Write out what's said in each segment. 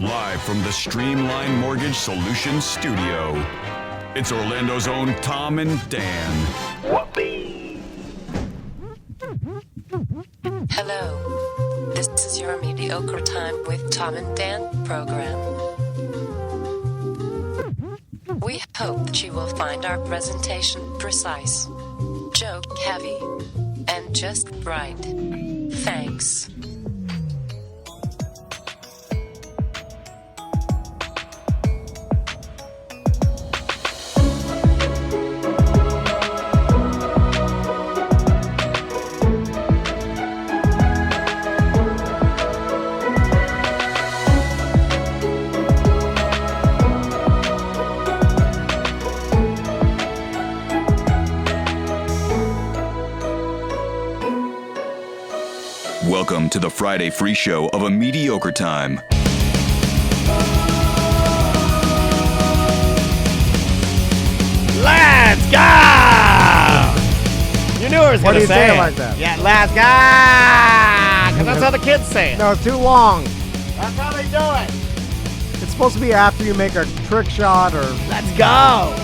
Live from the Streamline Mortgage Solutions studio, it's Orlando's own Tom and Dan. Hello. This is your Mediocre Time with Tom and Dan program. We hope that you will find our presentation precise, joke heavy, and just right. Thanks. Welcome to the Friday free show of A Mediocre Time. Let's go! You knew I was going to say it like that? Yeah, let's go! Because that's how the kids say it. No, too long. That's how they do it. It's supposed to be after you make a trick shot or... Let's go!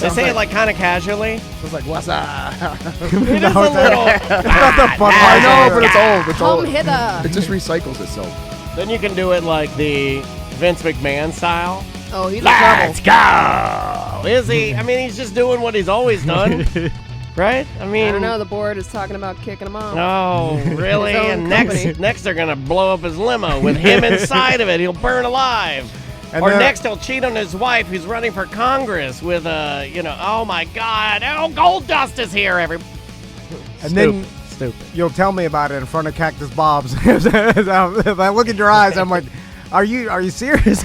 They say it like kind of casually. It's like, what's up? It is a little... It's not the fun I part. know, but it's old. It's Come old. hither. It just recycles itself. Then you can do it like the Vince McMahon style. Oh, he's in Let's trouble. go! Is he? I mean, he's just doing what he's always done. Right? I mean... I don't know. The board is talking about kicking him off. Oh, really? His own And company. next they're going to blow up his limo with him inside of it. He'll burn alive. And Or then- next he'll cheat on his wife who's running for Congress with oh my God, oh, gold dust is here, And then Stupid. you'll tell me about it in front of Cactus Bob's. If I look at your eyes, I'm like, are you serious?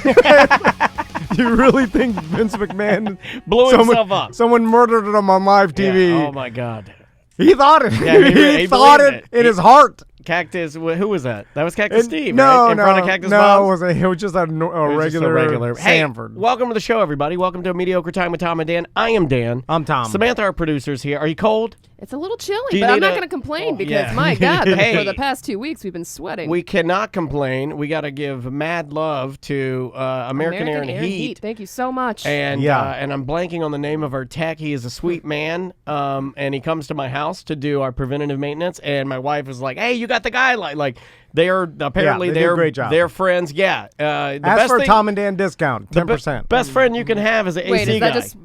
You really think Vince McMahon Blew himself up. Someone murdered him on live TV. Yeah, oh my God. He thought it. Yeah, he thought believed it it. in his heart. Cactus, who was that? That was Cactus Steve, no, right? In no, front of Cactus no, Bob's? it was just a It was just regular Hey, Sanford. welcome to the show, everybody. Welcome to A Mediocre Time with Tom and Dan. I am Dan. I'm Tom. Samantha, our producer's here. Are you cold? It's a little Do chilly, you but I'm need not a- going to complain Oh, because, yeah. my God, Hey. for the past 2 weeks, we've been sweating. We cannot complain. We got to give mad love to American Air and Heat. Thank you so much. And Yeah. and I'm blanking on the name of our tech. He is a sweet man, and he comes to my house to do our preventative maintenance. And my wife is like, "Hey, you got the guy like they are apparently they do a they're great job. they're friends." Yeah. The As best for thing, Tom and Dan discount, the 10%. best friend you can have is an Wait, AC is that guy. just,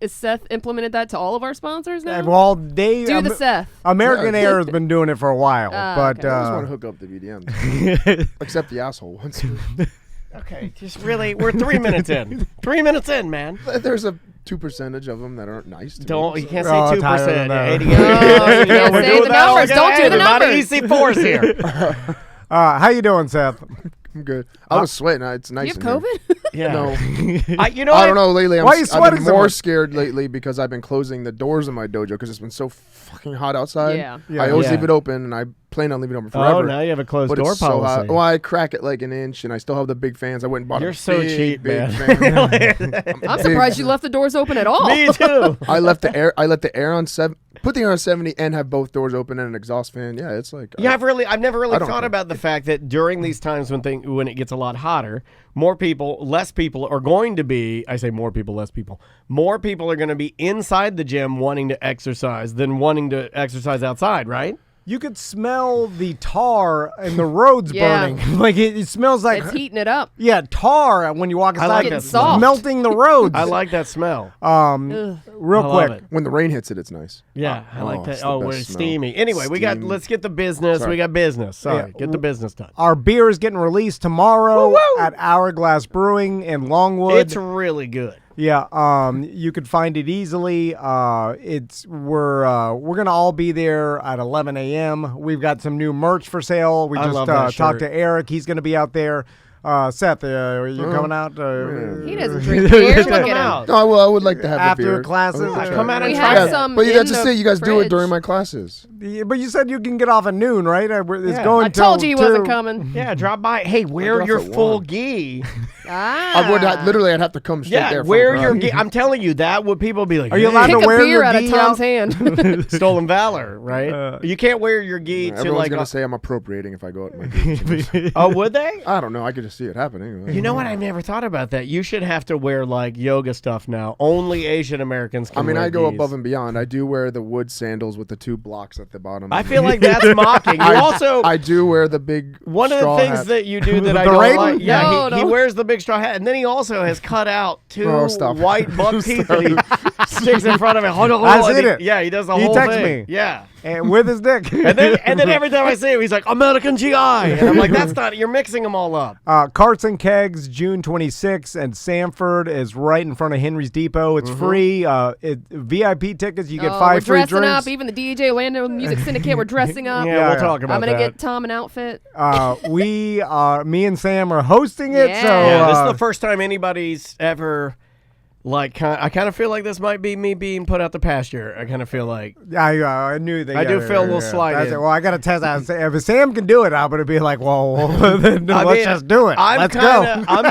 is Seth implemented that to all of our sponsors now? Well, they Do the Seth. American Yeah. Air has been doing it for a while, but okay. I just want to hook up the VDM. Except the asshole ones. Okay, just really, we're 3 minutes in. 3 minutes in, man. There's a 2% of them that aren't nice to Don't me. you can't Oh, say 2%. Tyler, no. 88. No, you can't We're say doing the that. numbers. Okay, Don't do the a lot of numbers. EC4s here. how you doing, Seth? I'm good. I was sweating. It's Do nice. you have in here. COVID? Yeah. No. You know I what? don't know. Lately, Why are you I've sweating been so more much? scared lately because I've been closing the doors of my dojo because it's been so fucking hot outside. Yeah. Yeah. I always Yeah. leave it open, and I plan on leaving it open forever. Oh, now you have a closed but door it's so hot. policy. Well, I crack it like an inch, and I still have the big fans. I went and bought You're a so big, cheap, big man. fan. I'm surprised you left the doors open at all. Me too. I let the air on 7. Put the air on 70 and have both doors open and an exhaust fan. Yeah, it's like Yeah, I've never really I don't thought care. about the fact that during these times when it gets a lot hotter, less people are going to be. I say more people, less people. More people are going to be inside the gym wanting to exercise than wanting to exercise outside, right? You could smell the tar and the roads Yeah. burning. Like it smells like It's heating it up. tar when you walk I inside. like Getting that smell. soft. melting the roads. I like that smell. Ugh. Real I love quick. it. when the rain hits it, it's nice. Yeah, I like Oh, that. it's the Oh, best we're smell. steamy. Anyway, Steam. let's get the business. Sorry. We got business. Sorry, Yeah. get the business done. Our beer is getting released tomorrow Woo-woo! at Hourglass Brewing in Longwood. It's really good. Yeah, you could find it easily. We're gonna all be there at 11 a.m. We've got some new merch for sale. We I just love that talked shirt. to Eric. He's gonna be out there. Seth, are you coming out? He doesn't drink beer. Look Come at him. out. No, well, I would like to have After the beer. classes, I would like to come try out it. and We try have it. some But in that's just the it. You guys do fridge. it during my classes. Yeah, but you said you can get off at noon, right? It's Yeah. going I told till you he wasn't 2. coming. Yeah, drop by. Hey, wear off your at full 1. gi. Ah. I would literally. I'd have to come straight Yeah, there. from wear the your crowd. gi. I'm telling you, that would people be like, Are you allowed "Hey, to Pick a wear beer your out of gi Tom's out? hand. stolen valor, right? You can't wear your gi to Everyone's like. gonna say I'm appropriating if I go out in my gi. Oh, would they? I don't know. I could see it happening. You know what? I've never thought about that. You should have to wear like yoga stuff now. Only Asian Americans can wear I go these. above and beyond. I do wear the wood sandals with the 2 blocks at the bottom. I feel like that's mocking. You also I do wear the big one of the straw things hat. that you do that I The don't Raiden? like. Yeah, No, he no. wears the big straw hat, and then he also has cut out 2 Oh, stop. white buck teeth that he sticks in front of it. I seen it. Yeah, he does the He whole texts thing. me. Yeah. And with his dick. And then every time I see him, he's like, American GI. And I'm like, that's not, you're mixing them all up. Carts and Kegs, June 26th, and Sanford is right in front of Henry's Depot. It's free. VIP tickets, you get 5 we're free dressing drinks. up. Even the DJ Orlando Music Syndicate, we're dressing up. Yeah, we'll yeah. talk about I'm that. gonna get Tom an outfit. Me and Sam are hosting it. Yeah. So Yeah, this is the first time anybody's ever, like, I kind of feel like this might be me being put out the pasture. I kind of feel like. I knew that. I do feel a little slighted. That's it. Well, I got to test out. If Sam can do it, I'm going to be like, well, then I let's mean, just do it. Let's go. I'm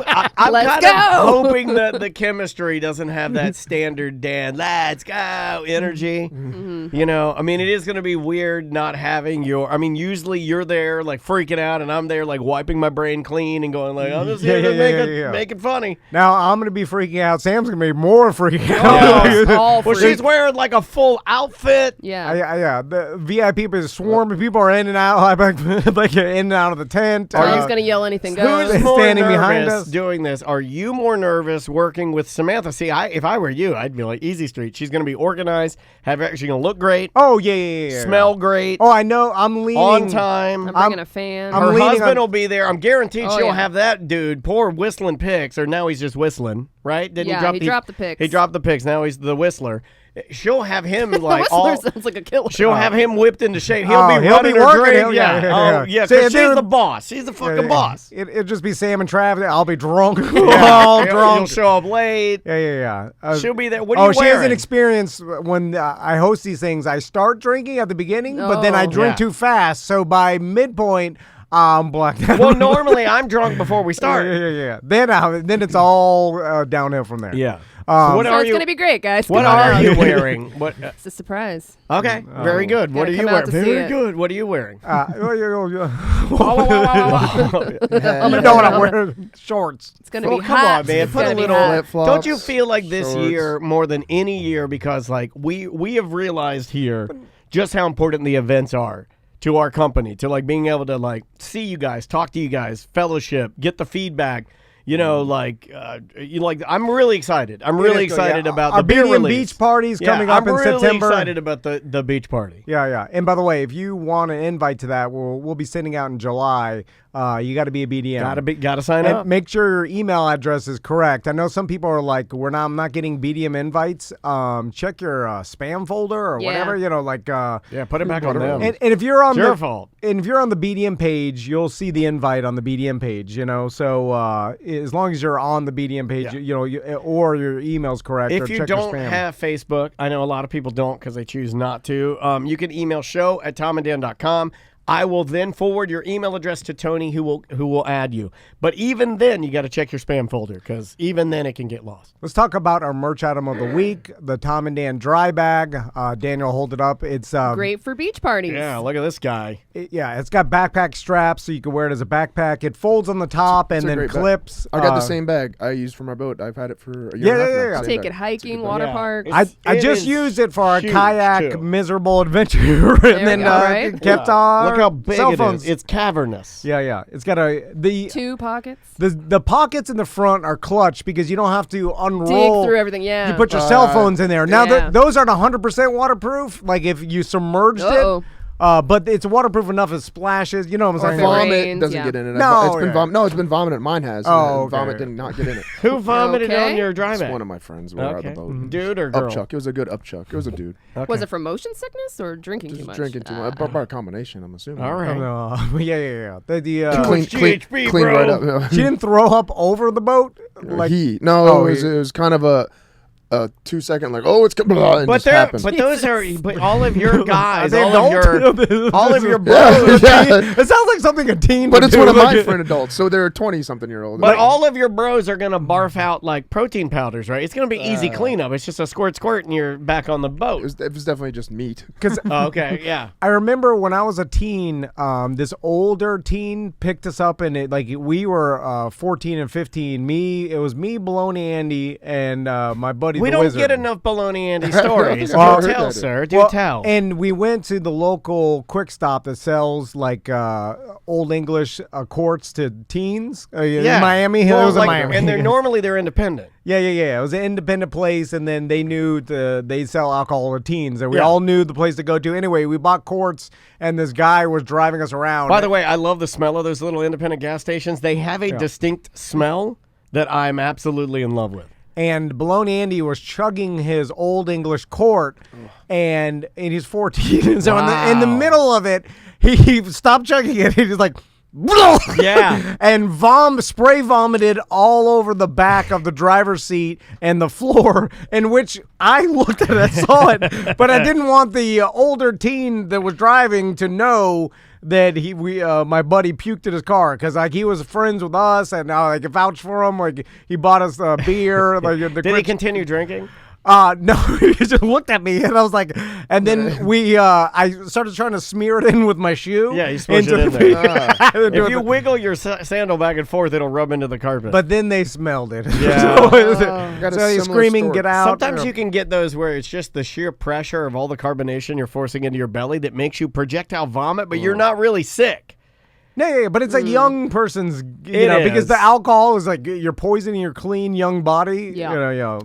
Let's kind of go. hoping that the chemistry doesn't have that standard Dan, let's go energy. You know, I mean, it is going to be weird not having usually you're there like freaking out and I'm there like wiping my brain clean and going like, I'm just here to make it funny. Now I'm going to be freaking out. Sam's going to be more freaking Yeah. out. All Well, free. she's wearing like a full outfit. Yeah. Yeah, the VIP is swarming. People are in and out, like in and out of the tent. Tom's gonna yell anything goes. Who's more Standing nervous behind us. doing this? Are you more nervous working with Samantha? See, if I were you, I'd be like, easy street. She's going to be organized. She's going to look great. Oh yeah. Smell great. Oh, I know. I'm leaning on time. I'm bringing a fan. I'm Her leaning husband on- will be there. I'm guaranteed Oh, she'll yeah. have that dude pour whistling picks, or now he's just whistling, right? Didn't Yeah, he dropped the picks. He dropped the picks. Now he's the whistler. She'll have him The like Whistler all. sounds like a killer. She'll have him whipped into shape. He'll Oh, be he'll running be her working. drink. He'll- Yeah. yeah. Oh, yeah. See, 'Cause and she's then- the boss. She's the fucking boss. It'll just be Sam and Travis. I'll be drunk. Yeah. All He'll drunk. show up late. Yeah. She'll be there. What are you she has wearing? an experience when I host these things. I start drinking at the beginning, but then I Oh. drink Yeah. too fast. So by midpoint, I'm blacked out. Well, normally I'm drunk before we start. Yeah. Then it's all downhill from there. Yeah. So what So are it's you? gonna be great, guys. What Come are on. you wearing? What? It's a surprise. Okay, very good. What Gotta are you come out wearing? to see Very it. good. What are you wearing? You know what I'm wearing? Shorts. It's gonna Well, be come hot. on, man. It's Put a gonna be little. hot. Flip-flops, Don't you feel like this shorts. year more than any year, because like we have realized here just how important the events are to our company, to like being able to like see you guys, talk to you guys, fellowship, get the feedback. You know, I'm really excited. I'm really excited about our the beer BDM release. beach parties coming up in I'm really September. excited about the beach party. Yeah. And by the way, if you want an invite to that, we'll be sending out in July. You got to be a BDM. Gotta sign And up. make sure your email address is correct. I know some people are like, I'm not getting BDM invites. Check your spam folder or Yeah. whatever. You know, like. Yeah, put it back on them. And if you're on It's your the fault. and if you're on the BDM page, you'll see the invite on the BDM page. You know, so as long as you're on the BDM page, Yeah. or your email's correct. or If you check your don't spam. have Facebook, I know a lot of people don't because they choose not to. You can email show@tomandan.com. I will then forward your email address to Tony, who will add you. But even then, you got to check your spam folder, because even then it can get lost. Let's talk about our merch item of the week, the Tom and Dan dry bag. Daniel, hold it up. It's Great for beach parties. Yeah, look at this guy. it's got backpack straps, so you can wear it as a backpack. It folds on the top It's and a then great bag. clips. I got the same bag I used for my boat. I've had it for a year Yeah, and a half yeah, now. yeah. Same Take bag. it hiking, It's a good water Yeah. park. I It just is used it for our huge, kayak too. miserable adventure, and we then go, right? kept Yeah. our Look how big cell it phones. is. It's cavernous. Yeah. It's got the 2 pockets. the pockets in the front are clutch because you don't have to unroll. Dig through everything. Yeah. You put your cell phones in there. Now Yeah. those aren't 100% waterproof. Like if you submerged Uh-oh. it, but it's waterproof enough. It splashes. You know what I'm Or saying? if it Vomit rains, doesn't yeah. get in it. No, It's been yeah. No, it's been vomited. Mine has. Oh, and Vomit okay. did not get in it. Who vomited Okay. on your dry It's bag? one of my friends. We were out Okay. of the boat. Dude or girl? Upchuck. It was a good upchuck. It was a dude. Was it for motion sickness or drinking too Just much? drinking too much. By a combination, I'm assuming. All right. Yeah. much GHB, clean bro. right up. She didn't throw up over the boat. Like No, Oh, it was kind of a a 2-second like, oh, it's and But just happen. those are but all of your guys, Are they all of your Yeah, bros. yeah. It sounds like something a teen But would it's do. one of Like, mine for an adult, so they're 20-something-year-old. But all of your bros are gonna barf out like protein powders, right? It's gonna be easy cleanup. It's just a squirt, and you're back on the boat. it was definitely just meat. Because Oh, okay, yeah. I remember when I was a teen, this older teen picked us up, and we were 14 and 15. It was me, Baloney Andy, and my buddy. We the don't Wizard. get enough baloney Andy stories. Well, Do heard tell, that. sir. Do tell. And we went to the local Quick Stop that sells like Old English quarts to teens. In Miami. Well, it was like, in Miami. and they're independent. Yeah. It was an independent place, and then they knew they sell alcohol to teens, and we Yeah. all knew the place to go to. Anyway, we bought quarts, and this guy was driving us around. By the way, I love the smell of those little independent gas stations. They have a distinct smell that I'm absolutely in love with. And Baloney Andy was chugging his Old English quart, and he's 14. And so in the middle of it, he stopped chugging it. He was like, Yeah. and spray vomited all over the back of the driver's seat and the floor, in which I looked at it, I saw it, but I didn't want the older teen that was driving to know that my buddy puked in his car, because like he was friends with us, and I like vouch for him. Like he bought us beer. Like Did he continue drinking? No, he just looked at me, and I was like, and then I started trying to smear it in with my shoe. Yeah, you smush it into in the- there. If you wiggle your sandal back and forth, it'll rub into the carpet. But then they smelled it. Yeah. Got a So he's similar screaming, story. "Get out!" sometimes you can get those where it's just the sheer pressure of all the carbonation you're forcing into your belly that makes you projectile vomit, but you're not really sick. Yeah, but it's a young person's, It because is. the alcohol is like you're poisoning your clean young body. Yeah.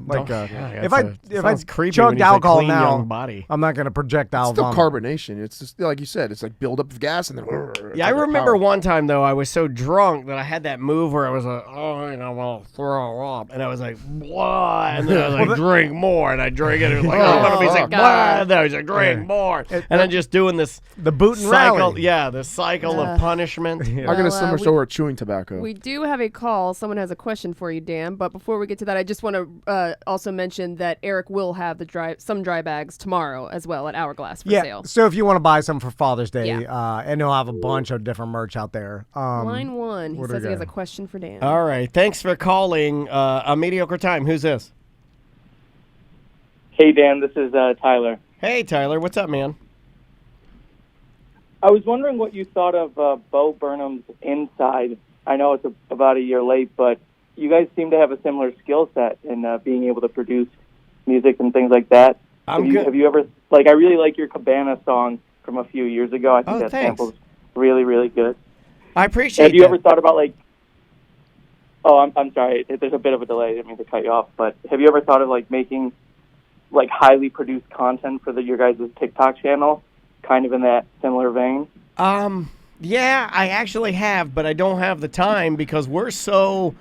Like Yeah, if I sounds creepy when chugged you say alcohol clean now, young body. I'm not gonna projectile It's still vomit. carbonation. It's just like you said. It's like buildup of gas and then. Yeah, I remember one time though, I was so drunk that I had that move where I was like, "Oh, I want to throw up," and I was like, "What?" And then I was like, "Drink more," and I drank it. And it was like, "I'm gonna be sick." God. And then I was like, "Drink more," and I'm just doing this The boot and cycle. rally. Yeah, the cycle of punishment. I got a similar we- story with chewing tobacco. We do have a call. Someone has a question for you, Dan. But before we get to that, I just want to also mention that Eric will have some dry bags tomorrow as well at Hourglass for sale. So if you want to buy some for Father's Day, Yeah. and he'll have a bunch of different merch out there. Line 1. He what do says we he has got? a question for Dan. All right, thanks for calling. A mediocre time. Who's this? Hey, Dan, this is Tyler. Hey, Tyler. What's up, man? I was wondering what you thought of Bo Burnham's Inside. I know it's about a year late, but you guys seem to have a similar skill set in being able to produce music and things like that. I'm have good. Have you ever, I really like your Cabana song from a few years ago. I think Oh, that thanks. sample's really, really good. I appreciate Have you that. ever thought about, oh, I'm sorry, there's a bit of a delay. I didn't mean to cut you off, but have you ever thought of, making, highly produced content for your guys' TikTok channel, kind of in that similar vein? Yeah, I actually have, but I don't have the time because we're so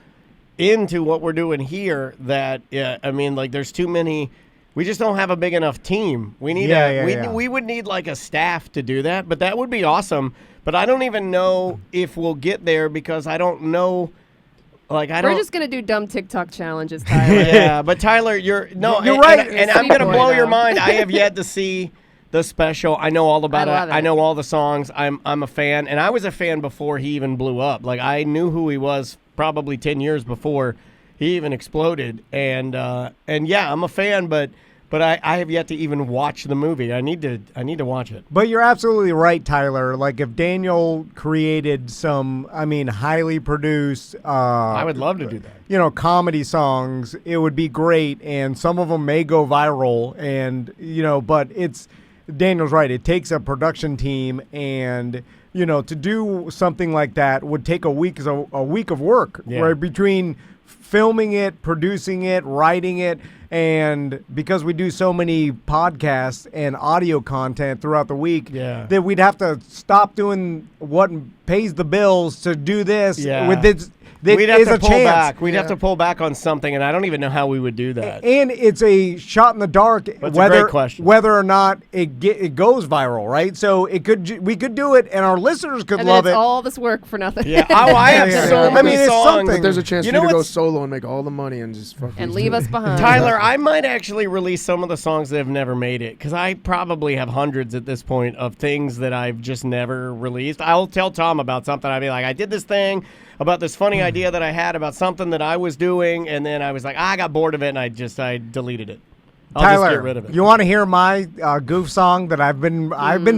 into what we're doing here that there's too many. We just don't have a big enough team. We need we would need a staff to do that, but that would be awesome. But I don't even know if we'll get there because I don't know. We're just going to do dumb TikTok challenges, Tyler. Yeah, but Tyler, you're right. and I'm going to Boy, blow your though. mind. I have yet to see the special. I know all about I love it. I it. know all the songs. I'm a fan, and I was a fan before he even blew up. I knew who he was probably 10 years before he even exploded. And yeah, I'm a fan, but I have yet to even watch the movie. I need to watch it. But you're absolutely right, Tyler. If Daniel created some, highly produced, I would love to do that. comedy songs, it would be great. And some of them may go viral. And, but Daniel's right. It takes a production team, and, to do something like that would take a week of work, Yeah. right? Between filming it, producing it, writing it. And because we do so many podcasts and audio content throughout the week, Yeah. that we'd have to stop doing what pays the bills to do this Yeah. with this. We'd have is to a pull chance. back. We'd have to pull back on something, and I don't even know how we would do that. And it's a shot in the dark That's a great question. whether or not it goes viral, right? So we could do it, and our listeners could And love then it's it. all this work for nothing. Yeah. Oh, I have Yeah, so yeah. many I mean, it's songs. something. But there's a chance You for you know to go what's- solo and make all the money and just fucking And leave us behind. Tyler, I might actually release some of the songs that have never made it because I probably have hundreds at this point of things that I've just never released. I'll tell Tom about something. I'll be like, I did this thing about this funny idea that I had about something that I was doing, and then I was like, I got bored of it, and I deleted it. I'll Tyler, just get rid of it. you want to hear my goof song that I've been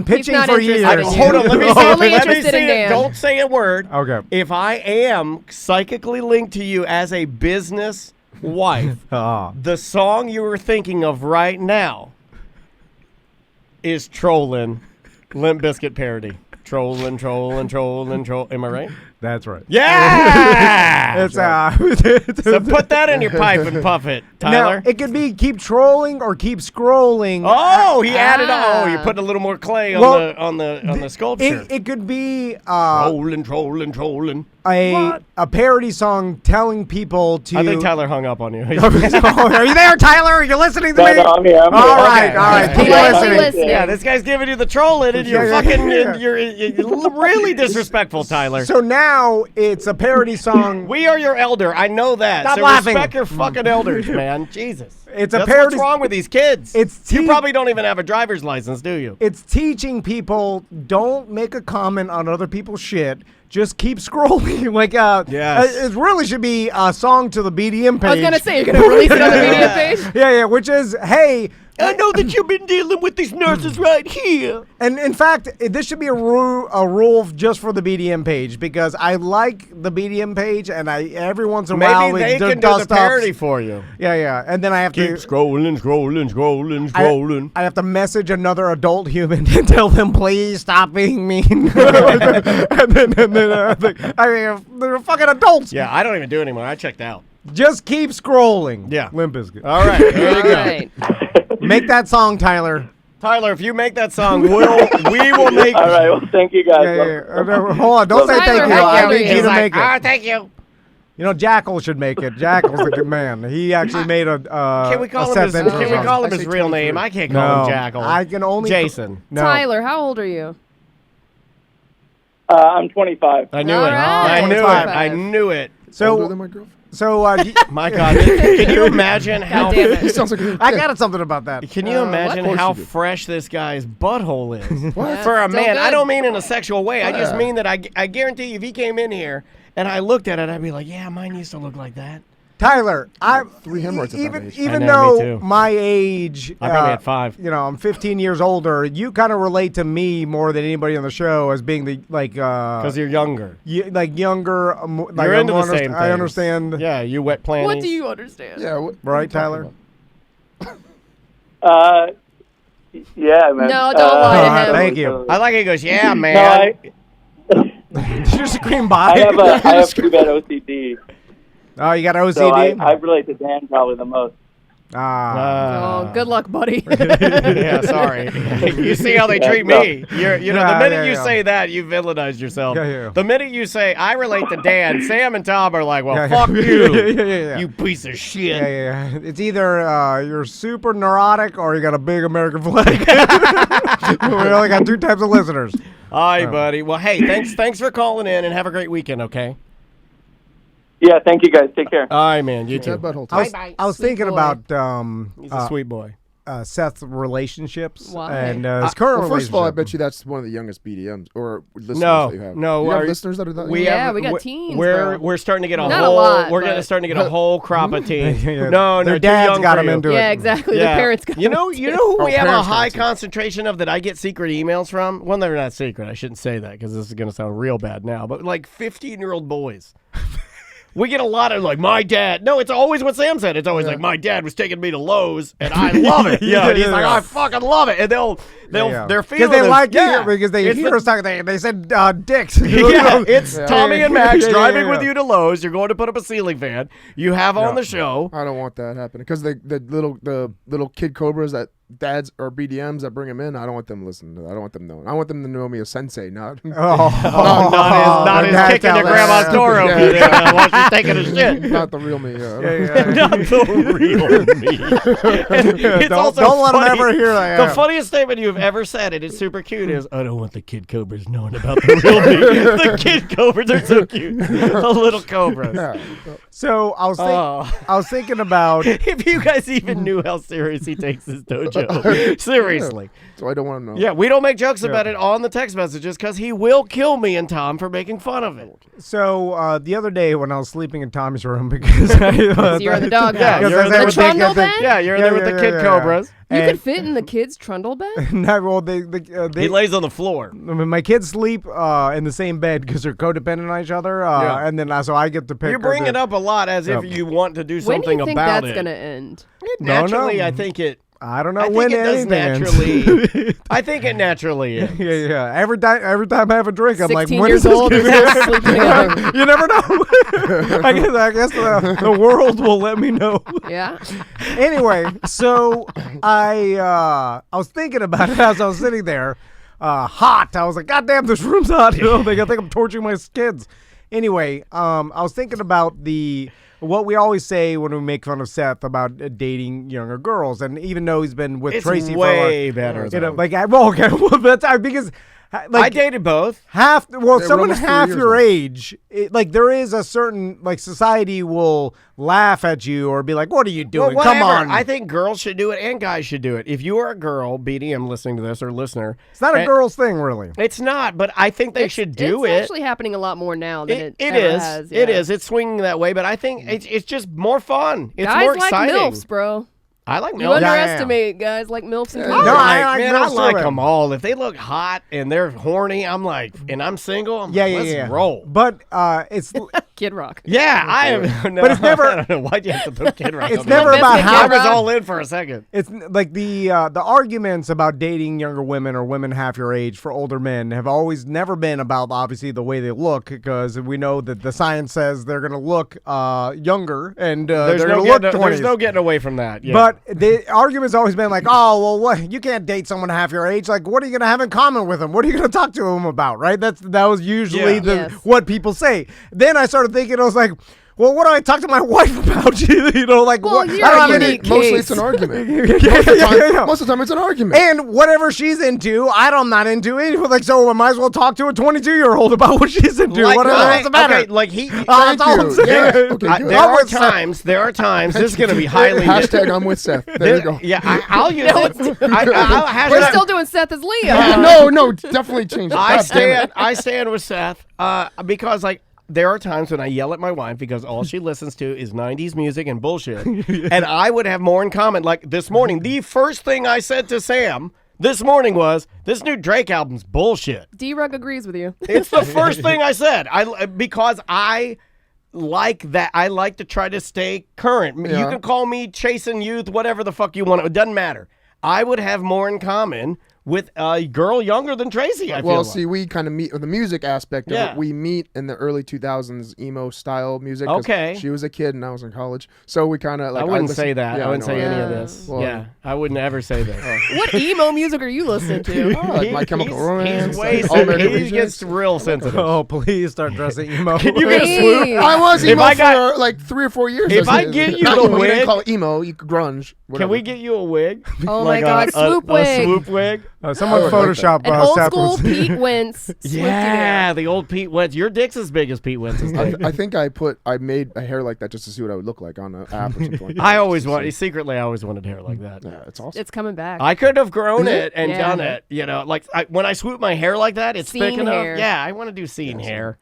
pitching not for interested years? in you. Hold on, let me He's see. only Let me interested see in it. Dan. Don't say a word. Okay. If I am psychically linked to you as a business wife, the song you were thinking of right now is Trollin' Limp Bizkit parody. Trollin'. Am I right? That's right. Yeah! It's So put that in your pipe and puff it, Tyler. Now, it could be keep trolling or keep scrolling. Oh, he added. Ah. Oh, you put a little more clay on Well, the sculpture. It could be Trolling. a parody song telling people to. I think Tyler hung up on you. Are you there, Tyler? Are you listening to No, me? no, I'm here. I'm All here. right, Okay. all right. Keep Politely listening. Yeah, this guy's giving you the trolling, and you're Yeah, fucking, yeah. you're really disrespectful, Tyler. So now it's a parody song. We are your elder. I know that. Stop so laughing. respect your fucking elders, man. Jesus. It's a That's parody- what's wrong with these kids. It's you te- probably don't even have a driver's license, do you? It's teaching people don't make a comment on other people's shit. Just keep scrolling. Yes. It really should be a song to the BDM page. I was going to say, you're going to release it on the media page? Yeah, which is, hey, I know that you've been dealing with these nurses right here. and in fact, this should be a rule just for the BDM page because I like the BDM page, and every once in a while Maybe they can do the dust ups. parody for you. Yeah, and then I have Keep to scrolling. I have to message another adult human and tell them, please stop being mean. and then they're fucking adults. Yeah, I don't even do it anymore. I checked out. Just keep scrolling. Yeah. Limp Bizkit. All right, there you All go. right. Make that song, Tyler. Tyler, if you make that song, we will make. All right. Well, thank you guys. Hold on. Don't say Tyler, thank you. how I old are need you? you to He's make it. Thank you. You know, Jackal should make it. Jackal's the good man. He actually made a. Can we call a him his? Seth intro Can we song. call him I his say real 23. name? I can't call him Jackal. I can only. Jason. No. Tyler, how old are you? I'm 25. I knew All it. right. I knew it. 25. I knew it. Older So, than my girlfriend. My God, can you imagine how? God damn it. He sounds like a I got something about that. Can you imagine what? how Of course you do. fresh this guy's butthole is? What? For a Still man, I good. don't mean in a sexual way. I just mean that I guarantee you, if he came in here and I looked at it, I'd be like, yeah, mine used to look like that. Tyler, I 3 hemorrhoids at that age. even I know, though me too. my age, I probably had 5. You know, I'm 15 years older. You kind of relate to me more than anybody on the show as being the Because you're younger. younger. Like You're into the I same I things. understand. Yeah, you wet planties. What do you understand? Yeah. What Right, are you talking Tyler? about? Yeah, man. No, don't lie to him. Thank you. I like it. He goes, yeah, No, man. Did you scream by? I have pretty bad OCD, Oh, you got OCD. so I relate to Dan probably the most. Oh, good luck, buddy. Yeah, sorry. You see how they treat me. The minute you yeah. say that, you villainized yourself. Yeah. The minute you say I relate to Dan, Sam and Tom are like, well, Yeah, fuck yeah. you, Yeah. you piece of shit. Yeah. It's either you're super neurotic or you got a big American flag. We only got 2 types of listeners. All right, buddy. Well, hey, thanks for calling in, and have a great weekend, okay? Yeah, thank you guys. Take care. All right, man. You That too. butthole. I was Sweet thinking boy. about He's a sweet boy. Seth's relationships Why? and his current Well, first of all, I relationship. bet you that's one of the youngest BDMs or listeners No, that you have. no, You have our- listeners that are that We young? Yeah, have- we got we're- teens, We're bro. we're starting to get a Not a whole. lot, we're but- starting to get a whole crop of teens. Yeah. No, Their too dads young got for them you. into it. Yeah, exactly. Yeah. The parents got You know who we have a parents got high it too. concentration of that I get secret emails from? Well, they're not secret. I shouldn't say that because this is going to sound real bad now. But like 15-year-old boys. We get a lot of like my dad. No, it's always what Sam said. It's always like my dad was taking me to Lowe's and I love it. Yeah, and he's like, I fucking love it. And they're feeling they it. like Yeah. you because they It's hear the- us talking. They said dicks. Yeah, it's Tommy and Max Yeah, driving yeah. with you to Lowe's. You're going to put up a ceiling fan. You have on Yeah. the show. I don't want that happening because the little kid cobras that dads or BDMs that bring them in, I don't want them listening to that. I don't want them knowing. I want them to know me as sensei, not. Not his kicking your grandma's door open while she's taking a shit. Not the real me. Not the real me. Don't let them ever hear that. The funniest statement you've ever said, and it's super cute, is, I don't want the kid cobras knowing about the real me. The kid cobras are so cute. The little cobras. Yeah. So I was thinking about If you guys even knew how serious he takes his dojo. Seriously. So I don't want to know. Yeah, we don't make jokes about it on the text messages because he will kill me and Tom for making fun of it. So the other day when I was sleeping in Tommy's room because You're in the dog Yeah, house. you're in there The with trundle bed? Yeah, you're in there with the kid cobras. You could fit in the kids' trundle bed? No, well, He lays on the floor. I mean, my kids sleep in the same bed because they're codependent on each other, and then so I get to pick. You bring it up a lot as if you want to do When do something you think about that's it. going to end? Naturally, I think it. I don't know I when think it does anything naturally. I think it naturally is. yeah. Every time I have a drink, I'm like, 16 when years is this old, gonna they're still sleeping together. You never know. I guess the world will let me know. Yeah. Anyway, so I was thinking about it as I was sitting there, hot. I was like, God damn, this room's hot. You know, I think I'm torturing my kids. Anyway, I was thinking about what we always say when we make fun of Seth about dating younger girls, and even though he's been with It's Tracy way for better. you know, though. like that's because. Like, I dated both. Someone almost 3 half years your now. age, like there is a certain, like society will laugh at you or be like, what are you doing? Well, Come whatever. on. I think girls should do it and guys should do it. If you are a girl, BDM listening to this or listener, It's not a girl's thing, really. It's not, but I think they should do it's it. actually happening a lot more now than it It ever is. has. It yeah. is. It's swinging that way, but I think it's just more fun. It's Guys more like exciting. MILFs, bro. I like You MILFs. underestimate guys like MILFs and I Twins. No, like, I man, girls I like too. them all. If they look hot and they're horny, I'm like, and I'm single, I'm like, let's roll. But it's Kid Rock. Yeah, I am. No, But it's never- I don't know. Why'd you have to throw Kid Rock? it's on there? never Best about Kid how I was Rock. all in for a second. it's like the arguments about dating younger women or women half your age for older men have always never been about obviously the way they look, because we know that the science says they're going to look younger and There's they're no, going to look getting, 20s. there's no getting away from that. Yeah. But the argument's always been like, oh, well, what? You can't date someone half your age. Like, what are you going to have in common with them? What are you going to talk to them about, right? That was usually Yeah. Yes. what people say. Then I started thinking, I was like, well, what do I talk to my wife about? You know, like, Well, what? you're I don't a have any- unique Mostly case. it's an argument. Yeah. Most of the time it's an argument. And whatever she's into, I'm not into it. Like, so I might as well talk to a 22-year-old about what she's into. like, What's the matter? okay, like he. That's Thank all I'm you. saying. Yeah. Okay, good. There are times. There are times. This is going to be highly. Hashtag I'm with Seth. There you go. Yeah, I'll use it. I'll We're hashtag- still doing Seth as Leo. No, definitely change it. I God damn it. I stand with Seth because like there are times when I yell at my wife because all she listens to is 90s music and bullshit, and I would have more in common. Like this morning, the first thing I said to Sam this morning was, "This new Drake album's bullshit." D-Rug agrees with you. It's the first thing I said. Because I like that. I like to try to stay current. You Yeah. can call me chasing youth, whatever the fuck you want. It doesn't matter. I would have more in common with a girl younger than Tracy. I feel Well, like. see, we kind of meet with the music aspect of Yeah. it. We meet in the early 2000s emo style music. 'cause Okay. She was a kid and I was in college. So we kind of like. I wouldn't listened- say that. Yeah, I wouldn't know, say right? any of this. Well, yeah, I wouldn't ever say this. What emo music are you listening to? Oh, like My Chemical Romance. He's way All American sensitive. He Rejects. gets real sensitive. Oh, please start dressing emo. Can you get a swoop? Please. I was If emo I got- for like 3 or 4 years. If I get you Not the emo, you didn't wig- call it emo, you could grunge. Can Whatever. we get you a wig? Oh Like my God, a swoop a wig. swoop wig. Someone I would like Photoshop An old Seth school was- Pete Wentz. swooped Yeah, the old Pete Wentz. Your dick's as big as Pete Wentz's dick. I think I made a hair like that just to see what I would look like on an app or something like that. I always wanted, secretly, I always wanted hair like that. Yeah, it's awesome. It's coming back. I could have grown it and Yeah. done it. You know, like when I swoop my hair like that, it's Scene thick enough. hair. Yeah, I want to do scene hair.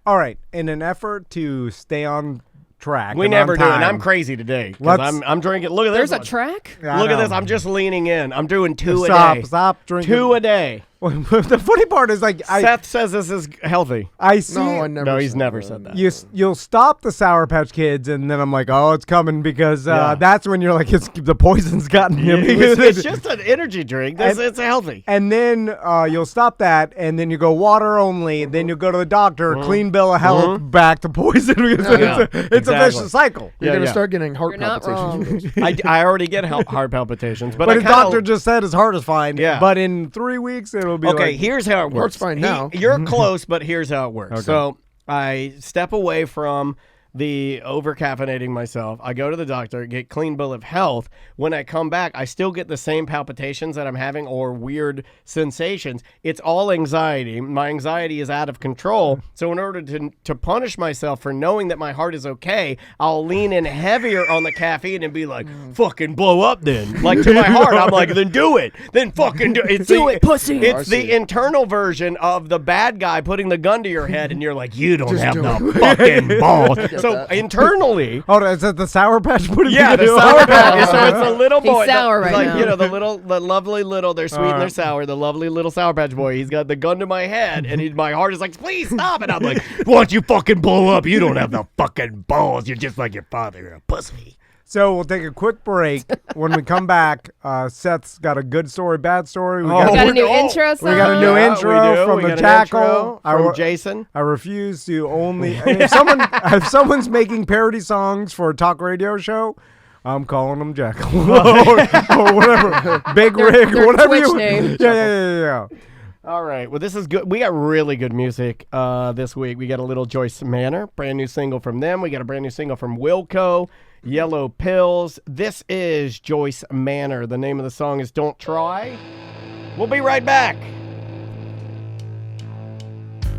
All right, in an effort to stay on track. We and never on do, and time, I'm crazy today Let's- because I'm drinking. Look at this. There's a one. track? Yeah, I Look at know. this. I'm just leaning in. I'm doing two a Stop, day. stop drinking. 2 a day. The funny part is like Seth says this is healthy. I see. No, I never. No, he's said never that. said that. You'll stop the Sour Patch Kids, and then I'm like, oh, it's coming because that's when you're like, the poison's gotten him. It's just an energy drink. It's healthy. And then you'll stop that, and then you go water only. Then you'll go to the doctor, clean bill of health, back to poison. It's a vicious cycle. You're gonna start getting heart You're not palpitations. I already get heart palpitations, but But the doctor just said his heart is fine. Yeah. But in 3 weeks, it'll be okay, like, here's how it works. Heart's fine now. You're close, but here's how it works. Okay. So I step away from the over-caffeinating myself. I go to the doctor, get clean bill of health. When I come back, I still get the same palpitations that I'm having or weird sensations. It's all anxiety. My anxiety is out of control. So in order to punish myself for knowing that my heart is okay, I'll lean in heavier on the caffeine and be like, fucking blow up then. Like to my heart, I'm like, then do it. Then fucking do it. Do it, pussy. It's the internal version of the bad guy putting the gun to your head and you're like, you don't have do the fucking balls. So internally, is that the Sour Patch? the Sour Patch. So it's a little boy. He's sour right like, now. You know, the lovely little, they're sweet and they're sour, the lovely little Sour Patch boy. He's got the gun to my head and my heart is like, please stop. And I'm like, why don't you fucking blow up? You don't have the fucking balls. You're just like your father. You're a pussy. So we'll take a quick break. When we come back, Seth's got a good story, bad story. We We got a new intro song. We got a new intro from the Jackal. From Jason. I refuse to only. If someone's making parody songs for a talk radio show, I'm calling them Jackal or whatever, Big Rig, their whatever Twitch you. name. Yeah. All right. Well, this is good. We got really good music this week. We got a little Joyce Manor, brand new single from them. We got a brand new single from Wilco, Yellow Pills. This is Joyce Manor. The name of the song is Don't Try. We'll be right back.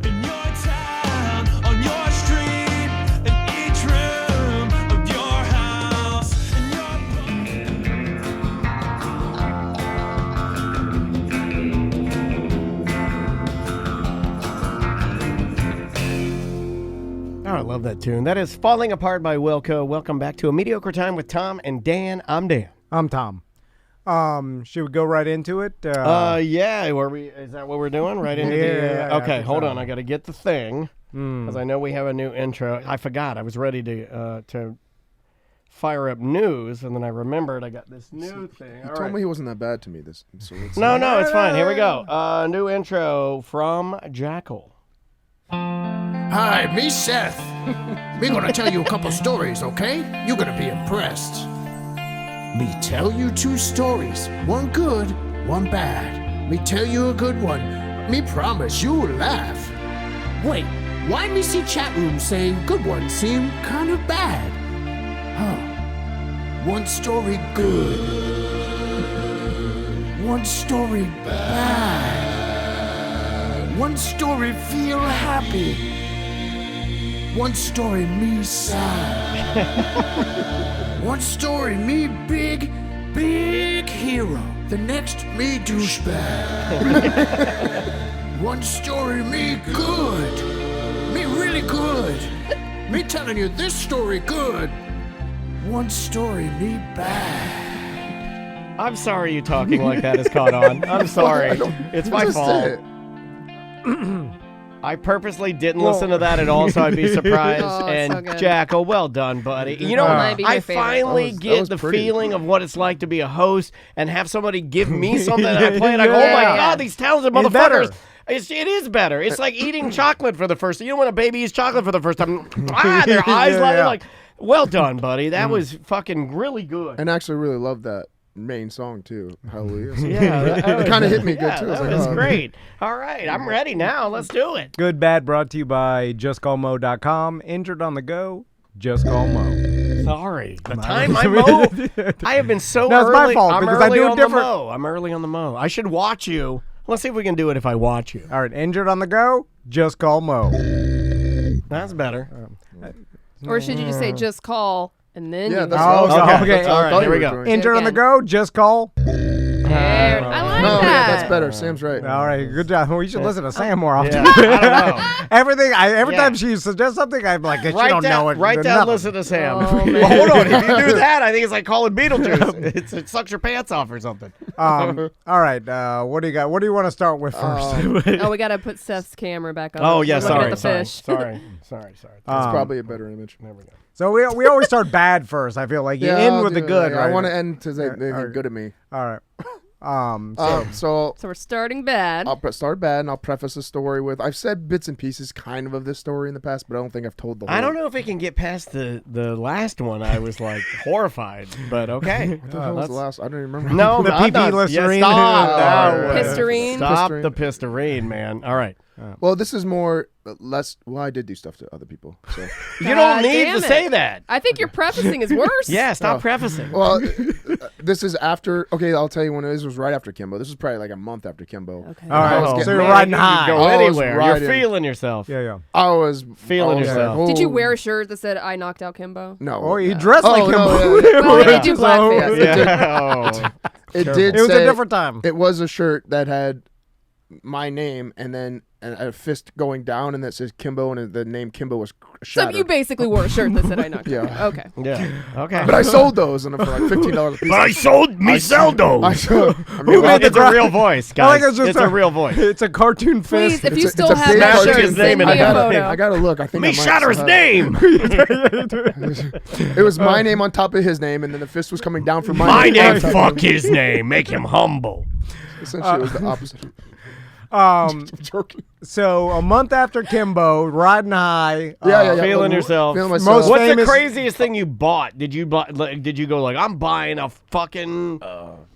In your town, on your street, in each room of your house, in your Oh, I love that tune. That is Falling Apart by Wilco. Welcome back to A Mediocre Time with Tom and Dan. I'm Dan. I'm Tom. Should we go right into it? Yeah. Is that what we're doing? Right into Yeah, I okay, think hold so. on. I got to get the thing because I know we have a new intro. I forgot. I was ready to fire up news, and then I remembered I got this new thing. He All told right. me he wasn't that bad to me. No, it's fine. Here we go. New intro from Jackal. Hi, me Seth. Me gonna tell you a couple stories, okay? You're gonna be impressed. Me tell you 2 stories, one good, one bad. Me tell you a good one. Me promise you'll laugh. Wait, why me see chat room saying good ones seem kind of bad? Huh. One story good. One story bad. One story feel happy. One story me sad. One story me big hero. The next me douchebag. One story me good. Me really good. Me telling you this story good. One story me bad. I'm sorry you talking like that is caught on. I'm sorry. It's my fault. I purposely didn't listen to that at all, so I'd be surprised. Oh, and so good. Jackal, well done, buddy. You know, Might be my I favorite. finally That get was the pretty. feeling of what it's like to be a host and have somebody give me something that I play, and I go, oh my Yeah. God, these talented It's better. motherfuckers. It is better. It's like eating chocolate for the first time. You know when a baby eats chocolate for the first time, their eyes Yeah, light yeah. like, well done, buddy. That was fucking really good. And I actually really love that main song too. Hallelujah. So Yeah, that it kind of hit me good yeah, too. I that was like, was oh. great. All right, I'm ready now. Let's do it. Good Bad brought to you by JustCallMo.com. Injured on the go, just call Mo. Sorry. The time I mow, I have been so No, it's early. my fault I'm because I early do it on different. The mow. I'm early on the mow. I should watch you. Let's see if we can do it if I watch you. All right, injured on the go, just call Mo. That's better. Or should you just say just call and then Yeah, you that's Oh, what I was okay. All right, thought here you we were go. doing. Injured on the Again. go, just call. There. I like No, that. yeah, that's better. Sam's right. All right, good job. We should listen to Sam more often. Yeah, I don't know. Every Yeah. time she suggests something, I'm like, she Write don't down, know it. Write down, nothing. listen to Sam. Oh, man. Well, hold on. If you do that, I think it's like calling Beetlejuice. It sucks your pants off or something. All right, what do you got? What do you want to start with first? Oh, we gotta put Seth's camera back on. Oh, yeah, We're looking sorry. at the fish. Sorry. That's probably a better image. There we go. So we always start bad first. I feel like you end I'll with the do good, it. right? I want to end to say they're good at me. All right. So So we're starting bad. I'll start bad, and I'll preface the story with I've said bits and pieces kind of this story in the past, but I don't think I've told the whole. I don't know if we can get past the last one. I was like horrified, but okay. What the hell was the last? I don't even remember. No, The I'm PP not. Listerine. Stop. Oh, No. Pistarine. Stop Pistarine. the Pistarine, man. All right. Well, this is more less. Well, I did do stuff to other people. So. You God don't need damn to it. say that. I think your prefacing is worse. Yeah, stop Oh. prefacing. Well, this is after. Okay, I'll tell you when it was. It was right after Kimbo. This was probably like a month after Kimbo. Okay. All right, Oh, so you're man, riding you high. could go I was anywhere. You're riding. feeling yourself. Yeah. I was Feeling I was yourself. like, Did you oh, wear a shirt that said "I knocked out Kimbo"? No. Oh, you dressed like him. no, yeah. Well, we didn't do So- blackface. Yeah. Oh. It did. It was say, a different time. It was a shirt that had my name and then a fist going down, and that says Kimbo, and the name Kimbo was So shattered. you basically wore a shirt that said "I knocked Yeah. out." Okay. Yeah. Okay. But I sold those, and for like $15 a piece. I sold me Zeldo. I sold. I mean, Who well, made the It's a real voice, I like guys. it's just It's a real voice. It's a cartoon Please, fist. if you It's a- still it's a have big that cartoon. shirt, His send name me in a it. photo. I gotta look. I think Me I might Shatter's still have name. It was my name on top of his name, and then the fist was coming down from my My name, on top of fuck his. his name. Make him humble. Essentially, it was the opposite. Um, I'm joking. so a month after Kimbo, riding high. Yeah. Feeling yourself. Feeling Most myself. What's famous- the craziest thing you bought? Did you go like I'm buying a fucking?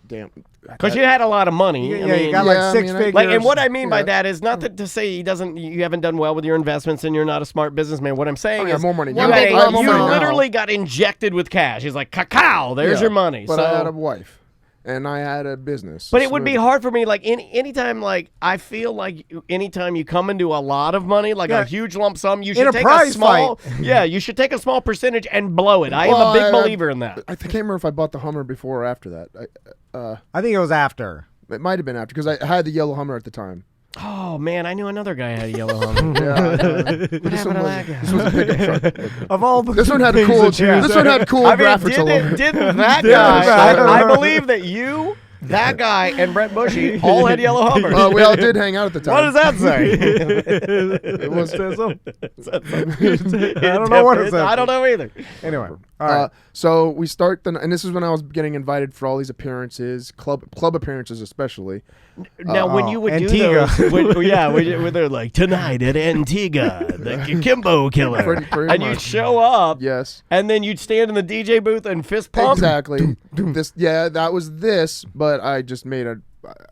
Damn. Because you had a lot of money. Yeah, I mean, you got yeah, like I 6 mean, figures. like, and what I mean by Yeah. that is not to say you haven't done well with your investments and you're not a smart businessman. What I'm saying I got is more money. One now. big I have lump more you money now. literally got injected with cash. He's like, cacao, there's Yeah, your money. But so, I had a wife, and I had a business. but it would be So- hard for me. Like anytime, like I feel like anytime you come into a lot of money, like Yeah. a huge lump sum, you In should a take prize a small. fight. Yeah, you should take a small percentage and blow it. I am Well, a big I- believer in that. I can't remember if I bought the Hummer before or after that. I think it was after. It might have been after because I had the yellow Hummer at the time. Oh man, I knew another guy had a yellow Hummer. Yeah. This one This was a pickup truck. Of all the This one had a things cool. that you- This one had cool I mean, graphics all over. didn't that Didn't guy? that- I believe that you, that guy, and Brett Bushy all had yellow Hummers. We all did hang out at the time. What does that say? It was. I don't know what it says. I don't know either. Anyway, all right. So we start and this is when I was getting invited for all these appearances, club appearances especially. Now, when you would Antigua. do those, when they're like tonight at Antigua, the Kimbo Killer, Pretty and you'd much. show up, Yes. and then you'd stand in the DJ booth and fist pump. Exactly. That was this, but I just made a.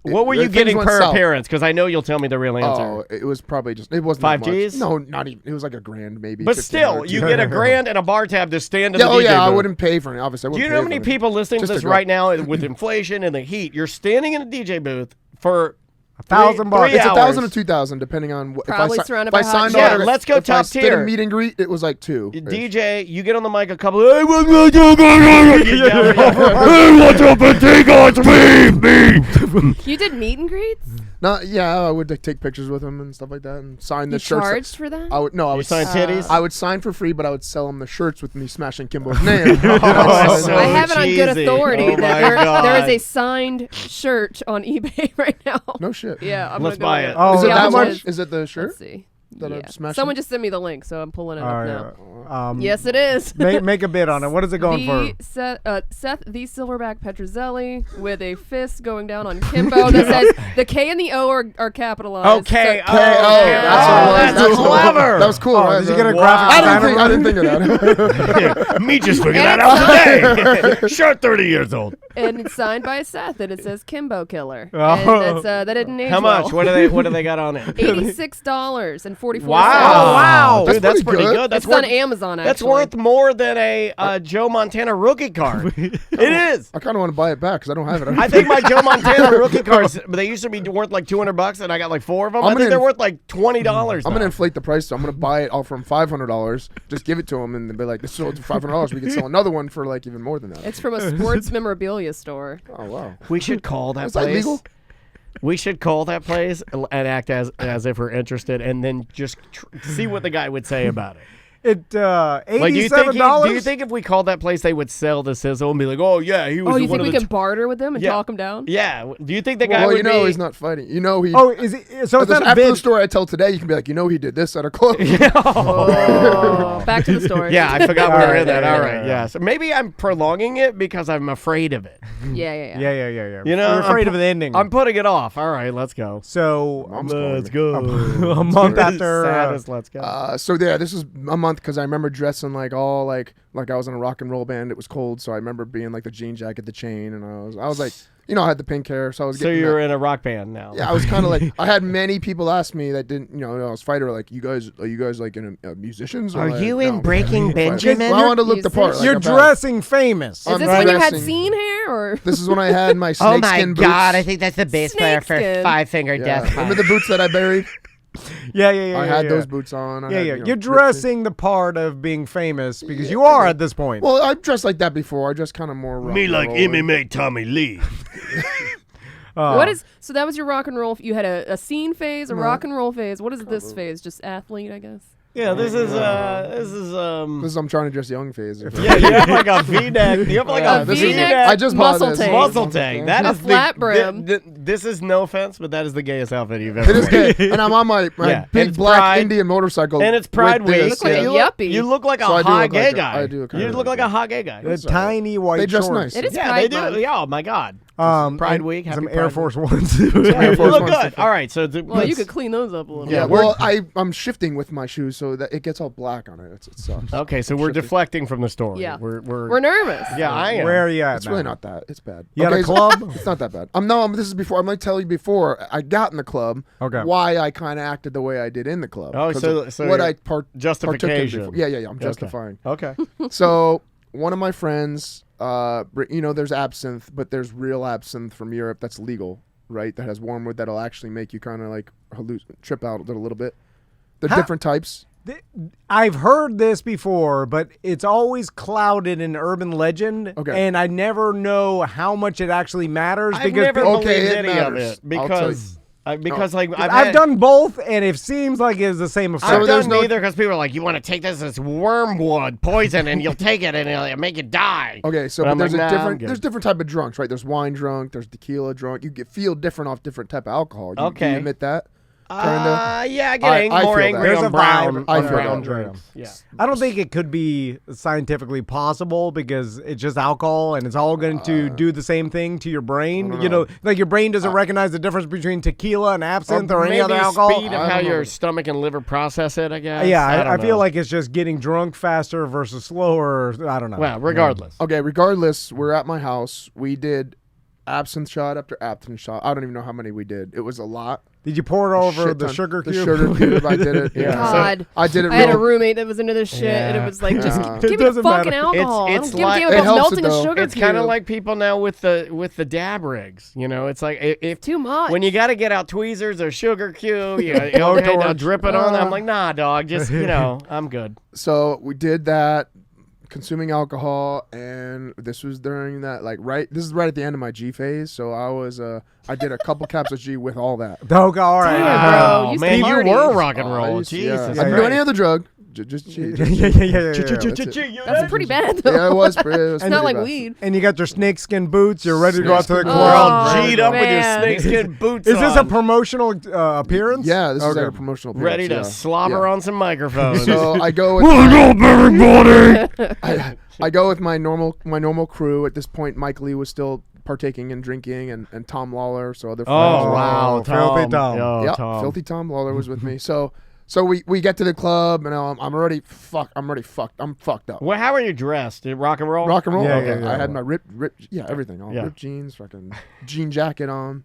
What were you things getting went per south. appearance? Because I know you'll tell me the real answer. Oh, it was probably just it wasn't 5 that much. Gs? No, not even. It was like $1,000 maybe. But still, you get a grand and a bar tab to stand in the DJ Oh yeah, I booth. wouldn't pay for it. Obviously, I Do wouldn't you know how pay many for it. people listening to Just this to go. right now with inflation and the heat? You're standing in a DJ booth for $1,000. It's 1,000 or hours. 2,000 depending on what. Probably if I, surrounded if I by hot signed chicks. autograph- Yeah, let's go if I top did tier. a meet and greet, it was like 2. DJ, you get on the mic a couple. Hey, what's up, Antigua? It's me. You did meet and greets? No, yeah, I would take pictures with him and stuff like that, and sign the You shirts. charged for that? I would no, I You would sign titties? I would sign for free, but I would sell him the shirts with me smashing Kimbo's name. so I have it on good cheesy. authority Oh that my there is God. a signed shirt on eBay right now. No shit. Yeah, I'm Let's gonna go buy look. it. Oh, Is it Yeah, that how much? much? Is it the shirt? Let's see. That I'm Yeah. smashing? Someone just sent me the link, so I'm pulling it All up right. now. Yes, it is. Make a bid on it. What is it going for? Seth the Silverback Petrozelli with a fist going down on Kimbo that says the K and the O are capitalized. Okay. So- Oh, That's what it was. that's clever. That was cool. Oh, right? did you get a Wow. graphic I designer? didn't think of that. Me just figured And that out today. Short 30 years old. and it's signed by Seth, and it says Kimbo Killer. Oh. And that's, that didn't age How well. much? What do they got on it? $86.44. Wow. That's Dude, that's pretty pretty good. good. That's It's on worth, Amazon, that's actually. worth more than a Joe Montana rookie card. It is. I kind of want to buy it back because I don't have it. I think my Joe Montana rookie cards, they used to be worth like $200, and I got like 4 of them. I'm I think gonna they're inf- worth like $20. I'm now. gonna inflate the price, so I'm gonna buy it all from $500. Just give it to him and be like, "This sold for $500. We can sell another one for like even more than that." It's from a sports memorabilia store. Oh wow! We should call that Is that place. legal? We should call that place and act as if we're interested, and then just see what the guy would say about it. $87. Do you think if we called that place, they would sell the sizzle and be like, "Oh yeah, he was." Oh, you one think of we the can barter with them and Yeah. talk them down? Yeah. Do you think the guy Well, would you know be? he's not fighting. You know he. Oh, is it? So it's not a after bid. the story I tell today, you can be like, you know, he did this at a club. Oh, back to the story. Yeah, I forgot we were in that. yeah, All yeah, right, yeah. yeah. So maybe I'm prolonging it because I'm afraid of it. Yeah. Yeah. You know, You're afraid of the ending. I'm putting it off. All right, let's go. So Mom's calling me. go. a month after. Saddest, let's go. So yeah, this was a month because I remember dressing like all like I was in a rock and roll band. It was cold, so I remember being like the jean jacket, the chain, and I was like, you know, I had the pink hair, so I was. So getting you're that. in a rock band now. Yeah, I was kind of like I had many people ask me that didn't, you know, I was fighter like, are you guys like musicians? Are I'm like, you in "No." Breaking Benjamin? Well, I wanted to look the part. Like, You're I'm bad. dressing famous. Is I'm this when you had dressing- scene hair or? This is when I had my Oh my snakeskin boots. God! I think that's the bass player for Snakeskin. Five Finger Yeah. Death Remember Punch. the boots that I buried? Yeah. I had those boots on. I Yeah. had, you know, You're ripped dressing the part of being famous because you are at this point. Well, I've dressed like that before. I just kind of more rock and roll. MMA Tommy Lee. What is so? That was your rock and roll. You had a scene phase, a rock and roll phase. What is this phase? Just athlete, I guess. Yeah, this is This is I'm trying to dress young phase. Yeah, you have like a V-neck. You have like Yeah, a this is- V-neck. I just bought muscle this. tank. Muscle tank. That A is flat the, brim. This is no offense, but that is the gayest outfit you've ever It is worn. gay, and I'm on my Yeah, and big it's black Pride. Indian motorcycle. And it's Pride with Week. this, You look like yeah. a yuppie. You look like a So I do hot look gay like guy. I do kinda You look look like like a hot gay guy. The tiny white They dress shorts. nice. It is Yeah, Pride they do. Month. Yeah, oh my God. Pride and Week. Happy Some Pride Air Week. Force Ones. Yeah, Air you Force look Ones. good. All right, so Well, you could clean those up a little. Yeah, bit. well, I'm shifting with my shoes so that it gets all black on it. It sucks. Okay, so we're deflecting from the story. Yeah. We're nervous. Yeah, I am. Where are you at? It's now? really not that. It's bad. You at a so- club? It's not that bad. This is before. I'm going to tell you before I got in the club. Okay. Why I kind of acted the way I did in the club. Oh, 'Cause so- of so what you're- I partook in justification. before. Yeah. I'm justifying. Okay. So one of my friends, you know, there's absinthe, but there's real absinthe from Europe that's legal, right? That has wormwood that'll actually make you kind of like trip out a little bit. They're different types. I've heard this before, but it's always clouded in urban legend. Okay. And I never know how much it actually matters I've because never Okay, believed it any matters. of it I'll tell you. because like I've done both, and it seems like it's the same effect. I've there's done no- neither because people are like, you want to take this as wormwood poison and you'll take it and it'll make you die. Okay, so But but I'm there's like, a nah, I'm different good. there's different type of drunks, right? There's wine drunk, there's tequila drunk. You feel different off different type of alcohol. Do Okay. you admit that? Kinda. Yeah, I get I more feel angry that. There's on a brown, vibe. I on feel brown that. drinks. Yeah. I don't think it could be scientifically possible because it's just alcohol and it's all going to do the same thing to your brain. You know, like your brain doesn't recognize the difference between tequila and absinthe or any maybe other alcohol. speed of I how don't know. your stomach and liver process it, I guess. Yeah, I don't feel know. like it's just getting drunk faster versus slower. I don't know. Well, regardless. Okay, regardless, we're at my house. We did absinthe shot after absinthe shot. I don't even know how many we did. It was a lot. Did you pour it over Shit the ton. sugar The cube? sugar cube. I did it. Yeah. God. I did it. I had a real- roommate that was into this shit, and it was like, just Yeah. give It me the doesn't fucking matter. alcohol. It's I don't give a like- damn It about helps melting it, a though. sugar It's kind of cube. like people now with the dab rigs. You know, it's like if too much. when you got to get out tweezers or sugar cube, you know, okay, now drip it on. I'm like, nah, dog, just I'm good. So we did that, consuming alcohol, and this was during that this is right at the end of my G phase. So I did a couple caps of G with all that. Okay, all right. Damn, bro. Oh, You man, you party. were rock and I roll. used to- Jesus, I didn't do any other drug. Just G. yeah. That's pretty bad, though. Yeah, it was pretty. It's not like weed. And you got your snakeskin boots. You're ready to go out to the Snakeskin We're club. all Oh, G'd up with your man. snakeskin boots. Is this a on, promotional appearance? Yeah, this is Okay. like a promotional. ready to appearance, slobber yeah. on some microphones? So I go with I go with my normal crew. At this point, Mike Lee was still partaking in drinking, and Tom Lawler, so other friends. Oh wow, Filthy Tom. Tom. Oh, Yep, Tom. Filthy Tom Lawler was with me. So we get to the club, and I'm already fucked. I'm fucked up. Well, how are you dressed? Rock and roll. Rock and roll. Yeah, Okay. yeah. I had my ripped, everything. All Yeah. ripped jeans, fucking jean jacket on.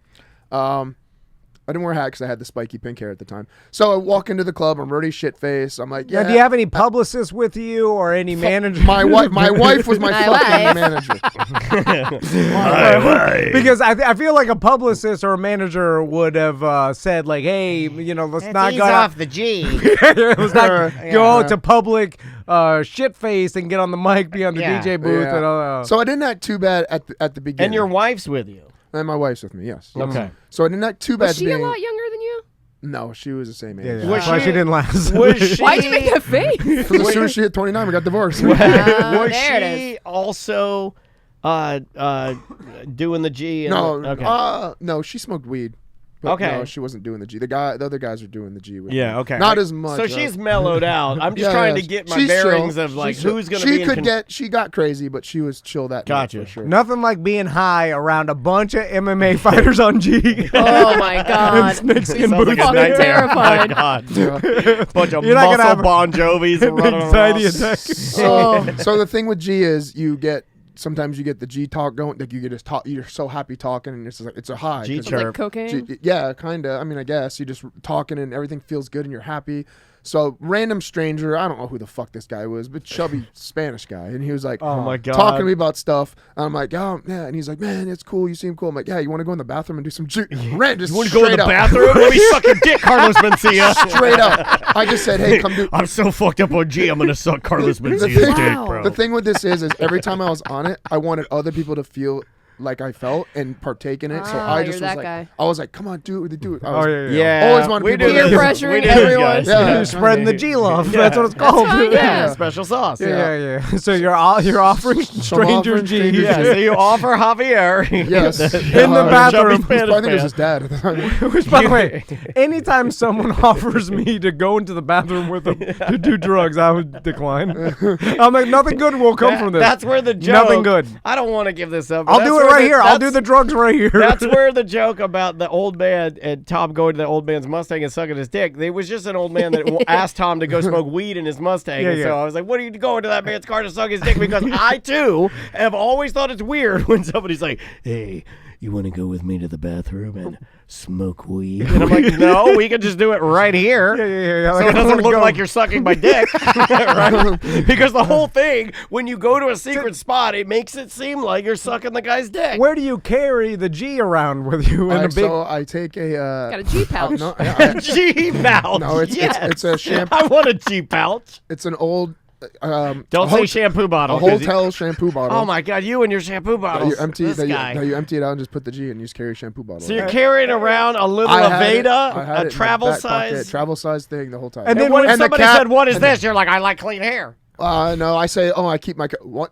I didn't wear a hat because I had the spiky pink hair at the time. So I walk into the club. I'm already shit faced. I'm like, yeah. Do you have any publicists with you or any manager? My wife was my My fucking wife. manager. Because I feel like a publicist or a manager would have said like, hey, let's not Ease go off the G. let's not go out to public shit face and get on the mic, be on the Yeah. DJ booth. Yeah. And all. So I didn't act too bad at the beginning. And your wife's with you. And my wife's with me, yes. Okay. So I didn't act too bad. Was she a being, lot younger than you? No, she was the same age. Yeah, Was that's why she- she didn't last. Was she, Why'd you make that face? Because as soon as she hit 29, we got divorced. was there it she also doing the G? And No, okay. no, she smoked weed. But Okay. No, she wasn't doing the G. The other guys are doing the G with Yeah, me. okay. Not as much. So she's mellowed out. I'm just trying to get my She's bearings chill. of like She's chill. who's going to be in She got crazy, but she was chill that night Gotcha. for sure. Nothing like being high around a bunch of MMA fighters on G. Oh my god. Snakeskin Sounds like boots. a Fucking nightmare. terrified. My God. Yeah. Bunch of You're not gonna muscle have Bon Jovis An running anxiety around. attack. Oh. So the thing with G is sometimes you get the G talk going, like you get just talk. You're so happy talking, and it's like it's a high. G 'cause chirp. Like cocaine? Yeah, kind of. I mean, I guess you just talking and everything feels good and you're happy. So random stranger, I don't know who the fuck this guy was, but chubby Spanish guy, and he was like, Oh my God. talking to me about stuff. And I'm like, oh yeah, and he's like, man, it's cool. You seem cool. I'm like, yeah, you want to go in the bathroom and do some rant? Just You want to go in straight the up. bathroom? Let me suck your dick, Carlos Mencia. Straight up. I just said, hey, come do. I'm so fucked up on G. I'm gonna suck Carlos Mencia's thing- dick, Wow. bro. The thing with this is every time I was on it, I wanted other people to feel like I felt and partake in it. So Ah, I you're just was that like, guy. I was like, come on, do it. I Oh, was, yeah. Yeah, Always wanted we people do to- this. Peer pressuring We do everyone. this, guys. Yeah. You're spreading the G love. Yeah. That's what it's called. fine, yeah. Special sauce. Yeah. So you're offering strangers offering G. strangers Yeah, so you offer Javier Yes. In the bathroom. Chubby Spanish I think it was man. his dad at the time. Which, by the way, anytime someone offers me to go into the bathroom with them to do drugs, I would decline. I'm like, nothing good will come from this. That's where the joke. Nothing good. I don't want to give this up. but I'll that's do it where right here. I'll do that's- the drugs right here. That's where the joke about the old man and Tom going to the old man's Mustang and sucking his dick. There was just an old man that asked Tom to go smoke weed in his Mustang. Yeah, and so yeah. I was like, what are you going to that man's car to suck his dick? Because I, too, have always thought it's weird when somebody's like, hey, you want to go with me to the bathroom and smoke weed? And I'm like, no, we can just do it right here. Yeah. So Like, it I doesn't wanna look go. like you're sucking my dick, right? Because the whole thing, when you go to a secret spot, it makes it seem like you're sucking the guy's dick. Where do you carry the G around with you in a big? So I take a. Got a G pouch. No, I- G pouch. No, it's- yes. it's a shampoo- I want a G pouch. it's an old. Don't a say hot- shampoo bottle. A 'cause you- hotel shampoo bottle. Oh my God, you and your shampoo That bottles. you empty. This That guy. you empty it out and just put the G and you just carry a shampoo bottle. So you're carrying around a little I had it- I Aveda, had it in a my travel back pocket, size. travel size thing the whole time. And then And what if and the somebody cat- said, "What is this?" You're like, "I like clean hair." No, I say, I keep my. What?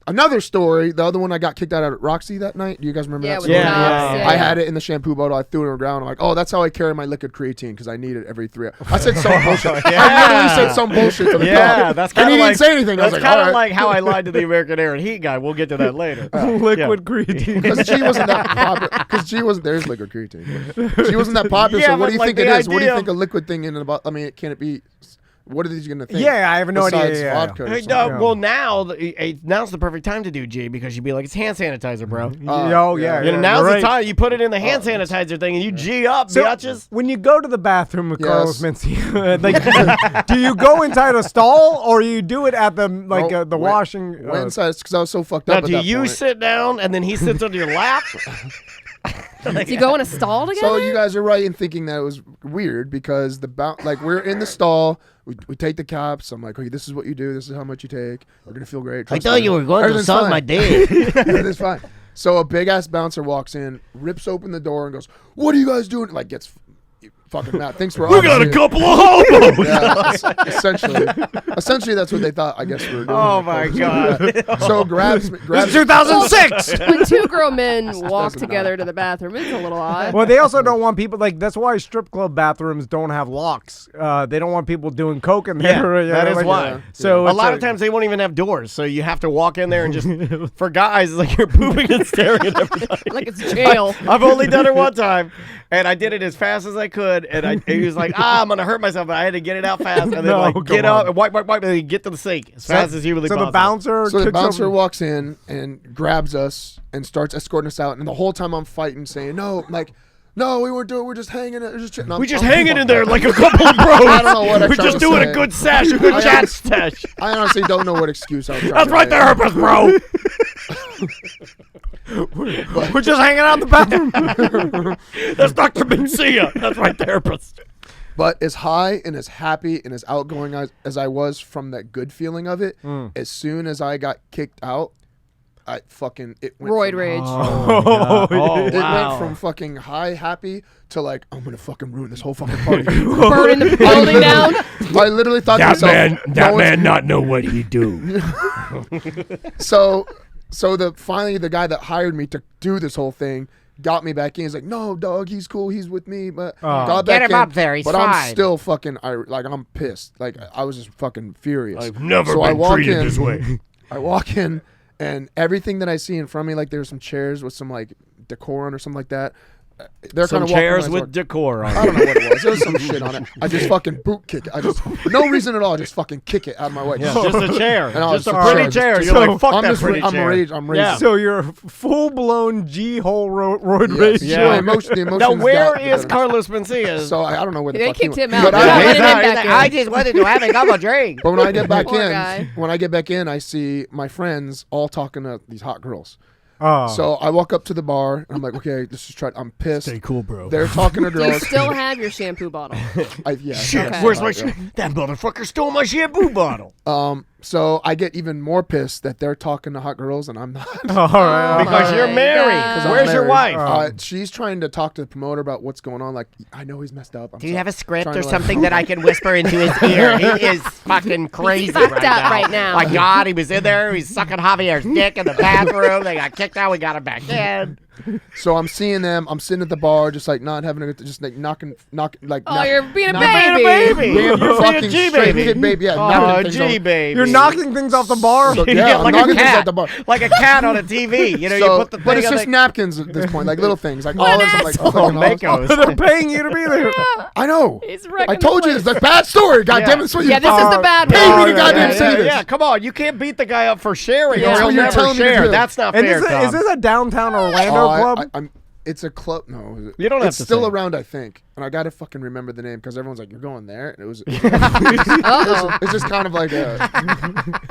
Another story. The other one, I got kicked out at Roxy that night. Do you guys remember Yeah, that with story? the cops. yeah. I had it in the shampoo bottle. I threw it on the ground. I'm like, oh, that's how I carry my liquid creatine because I need it every 3 hours. I said some bullshit. I literally said some bullshit to the Yeah, cop. that's And kind he of didn't like say anything. I was That's like, kind all of right. like how I lied to the American Air and Heat guy. We'll get to that later. liquid creatine. Because she wasn't that popular. Because she wasn't. There's liquid creatine. She wasn't that popular. Yeah, so what but do you like think it the is? What do you idea think a liquid thing in about? I mean, can it be? What are these gonna think? Yeah, I have no idea. besides Yeah. vodka or Hey, something? no, Yeah. well now's the perfect time to do G because you'd be like, it's hand sanitizer, bro. Oh yeah. You know, yeah, now's you're the right. time you put it in the hand sanitizer thing and you G up, So, bitches. when you go to the bathroom with Yes. Carlos Mencia, like, do you go inside a stall or you do it at the Nope. the Went- washing? Went inside because I was so fucked Now, up. At do that you point. sit down and then he sits on your lap? Do you go in a stall together? So you guys are right in thinking that it was weird because like we're in the stall, we take the caps. I'm like, okay, this is what you do. This is how much you take. We're gonna feel great. Trust me. Everything's fine. dick. Everything's fine. So a big ass bouncer walks in, rips open the door, and goes, "What are you guys doing?" Like gets fucking mad. Thinks we're We got a obviously- couple of hobos. Yeah, essentially that's what they thought. I guess we were doing. Oh my God. So grabs me. This is 2006. when two grown men walk together to the bathroom, it's a little odd. Well, they also don't want people like that's why strip club bathrooms don't have locks. They don't want people doing coke in there. Yeah, that is why. So A it's lot of times they won't even have doors, so you have to walk in there and just, for guys, it's like you're pooping and staring at everybody. Like it's jail. I've only done it one time, and I did it as fast as I could, and he was like, I'm going to hurt myself, but I had to get it out fast, and then No, like come get up on. and wipe, and then get to the sink as fast as humanly so possible. the bouncer. So the kicks bouncer over- walks in and grabs us and starts escorting us out. And the whole time I'm fighting, saying, "No, like, no, we weren't doing. We're just hanging. We're just chilling." We just hanging in there like a couple of bros. I don't know what I'm We're trying just to doing say. a good sash, a good I chat honest- stash. I honestly don't know what excuse I was trying That's to right, make. therapist, bro. We're just hanging out in the bathroom. That's Dr. Mencia. That's right, therapist. But as high and as happy and as outgoing as I was from that good feeling of it, as soon as I got kicked out, it went Roid from, rage. Oh, It wow. went from fucking high happy to like, I'm gonna fucking ruin this whole fucking party. Burning the building down. I literally thought to myself, no one's- not know what he do. So finally the guy that hired me to do this whole thing got me back in. He's like, no, dog, he's cool, he's with me. But got Get back him in, up there, he's but fine. I'm still fucking, I'm pissed. Like I was just fucking furious. I've never So I been walk treated in- this way. I walk in and everything that I see in front of me, like there's some chairs with some like decor on or something like that. They're Some kind of chairs with decor on I don't know what it was. There was some shit on it. I just fucking boot kick it. No reason at all. I just fucking kick it out of my way. Yeah, just a chair. And I was Just a so- pretty chair. so You're like, fuck I'm that just pretty I'm chair. raged. I'm raged. Yeah. So you're full blown G-hole roid Yes. rage. Yeah. The emotions Now, where got- is Carlos Mencia? So I don't know where the They fuck he kicked went. him out. But They're not I, letting him back in. I just wanted to have a couple drinks. but when I get back Poor in, guy. I see my friends all talking to these hot girls. Oh. So I walk up to the bar and I'm like, okay, this is try. I'm pissed. Stay cool, bro. They're talking to Do you girls. still have your shampoo bottle? Yeah. Shit, Okay. where's my Yeah. That motherfucker stole my shampoo bottle. So I get even more pissed that they're talking to hot girls and I'm not. All right. Because my you're married. God. 'Cause I'm Where's your married. wife? She's trying to talk to the promoter about what's going on. Like, I know he's messed up. Do you have a script trying or to, like- something that I can whisper into his ear? He is fucking crazy fucked right up now. right now. My God, he was in there. He's sucking Javier's dick in the bathroom. They got kicked out. We got him back in. So I'm seeing them. I'm sitting at the bar, just like not having a good, just like knocking, like. Oh, you're being a not- baby. Being a fucking G straight baby. kid baby. Yeah, Oh, knocking things G over. baby. You're knocking things off the bar. So, yeah, I'm like a knocking things cat. at the bar. Like a cat on a TV. You know, So, you put the but thing it's on just the... napkins at this point, like little things, like What olives. an I'm like, asshole. fucking olives. Makos. They're paying you to be there. I know. He's wrecking I told the you place. this is a bad story. God Yeah. damn it! That's what you Yeah, this is the bad Pay one. me to goddamn say this. Yeah, come on. You can't beat the guy up for sharing Yeah. or That's he'll what you're never telling me to share. do. That's not And fair, is Tom. this a downtown Orlando club? It's a club. No, You don't have it's to still say. around, I think. And I gotta fucking remember the name because everyone's like, "You're going there." And it was. Uh-oh. It's just kind of like it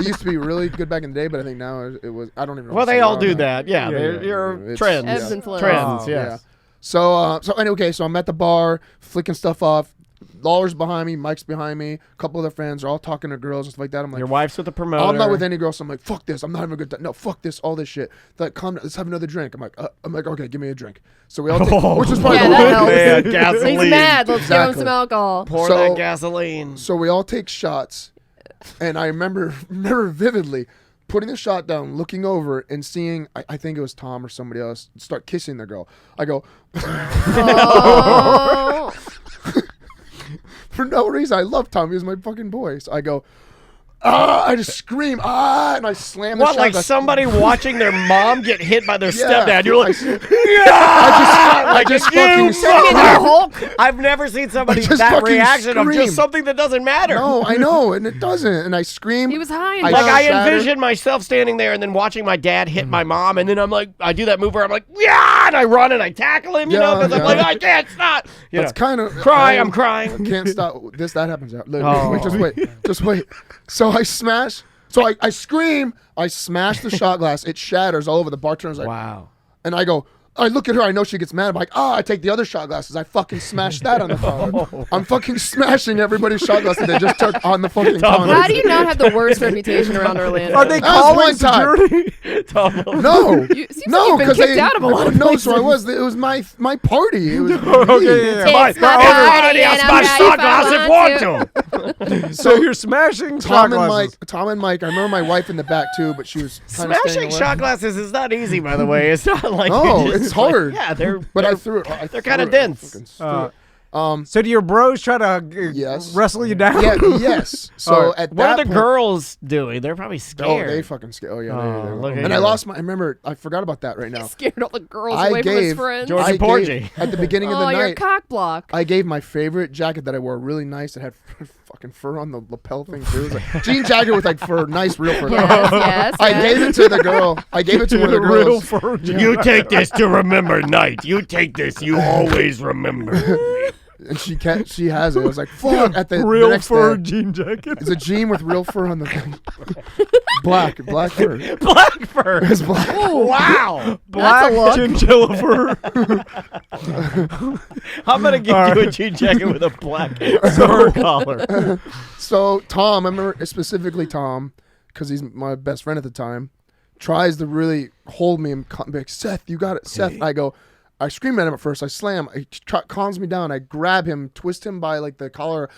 used to be really good back in the day, but I think now it was. I don't even know. Well, if they it's all around do now. that. Yeah, Yeah, they're, yeah. you're It's- trends. Ebbs and flows. Trends, Oh, yes. So anyway, so I'm at the bar, flicking stuff off. Lawler's behind me, Mike's behind me, a couple other friends are all talking to girls and stuff like that. I'm like, Your wife's with the promoter. I'm not with any girl, so I'm like, fuck this. I'm not having a good time. No, fuck this, all this shit. They're like, calm down, let's have another drink. I'm like, okay, give me a drink. So we all take, which is probably Yeah, the that worst. helps. Man, He's gasoline. mad. Let's give him Exactly. some alcohol. Pour So- that gasoline. So we all take shots, and I remember vividly putting the shot down, looking over, and seeing, I think it was Tom or somebody else, start kissing the girl. I go, Oh. for no reason. I love Tom. He was my fucking boy. So I go, I just scream, and I slam the What, shot like glass. somebody watching their mom get hit by their Yeah. stepdad? You're like, I just fucking you scream. Hulk. I've never seen somebody I just that fucking reaction of scream. just something that doesn't matter. No, I know, and it doesn't. And I scream. He was high and I Like I shattered. envision myself standing there and then watching my dad hit my mom, and then I'm like, I do that move where I'm like, yeah, and I run and I tackle him, you know, Yeah, because I'm yeah. like, I can't stop. You That's know, kind of I'm crying. Can't stop. That happens out. Look, Oh. wait, just wait. So I smash. So I scream. I smash the shot glass. It shatters all over. The bartender's like, Wow. and I go. I look at her. I know she gets mad. I'm like, I take the other shot glasses. I fucking smash that on the phone. I'm fucking smashing everybody's shot glasses they just took on the fucking counter. How do you not have the worst reputation around Orlando? Are they That was calling one time. security? No, You- seems no, like you've been 'cause kicked they- out of a lot of No, places. so I was. It was my party. It was. Okay, yeah. It's my party and I'm ready if I want to. So you're smashing shot Tom and glasses. Mike. I remember my wife in the back too, but she was kinda staying Smashing away. shot glasses is not easy, by the way. It's not like No, you just, it's hard. Yeah, they're But I threw it. they're kinda dense. So do your bros try to Yes. wrestle you down? Yes. So All right. at What that are the point, girls doing? They're probably Oh, scared. they fucking scared. Oh yeah. Oh, look at and I you. lost my. I remember. I forgot about that right now. Scared all the girls I away from his gave friends. George- I Porgy. gave, at the beginning of the Oh, you're a night. cock block. I gave my favorite jacket that I wore, really nice. It had fucking fur on the lapel thing too. It was like jean jacket with like fur, nice real fur. Yes. I gave it to the girl. I gave it to one of the Real girls. fur. You take this to remember night. You take this, you always remember. And she has it. I was like, fuck. At the Real next fur day, jean jacket. it's a jean with real fur on the thing. black fur. Black fur. It's black. Wow. Black look. chinchilla fur. I'm gonna give All you a right. jean jacket with a black fur collar. So Tom, I remember specifically Tom, because he's my best friend at the time, tries to really hold me and be like, Seth, you got it, Seth. I scream at him at first. I slam. He calms me down. I grab him, twist him by like the collar,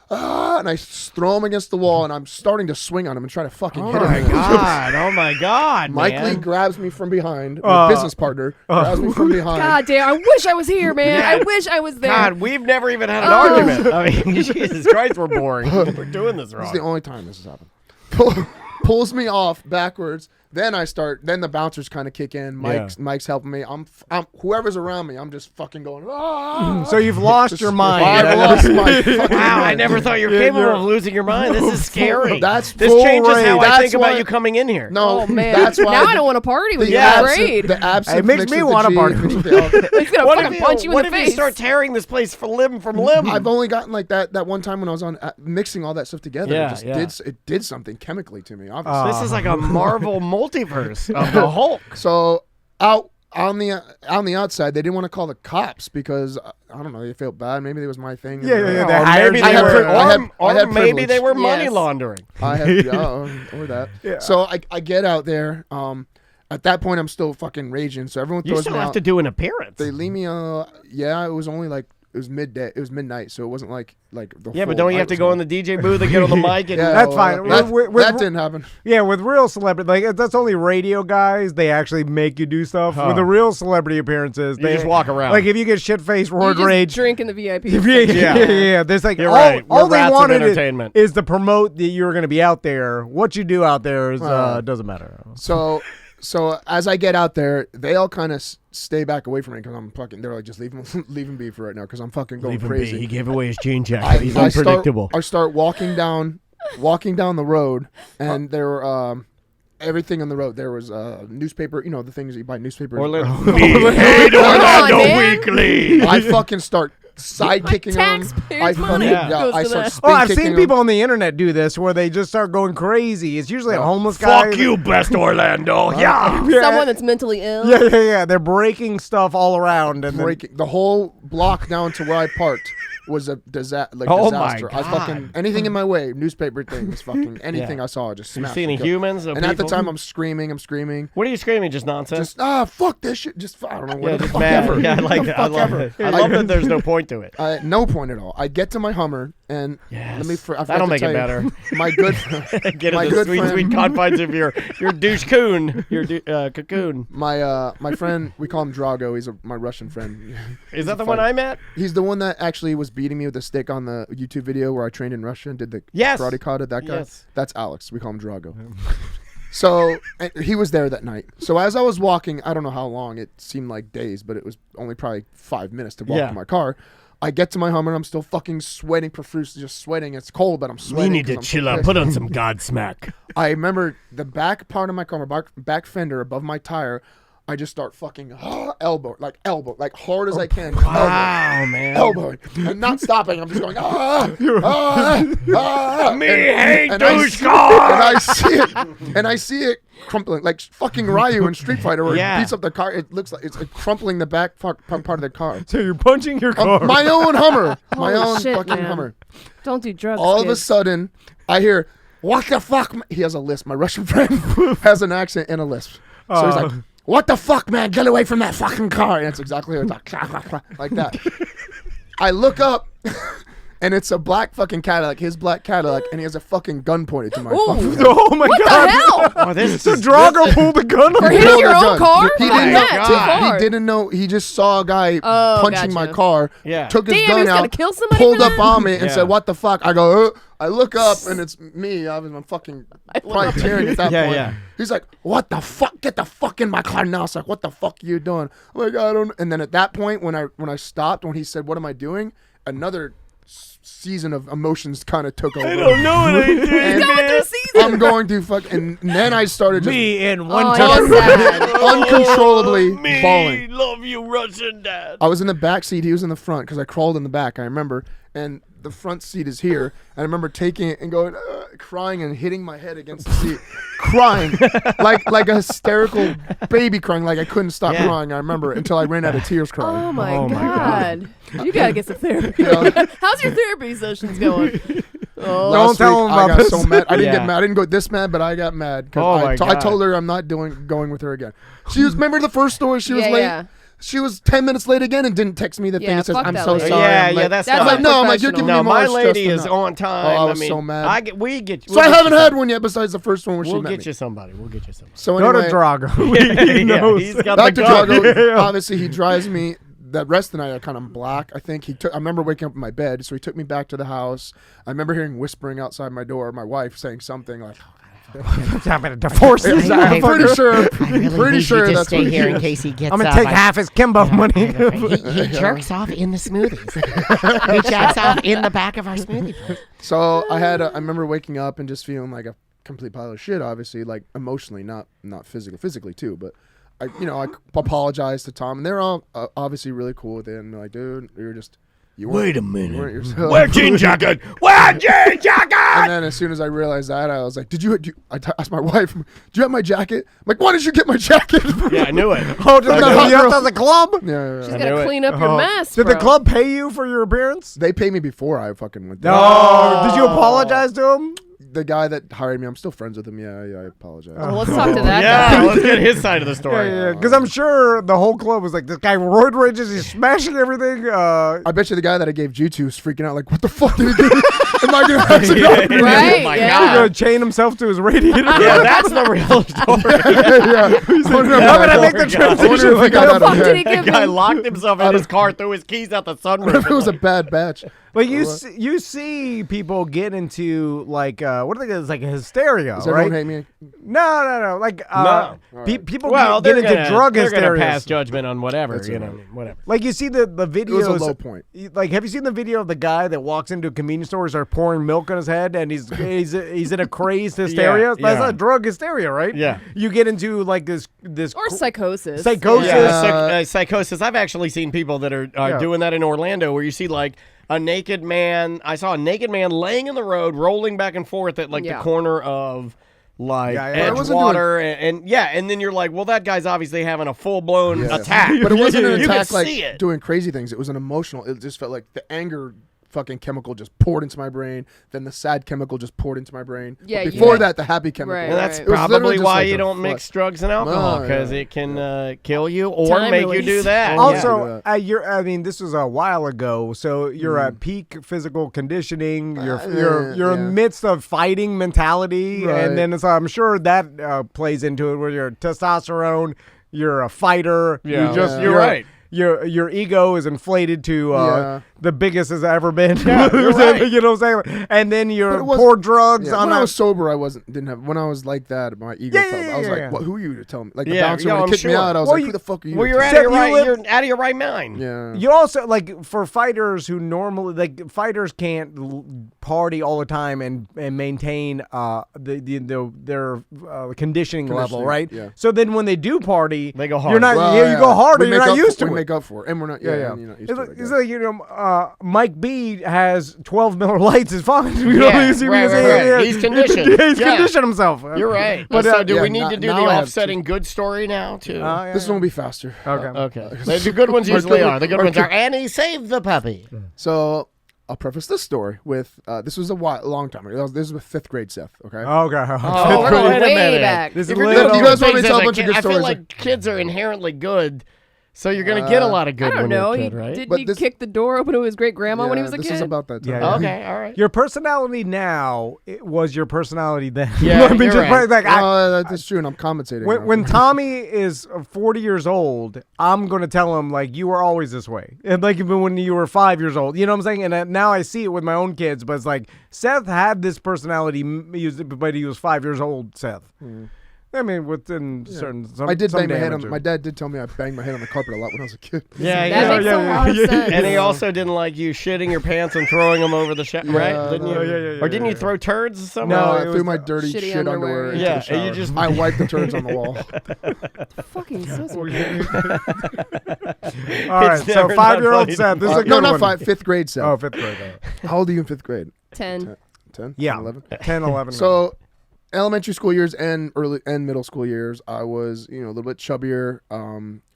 and I throw him against the wall. And I'm starting to swing on him and try to fucking hit him. Oh my God! Mike man. Lee grabs me from behind. My business partner grabs me from behind. God damn! I wish I was here, man. I wish I was there. God, we've never even had an argument. I mean, Jesus Christ, we're boring. We're doing this wrong. This is the only time this has happened. Pulls me off backwards. Then the bouncers kind of kick in. Mike's helping me. I'm whoever's around me, I'm just fucking going. Ah! So you've lost your mind. I lost my fucking Wow, I mind. never thought you were capable of losing your mind. This is scary. That's this full changes how rage. I think That's about why- you coming in here. No, Oh man! that's why now I don't want to party with you. Yeah, I'm afraid. The absinthe It makes mixed me with the wanna G party. mixed with the He's gonna fucking punch you in what the if face. you start tearing this place for limb from limb? I've only gotten like that one time when I was on mixing all that stuff together. Yeah, It did something chemically to me. Obviously. This is like a Marvel multiverse of the Hulk. So out on the outside, they didn't want to call the cops because I don't know, they felt bad. Maybe it was my thing. Yeah. Or They hired maybe you. they were, I had maybe privilege. they were money Yes. laundering. I had or that. Yeah. So I get out there. At that point, I'm still fucking raging. So everyone You throws still me have out. to do an appearance. They leave me. Yeah, it was only like it was midday. It was midnight, so it wasn't like the. Yeah, but full don't you night have to was go on. in the DJ booth and get on the mic? And Yeah, That's fine. That didn't happen. Yeah, with real celebrity, like that's only radio guys. They actually make you do stuff. With the real celebrity appearances, You they just walk around. Like if you get shit faced, You roid just rage. drink in the VIP. Yeah. There's like You're all, right. all We're they rats of wanted entertainment. is to promote that you're going to be out there. What you do out there is doesn't matter. So as I get out there, they all kind of stay back away from me because I'm fucking. They're like, just leave him be for right now because I'm fucking going Leave him crazy. be. He gave away his jean jacket. He's I unpredictable. start walking down the road, and there were everything on the road. There was newspaper, the things you buy newspapers. Orlando Orlando man. Weekly. I fucking start side kicking them. taxpayers' I money fucking goes I to start that. spin Oh, I've kicking seen people on the internet do this where they just start going crazy. It's usually a homeless guy. Fuck you, best Orlando. Yeah. Someone that's mentally ill. Yeah. They're breaking stuff all around and then, breaking the whole block down to where I parked was a Oh disaster. my I fucking God. anything in my way, newspaper things, fucking anything I saw, I just You smashed. see any and killed. humans? And at the time, I'm screaming. What are you screaming? Just nonsense? Just fuck this shit. Just I don't know. yeah, What the just fuck mad. ever. Yeah, I like that. I Fuck love ever. it. I love that there's no point to it. No point at all. I get to my Hummer and Yes. I forgot That'll to make tell it you, better. My good, Get my in the good sweet, friend, sweet confines of your douche coon, your cocoon. my friend, we call him Drago. He's my Russian friend. Is that the one I met? He's the one that actually was beating me with a stick on the YouTube video where I trained in Russia and did the Yes. karate kata. That guy. Yes. That's Alex. We call him Drago. So he was there that night. So as I was walking, I don't know how long. It seemed like days, but it was only probably 5 minutes to walk Yeah. to my car. I get to my Hummer and I'm still fucking sweating profusely, just sweating. It's cold, but I'm We sweating. need to 'cause I'm so chill out. pissed. Put on some Godsmack. I remember the back part of my car, my back fender above my tire. I just start fucking elbow, like hard as I can. Wow, man. Elbowing and not stopping. I'm just going Me hate and douche and I see it crumpling like fucking Ryu in Street Fighter where Yeah. he beats up the car. It looks like it's like crumpling the back part of the car. so you're punching your car. My own Hummer, my Holy own shit, fucking man. Hummer. Don't do drugs. All of a kids. sudden, I hear, "What the fuck?" He has a lisp. My Russian friend has an accent and a lisp. So he's like, "What the fuck, man? Get away from that fucking car!" And that's exactly what it's like that. I look up, and it's a black fucking Cadillac, his black Cadillac, and he has a fucking gun pointed to my fucking head. Oh my What god! the hell? Oh, this So is Drago pulled the gun For on hitting you. your the own gun. car? He Fuck didn't that, know- too God. far. He didn't know. He just saw a guy Oh, punching my gotcha. car. Yeah. Took his Damn, he gun was gonna out, kill somebody pulled for up that? on me, and Yeah. said, "What the fuck?" I go. I look up, and it's me. I'm fucking probably tearing at that Yeah, point. yeah. He's like, "What the fuck? Get the fuck in my car now!" It's like, "What the fuck are you doing?" I'm like, "I don't." And then at that point, when I stopped, when he said, "What am I doing?" Another season of emotions kind of took over. I don't know what I did. And Going through season. I'm going to fuck, and then I started just Me in one Oh, time. you're sad. uncontrollably Me bawling. love you, Russian dad. I was in the back seat. He was in the front because I crawled in the back. I remember, and the front seat is here. I remember taking it and going, crying and hitting my head against the seat, crying like a hysterical baby crying, like I couldn't stop Yeah. crying. I remember until I ran out of tears crying. Oh my Oh my god. You gotta get some therapy. You know? How's your therapy sessions going? Last tell week, him I about got this. so mad. I didn't Yeah. get mad. I didn't go this mad, but I got mad Oh my because I God. told her I'm not going with her again. She was. Remember the first story? She was Yeah, late. yeah. She was 10 minutes late again and didn't text me the thing Yeah, that says fuck I'm that so lady. sorry. Yeah, I'm yeah, late. that's That's not. like, no, I'm like, you're unprofessional. giving No, me more my stress lady than is that. on time. Oh, I was mean, so mad. We get. So I haven't had one yet besides the first one where she We'll met get me. you somebody. We'll get you somebody. So Go anyway, to Drago. Yeah, he's got back the to gun. Drago. Obviously, he drives me. That rest of the night, I kind of black. I think he took. I remember waking up in my bed, so he took me back to the house. I remember hearing whispering outside my door. My wife saying something like, I'm gonna divorce this. I'm pretty sure. really Pretty need sure you to that's stay what here he in is. case he gets I'm gonna up. take half his Kimbo money. He jerks off in the smoothies. He jacks off in the back of our smoothie bowl. So I remember waking up and just feeling like a complete pile of shit. Obviously, like emotionally, not physically too. But I apologized to Tom, and they're all obviously really cool with it. And they're like, dude, you weren't yourself. Wear jean jacket. Wear jean jacket. And then as soon as I realized that, I was like, I asked my wife, do you have my jacket? I'm like, why did you get my jacket? Yeah, I knew it. Oh, did I'm they the hit hot you up girl. to the club? Yeah. She's I gonna knew it. clean up your mess. Did the bro. club pay you for your appearance? They paid me before I fucking went there. No. Did you apologize to him? The guy that hired me, I'm still friends with him. Yeah, I apologize. Well, let's talk to that Yeah, guy. let's get his side of the story. Yeah, because I'm sure the whole club was like, this guy roid rages, he's smashing everything. I bet you the guy that I gave G to is freaking out like, what the fuck did he do? Am I going to have to Yeah. go? Right? Oh my Yeah. He's God. gonna chain himself to his radiator. Yeah, that's the real story. How can I make the God. I wonder transition? if he got The that fuck okay. did he The give guy me? locked himself in his car, threw his keys out the sunroof. It was a bad batch. Like you see people get into like what do they? It's like a hysteria, Does right? everyone hate me? No. Like No. people Well, get into they're drug gonna hysteria. pass judgment on whatever, That's you all know, right. whatever. Like you see the videos. It was a low point. Like, have you seen the video of the guy that walks into a convenience store and starts pouring milk on his head, and he's in a crazed hysteria? Yeah, That's yeah. not drug hysteria, right? Yeah. You get into like this Or psychosis. psychosis. Yeah, psychosis. I've actually seen people that are Yeah. doing that in Orlando, where you see like a naked man. I saw a naked man laying in the road, rolling back and forth at like Yeah. the corner of like Yeah. I wasn't Edgewater, and then you're like, well, that guy's obviously having a full blown Yeah. attack. But it wasn't an You attack can like see it. doing crazy things. It was an emotional. It just felt like the anger fucking chemical just poured into my brain. Then the sad chemical just poured into my brain. Yeah, But before you- that, the happy chemical. Right, And that's right. It was literally probably just why like you a don't flood. mix drugs and alcohol, No, because yeah. it can kill you or Time make you release. do that. Also, Yeah. I mean, this was a while ago, so you're at peak physical conditioning. You're yeah. in the midst of fighting mentality, Right. and then I'm sure that plays into it. Where you're testosterone, you're a fighter. Yeah. Yeah. You're right. Your ego is inflated to Yeah. the biggest it's ever been. Yeah, you're right. You know what I'm saying? And then But you're it was- pour drugs Yeah, on when I that. was sober, didn't have. When I was like that, my ego Yeah, felt. yeah, I was yeah, like, yeah. What, who are you to tell me? Like the Yeah, bouncer yeah, when I'm he kicked me sure. out, I was Well, like, you- who the fuck are you? Well, to you're tell out me? of your you right. live- You're out of your right mind. Yeah. You also like for fighters who normally like fighters can't party all the time and maintain their conditioning level, Conditioning, right? yeah. So then when they do party, They go You're hard. not. Well, you go harder. We You're make not up used for- to We it. make up for it, and we're not. Yeah, Yeah, yeah. you're not used It's to like, it, I it's guess. like Mike B has 12 Miller Lights. Is fine. You know, Yeah, you see right, what right, I'm right. saying? He's conditioned. He's Yeah. conditioned himself. You're right. But, So do yeah, we need to do now the I have offsetting good story now too? This one will be faster. Okay. Okay. The good ones usually are. The good ones are Annie saved the puppy. So I'll preface this story with this was a long time ago. This was with 5th grade Seth. Okay. Okay. Oh, we're going way back. This is If you're little- gonna You do guys want me things to tell as a bunch of kid, good I feel stories? like kids are inherently good, so you're gonna get a lot of I good don't when know. you're a kid, right? Didn't But he this- kick the door open to his great grandma when he was a this kid? is about that time. Yeah. Okay, all right. Your personality now was your personality then. Yeah, I mean, you're right. like That's true, and I'm compensating. now. when Tommy is 40 years old, I'm going to tell him, like, you were always this way. And, like, even when you were 5 years old. You know what I'm saying? And now I see it with my own kids. But it's like, Seth had this personality, but he was 5 years old, Seth. I mean, within certain some I did some bang my head damage. on. My dad did tell me I banged my head on the carpet a lot when I was a kid. Yeah, That makes a lot of sense. And he also didn't like you shitting your pants and throwing them over the right? Didn't you? no, yeah, Or didn't you throw turds somewhere? No, it I was threw my dirty shitty shit underwear. underwear. into Yeah, the and you shower. just- I wiped the turds on the wall. Fucking sus. All right, It's so never 5-year-old not funny Seth. This is a good no, not one. 5th grade Seth. Oh, 5th grade. How old are you in 5th grade? 10. 10? Yeah. 11? 10, 11. So elementary school years and early and middle school years, I was, a little bit chubbier.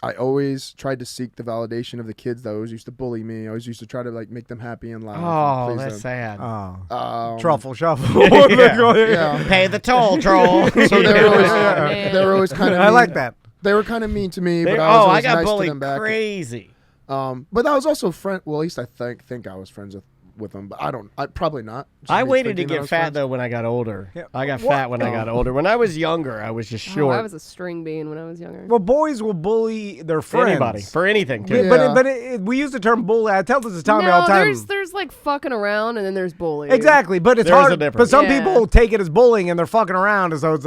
I always tried to seek the validation of the kids that always used to bully me. I always used to try to like make them happy and laugh. Oh, and please that's them. sad. Truffle shuffle. Yeah. Pay the toll, troll. So they were always kind of. I like that. They were kind of mean to me, but I was I always got nice to bullied them back. crazy. But I was also friend. Well, at least I think I was friends with them, but I probably not. Just I me waited to thinking that I get was fat friends. though when I got older. Yeah. I got fat when I got older. When I was younger, I was just short. I was a string bean when I was younger. Well, boys will bully their friends. Anybody for anything. Too. But, Yeah. we use the term bully. I tell this to Tommy no, all the time. there's like fucking around and then there's bullying. Exactly, but it's There is a hard. But difference. some Yeah. people take it as bullying and they're fucking around as though it's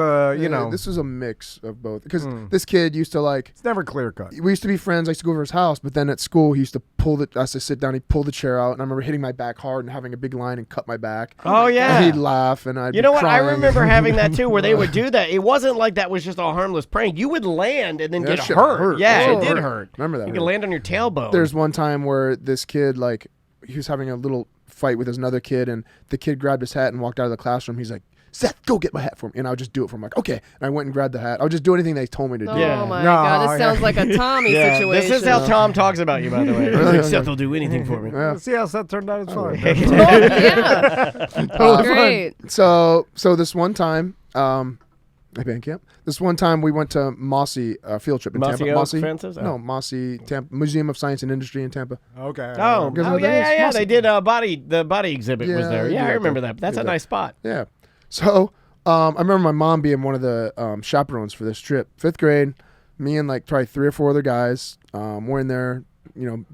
This was a mix of both. Because this kid used to like. it's never clear cut. We used to be friends. I used to go over his house, but then at school he used to I used to sit down. He'd pull the chair out, and I remember hitting my back hard and having a big line and cut my back. Oh yeah. And he'd laugh, and I'd. You be know what? I crying. remember having that too, where they would do that. It wasn't like that was just a harmless prank. You would land and then That get shit hurt. hurt. Yeah, That it shit did hurt. hurt. Remember that? You hurt. could land on your tailbone. There's one time where this kid, like, he was having a little fight with another kid, and the kid grabbed his hat and walked out of the classroom. He's like, Seth, go get my hat for me. And I would just do it for him. Like, okay. And I went and grabbed the hat. I would just do anything they told me to do. Oh my No, god, this yeah. sounds like a Tommy yeah, situation. this is how Tom talks about you, by the way. He's like, Seth will do anything for me. Yeah. See how Seth turned out? It's fine. yeah. Great. So this one time, at band camp. This one time we went to Mossy field trip in Mossy Tampa. Oak Fences? Oh. No, Mossy Tampa Museum of Science and Industry in Tampa. Okay. Oh, Because oh of that yeah. is They did the body exhibit was Yeah, there. they Yeah, do I that remember there. that. That's They a do that. nice spot. Yeah. So I remember my mom being one of the chaperones for this trip. 5th grade, me and like probably 3 or 4 other guys. We're in there,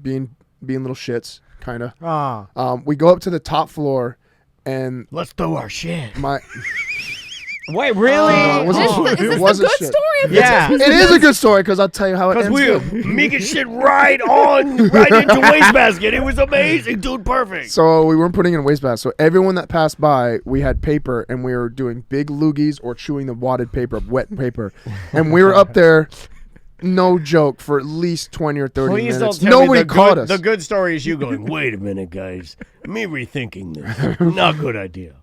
being little shits, kind of. We go up to the top floor, and Let's throw our shit. my Wait, really? No, it wasn't Is shit. this It wasn't the good shit. story of Yeah. It is a good story because I'll tell you how it Because ends. we good. making shit right into wastebasket. It was amazing, dude. Perfect. So we weren't putting it in wastebasket. So everyone that passed by, we had paper, and we were doing big loogies or chewing the wadded paper, wet paper, and we were up there. No joke, for at least 20 or 30 Please minutes. don't tell Nobody me the caught good, us. The good story is you going, wait a minute, guys. Me rethinking this. Not a good idea.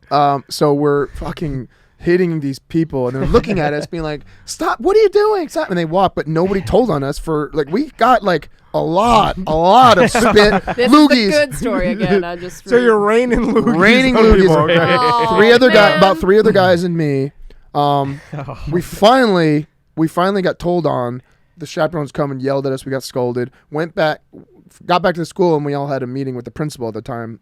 So we're fucking hitting these people, and they're looking at us being like, stop, what are you doing? Stop. And they walk, but nobody told on us for, like, we got, like, a lot of spit. This loogies. is the good story again. I just So you're raining loogies. Raining on loogies. people. Oh, Three other guys, man. about 3 other guys and me. We finally got told on. The chaperones come and yelled at us. We got scolded. Got back to the school, and we all had a meeting with the principal at the time.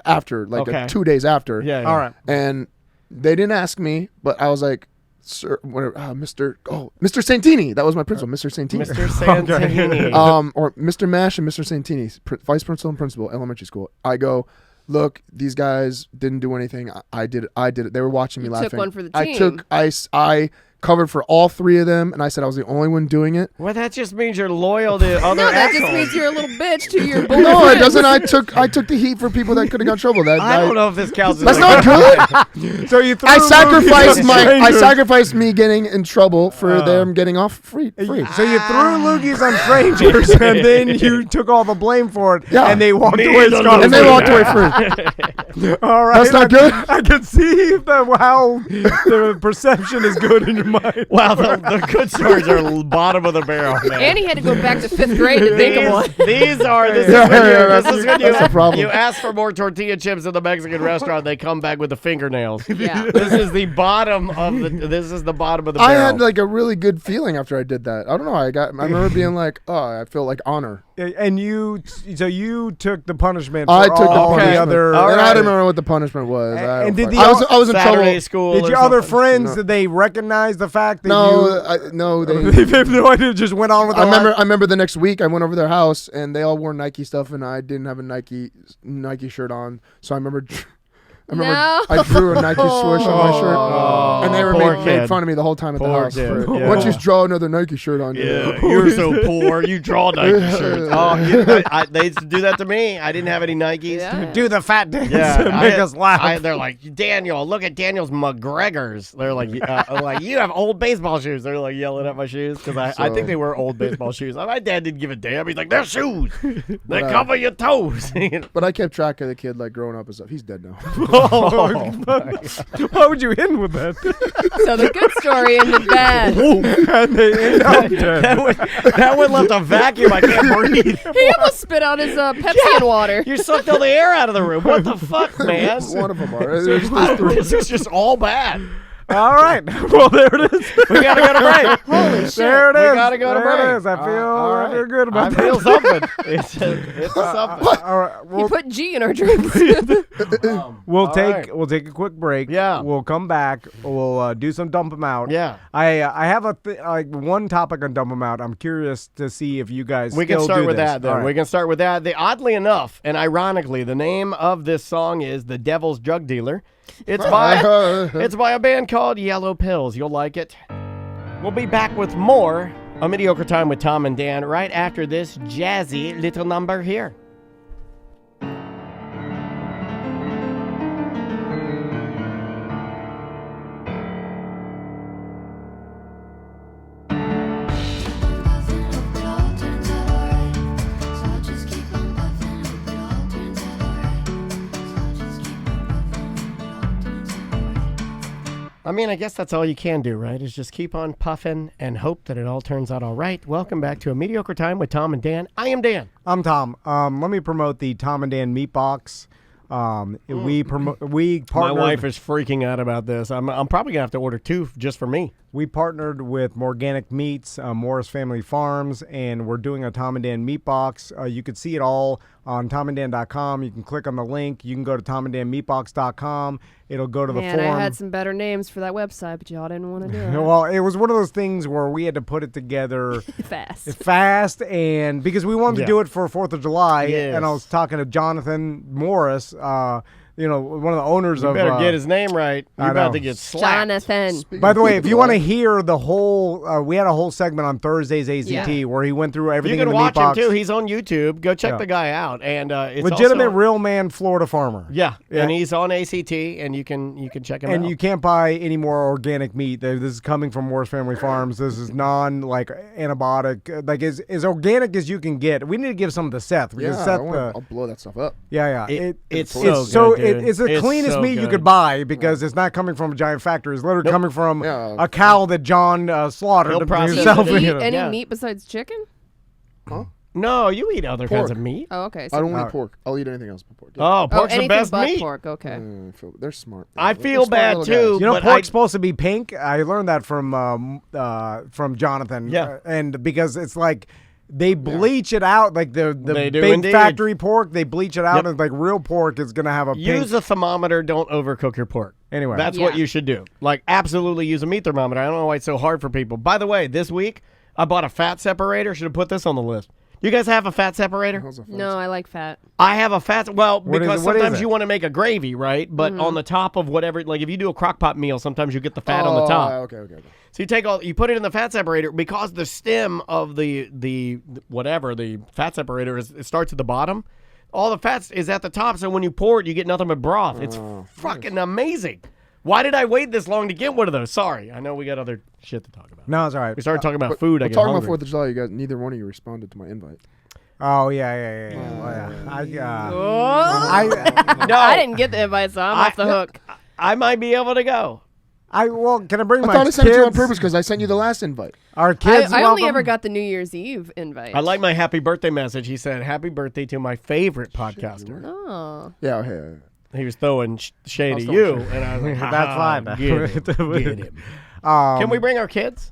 After, like, Okay. 2 days after. Yeah. All right. And they didn't ask me, but I was like, sir, whatever, Mr. Santini. That was my principal, Mr. Santini. Mr. Santini. Or Mr. Mash and Mr. Santini, vice principal and principal, elementary school. I go, look, these guys didn't do anything. I did it. They were watching me You laughing. took one for the I team. I covered for all 3 of them, and I said I was the only one doing it. Well, that just means you're loyal to other No, that just assholes. means you're a little bitch to your bully No, it friends. doesn't. I took the heat for people that could have got in trouble. I don't know if this counts as That's like- not good. So you threw I loogies sacrificed on I strangers. sacrificed me getting in trouble for them getting off free. So you threw loogies on strangers, and then you took all the blame for it, Yeah. and they walked Me away the scot-free. And they walked away free. All right, That's not good? I can see how the perception is good in your mind. Wow, the good stories are bottom of the barrel, man. And he had to go back to 5th grade to think of one. These are this Yeah, is when, yeah, this that's- is when that's the problem. you ask for more tortilla chips at the Mexican restaurant. They come back with the fingernails. Yeah. This is the bottom of the bottom of the I barrel. had like a really good feeling after I did that. I don't know. I remember being like, oh, I feel like honor. And you took the punishment. I for took the all punishment. the other. All and right. I don't remember what the punishment was. And did the I was in Saturday trouble. school. Did or your other something. friends? Did they recognize the fact that No, they have no idea? Just went on with. I their life? remember the next week I went over their house and they all wore Nike stuff and I didn't have a Nike shirt on. So I remember No. I drew a Nike swoosh on my shirt, and they were poor made kid. fun of me the whole time at the Poor house. kid, for, yeah. Why don't you just draw another Nike shirt on? Yeah, you're so poor. You draw Nike shirts. Oh, they used to do that to me. I didn't have any Nikes. Yeah. Do the fat dance Yeah, and make us laugh. they're like, Daniel, look at Daniel's McGregor's. They're like, you have old baseball shoes. They're like yelling at my shoes because I think they were old baseball shoes. My dad didn't give a damn. He's like, they're shoes. They cover your toes. But I kept track of the kid like growing up and stuff. He's dead now. Why would you end with that? So the good story ended bad. And they end up dead. That one left a vacuum. I can't breathe. He almost spit out his Pepsi and water. You sucked all the air out of the room. What the fuck, man? One of them are. There's three. This is just all bad. All right. Well, there it is. We gotta go to break. Holy shit. There it is. We gotta go to There break. it is. I feel good I about feel that. something. It's something. All right. You put G in our drinks. We'll All take right. we'll take a quick break. Yeah. We'll come back. We'll do some dump 'em out. Yeah. I have one topic on dump 'em out. I'm curious to see if you guys We can still start do with this. that then. All right. We can start with that. Oddly enough, and ironically, the name of this song is "The Devil's Drug Dealer." It's by a band called Yellow Pills. You'll like it. We'll be back with more A Mediocre Time with Tom and Dan right after this jazzy little number here. I mean, I guess that's all you can do, right? Is just keep on puffing and hope that it all turns out all right. Welcome back to A Mediocre Time with Tom and Dan. I am Dan. I'm Tom. Let me promote the Tom and Dan Meat Box. We partnered. My wife is freaking out about this. I'm probably gonna have to order 2 just for me. We partnered with Morganic Meats, Morris Family Farms, and we're doing a Tom and Dan Meat Box. You can see it all on tomanddan.com. You can click on the link. You can go to tomanddanmeatbox.com. It'll go to the Man, form. I had some better names for that website, but y'all didn't want to do it. Well, it was one of those things where we had to put it together fast, and because we wanted to do it for 4th of July, Yes. and I was talking to Jonathan Morris, one of the owners You of. better get his name right. You're I about know. to get slapped. Jonathan. By the way, if you want to hear the whole, we had a whole segment on Thursday's ACT where he went through You everything can in the meat watch him box. too. He's on YouTube. Go check Yeah. the guy out. And it's Legitimate also, real man Florida farmer. Yeah, Yeah. and he's on ACT, and you can check him out. And you can't buy any more organic meat. This is coming from Morris Family Farms. This is antibiotic, like as organic as you can get. We need to give some to Seth because Yeah, Seth. I'll blow that stuff up. Yeah. It's it's so good, dude. it's the It's cleanest so meat you good. could buy because it's not coming from a giant factory. It's literally coming from a cow that John slaughtered He'll process himself. Do you eat you know. any Yeah. meat besides chicken? Huh? No, you eat other kinds Pork. of meat. Oh, okay. I don't eat pork. I'll eat anything else but pork. Oh, pork's the anything best but meat. pork. Okay. They're smart. I They're feel smart bad little too. guys. You know, but pork's supposed to be pink. I learned that from Jonathan. Yeah. And because it's like they bleach it out, like the They do big indeed. factory pork, they bleach it out, Yep. and like real pork is gonna have a pink. Use a thermometer. Don't overcook your pork. Anyway. That's what Yeah. you should do. Like, absolutely use a meat thermometer. I don't know why it's so hard for people. By the way, this week I bought a fat separator. Should have put this on the list. You guys have a fat separator? How's that No, I like fat. I have a fat. Well, What is because it? What is sometimes it? you want to make a gravy, right? But on the top of whatever, like if you do a crock pot meal, sometimes you get the fat on the top. Okay. So you put it in the fat separator because the stem of the fat separator it starts at the bottom. All the fat is at the top, so when you pour it, you get nothing but broth. It's fucking amazing. Why did I wait this long to get one of those? Sorry, I know we got other shit to talk about. No, it's all right. We started talking about food. I We're get talking hungry. about 4th of July. You guys, neither one of you responded to my invite. Oh yeah. Well, yeah. No, I didn't get the invite, so I'm off the hook. I might be able to go. Can I bring I my thought I sent it to you on kids? purpose because I sent you the last invite. Our kids. I only welcome? ever got the New Year's Eve invite. I like my happy birthday message. He said, "Happy birthday to my favorite podcaster." Oh. Yeah. Hey. He was throwing shade at throwing you, shade. and I was like, That's fine. Get him. Can we bring our kids?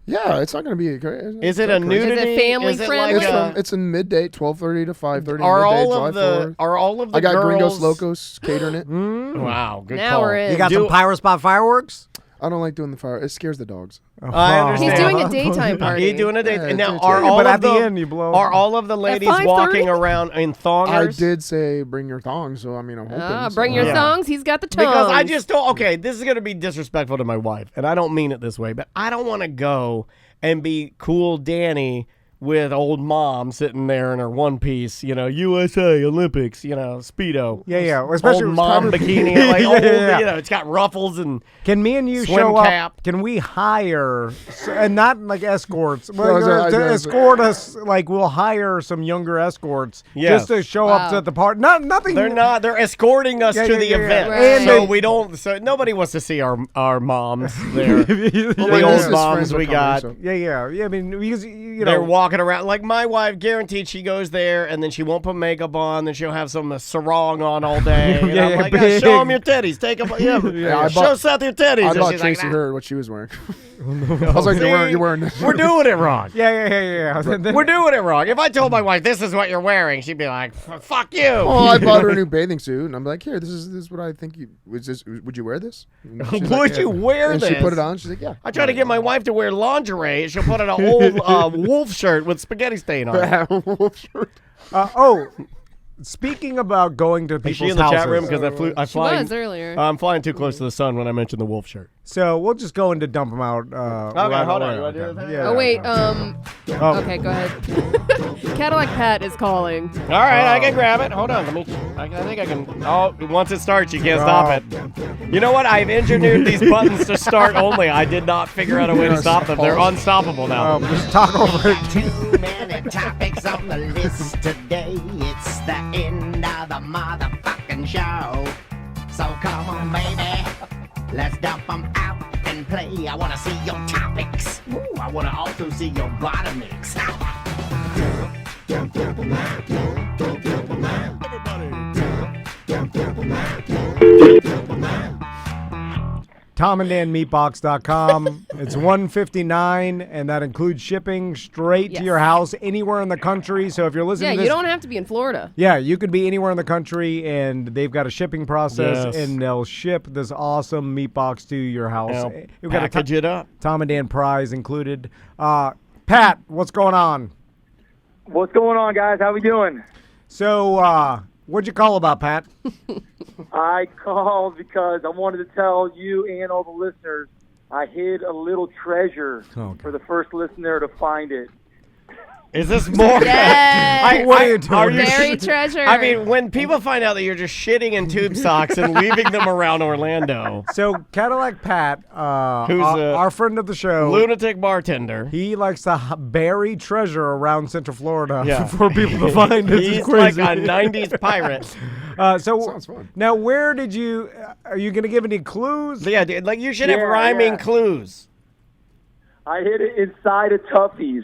Yeah, it's not going to be. Is it a nudity? Is it family Is it friendly? Like It's in midday, 12:30 to 5:30. are midday, all July of the 4th. are all of the I got girls? Gringos Locos catering it. Wow, good Now call. we're in. You got some Pyrospot fireworks? I don't like doing the fire. It scares the dogs. I understand. He's doing a daytime party. He's doing a date. Yeah, and now it's are okay. all But of at the the end, you blow. Are all of the ladies 5:30? walking around in thongers? I did say bring your thongs, so I mean I'm hoping. Bring your Yeah. thongs. He's got the tongs. Because I just don't. Okay, this is going to be disrespectful to my wife, and I don't mean it this way, but I don't want to go and be cool Danny with old mom sitting there in her one piece, USA Olympics, Speedo. Yeah. Especially old with mom Tommy- bikini, like Yeah, old, yeah. it's got ruffles and Can me and you swim show cap. up? Can we hire, and not like escorts, I was to like- escort us? Like we'll hire some younger escorts Yes. just to show up Wow. at the party. Nothing. they're not. They're escorting us Yeah, to yeah, the yeah, yeah. event, Right. so And we don't. So nobody wants to see our moms there. Well, the my old niece's moms friends are we coming, got. so- Yeah. I mean, because They're walking around like my wife. Guaranteed, she goes there and then she won't put makeup on. Then she'll have some sarong on all day. And I'm like, big. show them your titties. Take them. Yeah, I show bought- Seth your titties. I And thought she's like, Tracy "Nah." heard what she was wearing. I was like, you're wearing this. We're doing it wrong. Yeah. We're doing it wrong. If I told my wife this is what you're wearing, she'd be like, "Fuck you." Oh, I bought her a new bathing suit, and I'm like, here, this is what I think you. Would you wear this? And she's like, Would you wear and this? she put it on. She's like, yeah. I try to get my wife to wear lingerie. And she'll put on an old wolf shirt with spaghetti stain on it. Wolf shirt. Speaking about going to Is people's she in the houses, chat room? Because I She fly. was earlier. I'm flying too close to the sun when I mentioned the wolf shirt. so we'll just go in to dump them out. Okay, hold on. You wanna do okay. that? Yeah. Oh wait, Oh. okay, go ahead. Cadillac Pat is calling. All right, I can grab it. Hold on, I think I can. Oh, once it starts, you can't stop it. You know what? I've engineered these buttons to start only. I did not figure out a way to stop them. They're unstoppable now. Just talk over it. Too many topics on the list today. It's the end of the motherfucking show. So come on, baby. Let's dump them out and play. I want to see your topics. Ooh, I want to also see your bottomics. TomandDanMeatbox.com. It's $159, and that includes shipping straight to Yes. your house anywhere in the country. So if you're listening Yeah, to this, you don't have to be in Florida. yeah, you could be anywhere in the country, and they've got a shipping process, Yes. and they'll ship this awesome meat box to your house. Now, We've got a package it up. Tom and Dan prize included. Pat, what's going on? What's going on, guys? How we doing? So, what'd you call about, Pat? I called because I wanted to tell you and all the listeners I hid a little treasure for the first listener to find it. Is this more? Yes. What are you doing? Are you Buried treasure. I mean, when people find out that you're just shitting in tube socks and leaving them around Orlando, So, Cadillac Pat, Who's, our friend of the show, lunatic bartender. he likes to bury treasure around Central Florida Yeah. for people to find. This is He's like crazy. a '90s pirate. So Sounds fun. now, where did you? Are you going to give any clues? Yeah, dude, like you should have Yeah, rhyming yeah. clues. I hid it inside a Tuffy's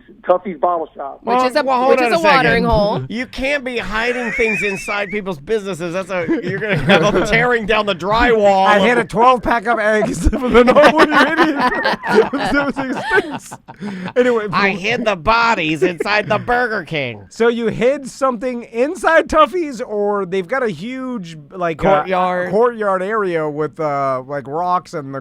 bottle shop. Which is a hold on watering second. hole. You can't be hiding things inside people's businesses. You're gonna have them tearing down the drywall. I hit a 12-pack of eggs. Anyway, I hid the bodies inside the Burger King so you hid something inside Tuffy's, or they've got a huge courtyard area with like rocks and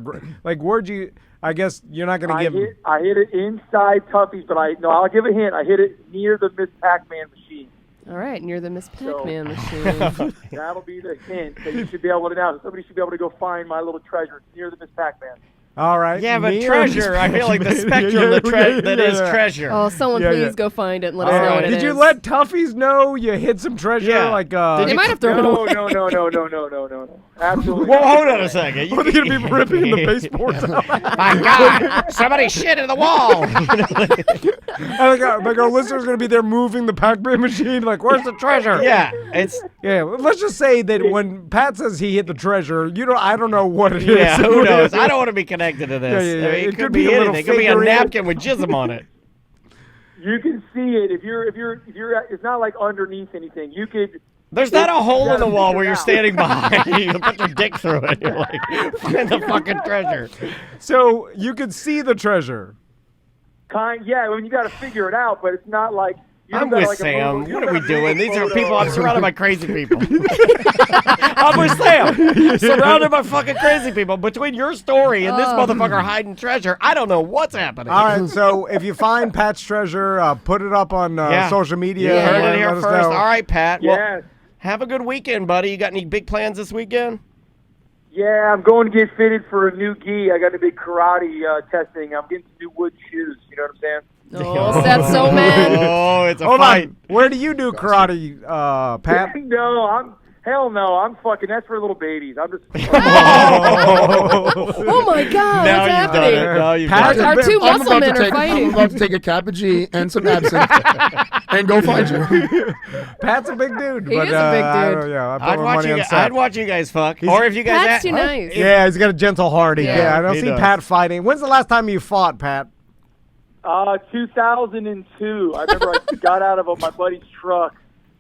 like where'd you? I guess you're not going to give. I hid it inside Tuffy's, but I'll give a hint. I hid it near the Miss Pac-Man machine. All right, near the Miss Pac-Man machine. That'll be the hint that you should be able to now. Somebody should be able to go find my little treasure. It's near the Miss Pac-Man. All right. Yeah, but near treasure. I feel like the spectrum that is treasure. Oh, someone Yeah, please yeah. go find it and let us know what it is. Did you let Tuffy's know you hid some treasure? Yeah. Like They might have thrown it away. No. Absolutely. Well, not. hold on a second. Are they going to be ripping the baseboards out? My God! Somebody shit in the wall. Like our listeners going to be there moving the Pac-Man machine. Like, where's the treasure? Yeah, Yeah, let's just say that when Pat says he hit the treasure, I don't know what it is. yeah. Who knows? I don't want to be connected to this. Yeah. I mean, It it could could be be a little anything. It could be a figurine. napkin with jism on it. You can see it if you're. It's not like underneath anything. You could. There's not a hole in the gotta wall figure where it you're out. standing behind. You can put your dick through it. You're like, find the fucking treasure. So you could see the treasure. Yeah. When you got to figure it out, but it's not like. I'm with Sam. What are we doing? These are people. I'm surrounded by crazy people. I'm with Sam. Surrounded by fucking crazy people. Between your story and this motherfucker hiding treasure, I don't know what's happening. All right, so if you find Pat's treasure, put it up on social media. You heard and it here let us first. know. All right, Pat. Well, Yes. have a good weekend, buddy. You got any big plans this weekend? Yeah, I'm going to get fitted for a new gi. I got a big karate testing. I'm getting some new wood shoes. You know what I'm saying? Oh, Seth's so mad. Oh, it's a Hold fight. on. Where do you do karate, Pat? No, hell no. I'm fucking. That's for little babies. I'm just. Oh my God, Now what's you've done it. happening? Now you've Our, done it. our two I'm muscle about, men to are take, I'm fighting. about to take a Cabbage and some absinthe and go find you. Pat's a big dude. He but, is a big I dude. don't- yeah, I put I'd my watch money you. on Guys, Seth. I'd watch you guys fuck. Or if you guys. Pat's too nice. Yeah, he's got a gentle hearty. Yeah. Yeah, I don't He see does. Pat fighting. When's the last time you fought, Pat? 2002. I remember I got out of my buddy's truck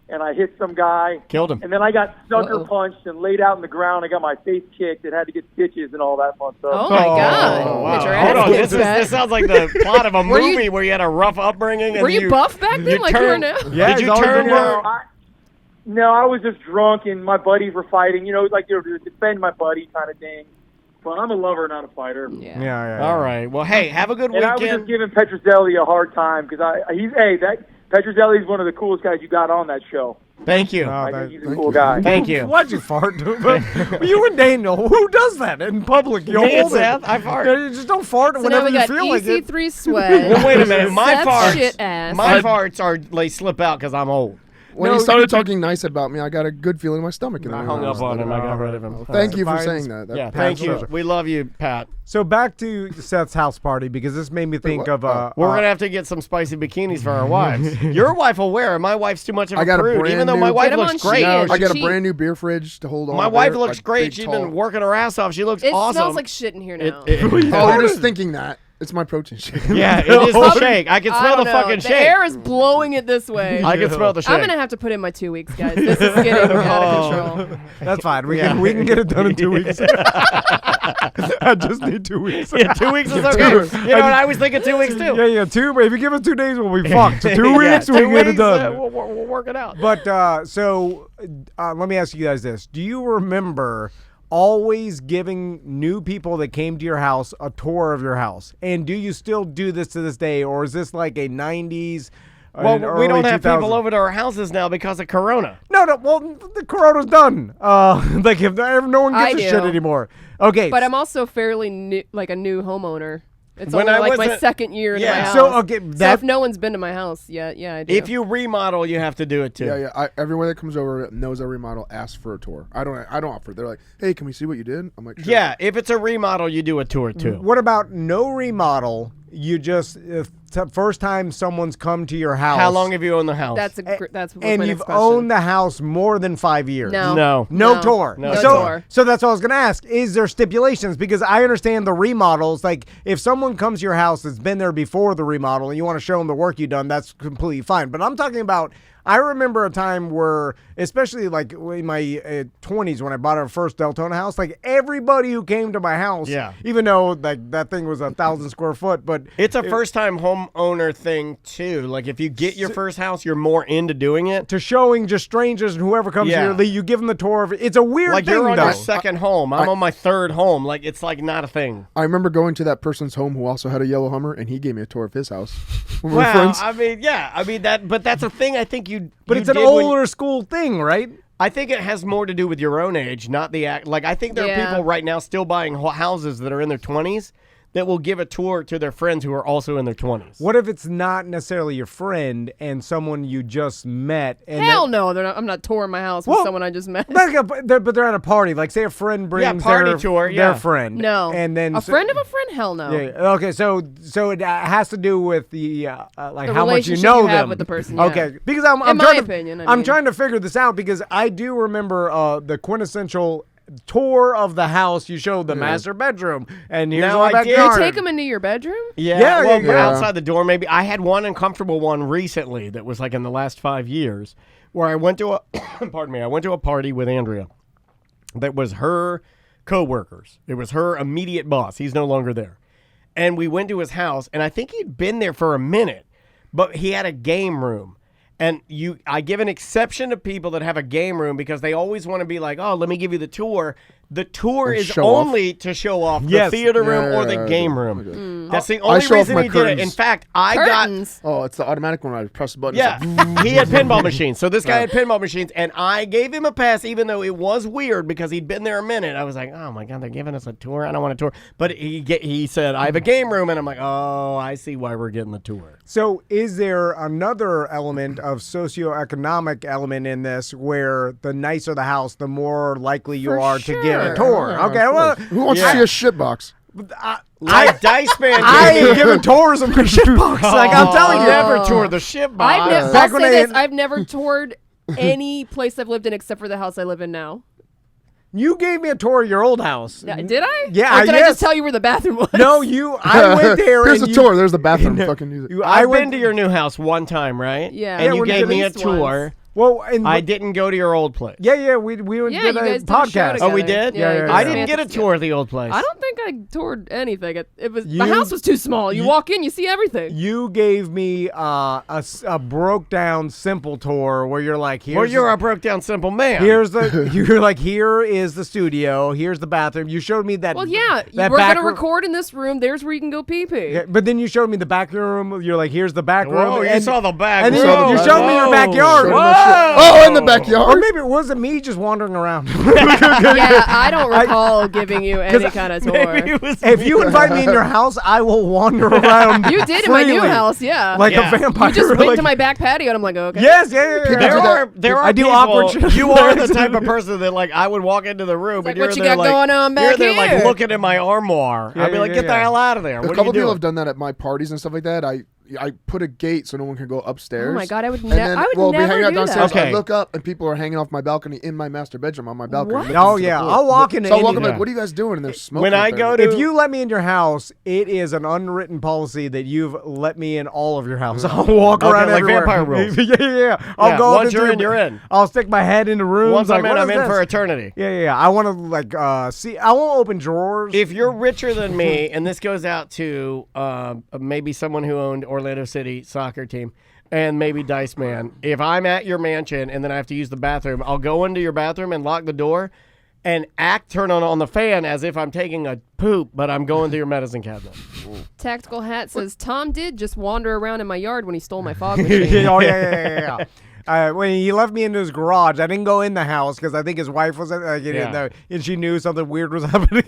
and I hit some guy. Killed him. And then I got sucker punched and laid out in the ground. I got my face kicked and had to get stitches and all that fun stuff. Oh my God. Oh, wow. Get your Hold ass on. kicked, Pat. This sounds like the plot of a Were you- movie where you had a rough upbringing. And Were you buff back then, like you are now? Yeah, Did he's you always turn been your? No, I was just drunk and my buddies were fighting. You know, like they were to defend my buddy kind of thing. But I'm a lover, not a fighter. Yeah. All right. Well, hey, have a good And I was weekend. just giving Petrozelli a hard time because that Petrozelli's one of the coolest guys you got on that show. Thank you. I think he's a cool guy. Thank you. Why'd you fart? You and Daniel. Who does that in public? You Me and hold it. Seth, I fart. You just don't fart So now whenever we you got feel like it. EC3 sweat. Well, wait a minute. My Seth's farts. shit ass. My farts are they slip out because I'm old. When he started talking nice about me, I got a good feeling in my stomach. I hung up on him. I got rid of him. Thank you for Fine. saying that. Yeah, That- thank you. We love you, Pat. So back to Seth's house party because this made me think of We're gonna have to get some spicy bikinis for our wives. Your wife will wear 'em. My wife's too much of I a got a prude, brand even though new- my wife Get 'em looks on great. Shein. I got a Cheap. brand new beer fridge to hold on. My to wife there, looks like great. big, She's tall. been working her ass off. She looks It awesome. smells like shit in here now. Oh, they're just thinking that. It's my protein shake. yeah, it is the shake. I can I smell don't the know. fucking The shake. air is blowing it this way. I can smell the shake. I'm gonna have to put in my 2 weeks, guys. This is getting out of control. That's fine. We can get it done in 2 weeks. I just need 2 weeks. Yeah, 2 weeks is okay. You know what? I was thinking 2 weeks too. Yeah. Two. If you give us 2 days, we'll be fucked. 2 weeks, Yeah, we 2 can get it weeks, done. we'll work it out. But let me ask you guys this: do you remember always giving new people that came to your house a tour of your house? And do you still do this to this day, or is this like a 90s? Well, an we don't early have 2000s? people over to our houses now because of Corona. No. Well, the Corona's done. Like if no one I gives a do. shit anymore. Okay. But I'm also fairly new, like a new homeowner. It's When only I like my wasn't- second year in Yeah. my house. So, okay, so that- if no one's been to my house yet, yeah, I do. If you remodel, you have to do it too. Yeah. Everyone that comes over knows I remodel asks for a tour. I don't offer. They're like, hey, can we see what you did? I'm like, sure. Yeah, if it's a remodel, you do a tour too. What about no remodel? You just first time someone's come to your house. How long have you owned the house? that's what's and my you've next question. owned the house more than 5 years. No. No. No No. tour. No tour. So that's what I was going to ask. Is there stipulations? Because I understand the remodels. Like, if someone comes to your house that's been there before the remodel and you want to show them the work you've done, that's completely fine. But I'm talking about, I remember a time where, especially like in my 20s when I bought our first Deltona house, like everybody who came to my house, Yeah. even though like that thing was 1,000 square foot, but It's a first-time homeowner thing too. Like if you get your first house, you're more into doing it. to showing just strangers and whoever comes Yeah. here, you give them the tour of it. It's a weird Like thing, you're on though. your second home. I'm on my third home. Like it's like not a thing. I remember going to that person's home who also had a yellow Hummer, and he gave me a tour of his house. We were Well, friends. I mean, yeah. I mean that, but that's a thing. I think you. But you it's an did when- older school thing, right? I think it has more to do with your own age, not the act. Like I think there are Yeah. people right now still buying houses that are in their 20s that will give a tour to their friends who are also in their 20s. What if it's not necessarily your friend and someone you just met? And Hell no, I'm not touring my house with Well, someone I just met. but they're at a party. Like, say a friend brings party their, tour, their yeah. friend. No. And then a friend of a friend? Hell no. Yeah. Okay. So it has to do with the like The how much you relationship know you have them with the person, yeah. Okay. Because I'm In my trying to, opinion, I I'm mean. trying to figure this out because I do remember the quintessential tour of the house. You showed the master bedroom, and here's Now, our I did- backyard. You take them into your bedroom? Yeah, Yeah, well, yeah. outside the door, maybe. I had one uncomfortable one recently that was like in the last 5 years where I went to a, pardon me, I went to a party with Andrea that was her co-workers. It was her immediate boss. He's no longer there. And we went to his house, and I think he'd been there for a minute, but he had a game room. And I give an exception to people that have a game room because they always want to be like, oh, let me give you the tour. The tour is show off? only to show off the Yes. theater room Yeah, or the yeah, game okay. room. Okay. That's the I only show off reason my he did it. In curtains. fact, I Curtains. Oh, it's the automatic one. I press the button. yeah, he had pinball machines. So this guy Right. had pinball machines, and I gave him a pass, even though it was weird because he'd been there a minute. I was like, oh my god, they're giving us a tour. I don't want a tour. But he said, I have a game room, and I'm like, oh, I see why we're getting the tour. So is there another element of socioeconomic element in this where the nicer the house, the more likely you For are to get a sure. tour? Yeah, Okay, of well, course. Who wants to see a shit box? Like Dice Man, I gave me- ain't giving tours of my shitbox. Like I'm telling you. never toured the shit box. I'll Back say when this: I- I've never toured any place I've lived in except for the house I live in now. You gave me a tour of your old house. Yeah, did I? Yeah, Or did I yes. just tell you where the bathroom was? No, I went there. Here's and the you- tour. There's the bathroom. Fucking use it. I've went been to your new house one time, right? Yeah. And Yeah, you when we gave did me a East tour. once. Well, and I didn't go to your old place. yeah, we went Yeah, did you a guys did a show podcast. together. Oh, we did? Yeah, Yeah, I yeah. didn't get a tour of the old place. I don't think I toured anything. It was You- my house was too small. You walk in, you see everything. You gave me a broke down simple tour where you're like, here's Well, you're a broke down simple man. here's the you're like, here is the studio, here's the bathroom. You showed me that. Well, yeah, that we're back gonna room- record in this room. There's where you can go pee pee. Yeah, but then you showed me the back room. You're like, here's the back room. Whoa, you and, saw the back and room. then you showed me your Whoa. backyard. Showed him that shit. Oh, in the backyard. Or maybe it wasn't me just wandering around. Yeah, I don't recall giving you any kind of tour. Maybe it was If you invite me in your house, I will wander around. You did in my new freely, house, yeah. like Yeah. a vampire. You just went like- to my back patio, and I'm like, okay. Yes, yeah. People There do are that. there are I do people, awkward shit. You are the type of person that like I would walk into the room like, and you're what you there got like going on you're back there like here? looking in my armoire. Yeah, I'd be like, yeah, get the yeah. hell out of there. A What are couple you people doing? have done that at my parties and stuff like that. I put a gate so no one can go upstairs. Oh my God, I would And then, we'll be never hanging out do downstairs. that. Okay. I look up and people are hanging off my balcony in my master bedroom on my balcony. What? looking Oh to the yeah, pool. I'll walk into So I walk up anything. like, what are you guys doing? And they're smoking. When up I there. go to If you let me in your house, it is an unwritten policy that you've let me in all of your house. I'll walk Okay, around like everywhere. vampire rules. yeah. I'll Yeah, go up once into you're in, you're in. I'll stick my head into rooms. Once like, I'm in, what I'm is in this? for eternity. Yeah. I want to like see. I won't open drawers. If you're richer than me, and this goes out to maybe someone who owned Orlando City soccer team, and maybe Dice Man, if I'm at your mansion and then I have to use the bathroom, I'll go into your bathroom and lock the door and turn on the fan as if I'm taking a poop, but I'm going to your medicine cabinet. Tactical Hat says, Tom did just wander around in my yard when he stole my fog machine. Oh yeah. When he left me into his garage, I didn't go in the house because I think his wife was and she knew something weird was happening.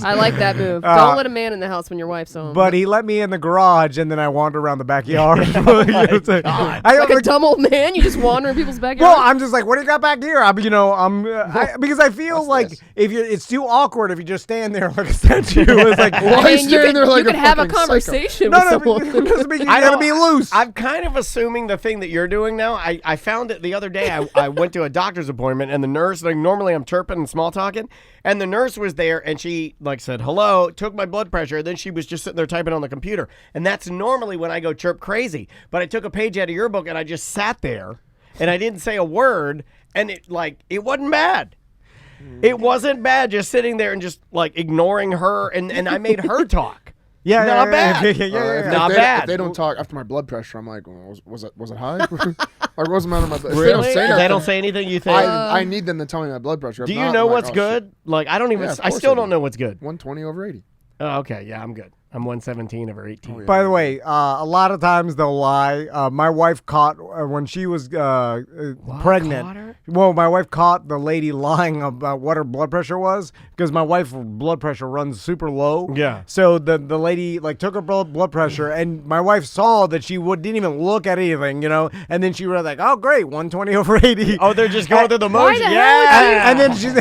I like that move. Don't let a man in the house when your wife's home. But he let me in the garage, and then I wandered around the backyard. like a dumb old man, you just wander in people's backyard. Well, I'm just like, what do you got back here? Because I feel like if it's too awkward if you just stand there like a statue. It's like, Why are you standing there like you could a have a fucking psycho? conversation no, with someone. it doesn't mean you I gotta don't- be loose. I'm kind of assuming the thing that you're doing now. I found it the other day. I went to a doctor's appointment, and the nurse, like normally I'm chirping and small talking, and the nurse was there, and she like said hello, took my blood pressure, then she was just sitting there typing on the computer, and that's normally when I go chirp crazy. But I took a page out of your book, and I just sat there, and I didn't say a word, and it wasn't bad. It wasn't bad just sitting there and just like ignoring her, and I made her talk. Yeah, Not yeah, bad. yeah, yeah, If Not they, bad. If they don't talk after my blood pressure, I'm like, was it high? Or what's the matter with my blood? Really? If they don't say They nothing, don't say anything you think? I need them to tell me my blood pressure. If Do you not, know I'm like, what's oh, good? shit. Like I don't even. Yeah, of I course still I do. don't know what's good. 120 over 80. Oh, okay, yeah, I'm good. I'm 117 over 18. By the way, a lot of times they'll lie. My wife caught when she was pregnant. Caught her? Well, my wife caught the lady lying about what her blood pressure was because my wife's blood pressure runs super low. Yeah. So the lady like took her blood pressure, and my wife saw that she didn't even look at anything, and then she was like, "Oh, great, 120 over 80." Oh, they're just going through the Why motion. the hell Yeah.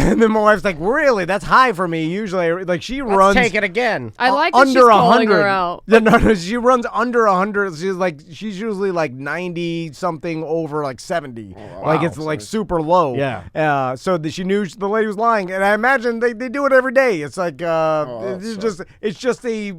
And then my wife's like, "Really? That's high for me. Usually, like she runs." Let's take it again. I like that under she's calling 100. her out. Yeah, no, she runs under 100. She's usually like 90 something over like 70. Like it's like super low. Yeah. So she knew the lady was lying, and I imagine they do it every day. It's like it's just a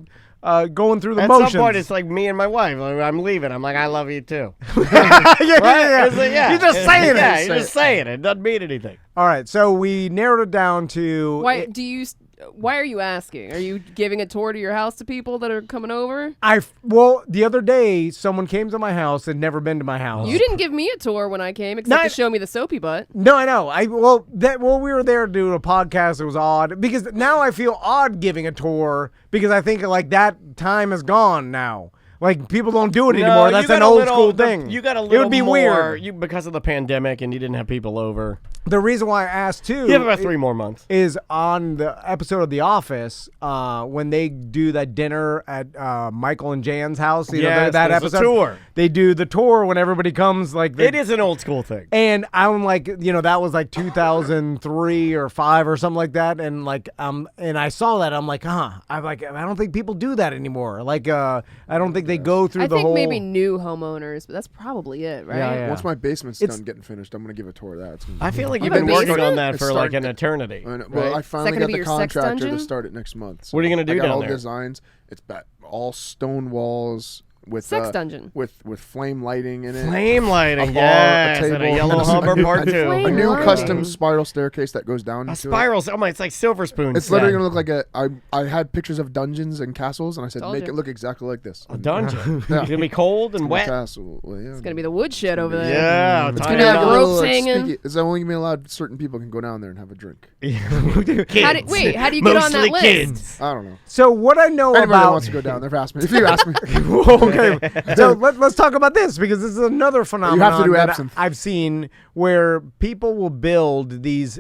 going through the At motions. some point, it's like me and my wife. Like, I'm leaving. I'm like, I love you too. yeah. It's like, yeah. You're just saying Yeah, it. you're just saying it. It doesn't mean anything. All right, so we narrowed it down to Why do you why are you asking? Are you giving a tour to your house to people that are coming over? Well, the other day, someone came to my house and never been to my house. You didn't give me a tour when I came, except to show me the soapy butt. No, I know. We were there doing a podcast. It was odd because now I feel odd giving a tour because I think like that time is gone now. Like people don't do it anymore. That's an old school thing. You got a little It would be more, weird because of the pandemic and you didn't have people over. The reason why I asked too, You have about 3 more months. is on the episode of The Office when they do that dinner at Michael and Jan's house. You know, Yes, that there's a episode. tour. They do the tour when everybody comes. Like It is an old school thing. And I'm like, that was like 2003 or 5 or something like that. And like, and I saw that. I'm like, I'm like, I don't think people do that anymore. Like, I don't think they go through I the think whole. maybe new homeowners, but that's probably it, right? Yeah. Once my basement's done getting finished, I'm gonna give a tour of that. It's gonna be I feel like You you've have been a working on basement? that It's for like starting- an eternity. I know. Well, I right? finally gonna got be the your sex contractor to dungeon? start it next month. So What are you gonna do I got down all there? designs. It's all stone walls with Sex dungeon. with flame lighting in it. Flame lighting, a bar, yes, a table, and a yellow Hummer part 2. Flame A new lighting. custom spiral staircase that goes down. A into spiral. Oh my! It's like Silver Spoon. It's literally gonna look like I had pictures of dungeons and castles, and I said Told make you. it look exactly like this. a dungeon. Yeah. It's gonna be cold and wet. Castle. Well, yeah. It's gonna be the woodshed over there. Yeah, It's tie gonna it have up. ropes little, hanging. speaky- It's only gonna be allowed certain people can go down there and have a drink. How do you get on that Mostly list? kids. I don't know. So what I know Anybody that about wants to go down there, ask me. If you ask me, okay, so let's talk about this because this is another phenomenon do that absinthe. I've seen where people will build these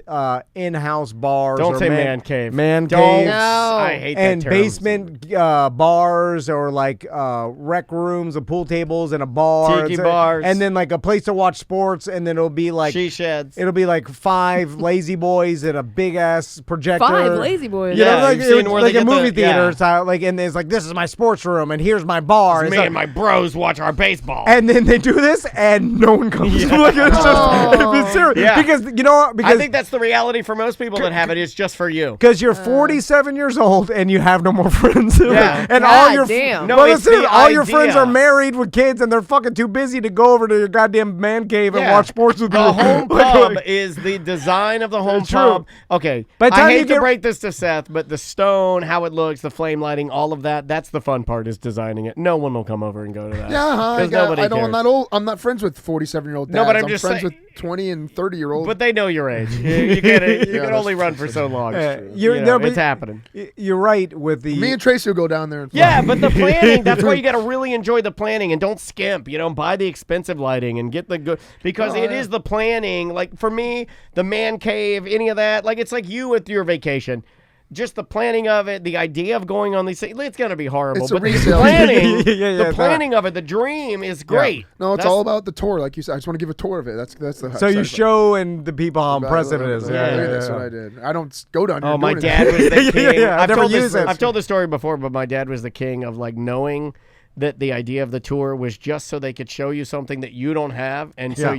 in-house bars. Don't or say man cave. Man Don't. caves. No. I hate that And term. basement bars or like rec rooms and pool tables and a bar. Tiki bars. And then like a place to watch sports and then it'll be like She sheds. it'll be like 5 lazy boys and a big ass projector. 5 lazy boys. You know, Yeah, like, you've seen where like they a get the- movie theater yeah. style, like, and it's like this is my sports room and here's my bar. Me It's like- and my bros watch our baseball. and then they do this, and no one comes. Like, it's just it's serious. Yeah. Because you know what? I Because think that's the reality for most people that have it. It's just for you. you're 47 years old and you have no more friends. Yeah. and God all your damn. No, well, it's listen, the all your friends idea. are married with kids and they're fucking too busy to go over to your goddamn man cave and Yeah. watch sports with The you. home Like, pub is the design of the home True. pub. Okay, By the I time hate you to get- break this to Seth, but the stone, how it looks, the flame lighting, all of that's the fun part is designing it. No one will come over and go to that. yeah, Because nobody cares. I'm not old. I'm not friends with 47-year-old dads. No, but I'm I'm just friends saying- with 20 and 30-year-old. But they know your age. You can Yeah, only that's run true. for so long. you're- no, but- it's happening. You're right with the. Me and Tracy will go down there and Yeah, but the planning, that's why you got to really enjoy the planning and don't skimp. Buy the expensive lighting and get the good, because it is the planning. Like for me, the man cave, any of that, like it's like you with your vacation. Just the planning of it, the idea of going on these things, it's going to be horrible. It's a But the resale. planning, Yeah, the planning of it, the dream is great. No, it's That's- all about the tour, like you said. I just want to give a tour of it. That's the. so you side show and the people how impressive it is. That's what I did. I don't go down here. Oh, my doing dad was anything. the king. Yeah, I've never used it. I've told this story before, but my dad was the king of like knowing that the idea of the tour was just so they could show you something that you don't have, and so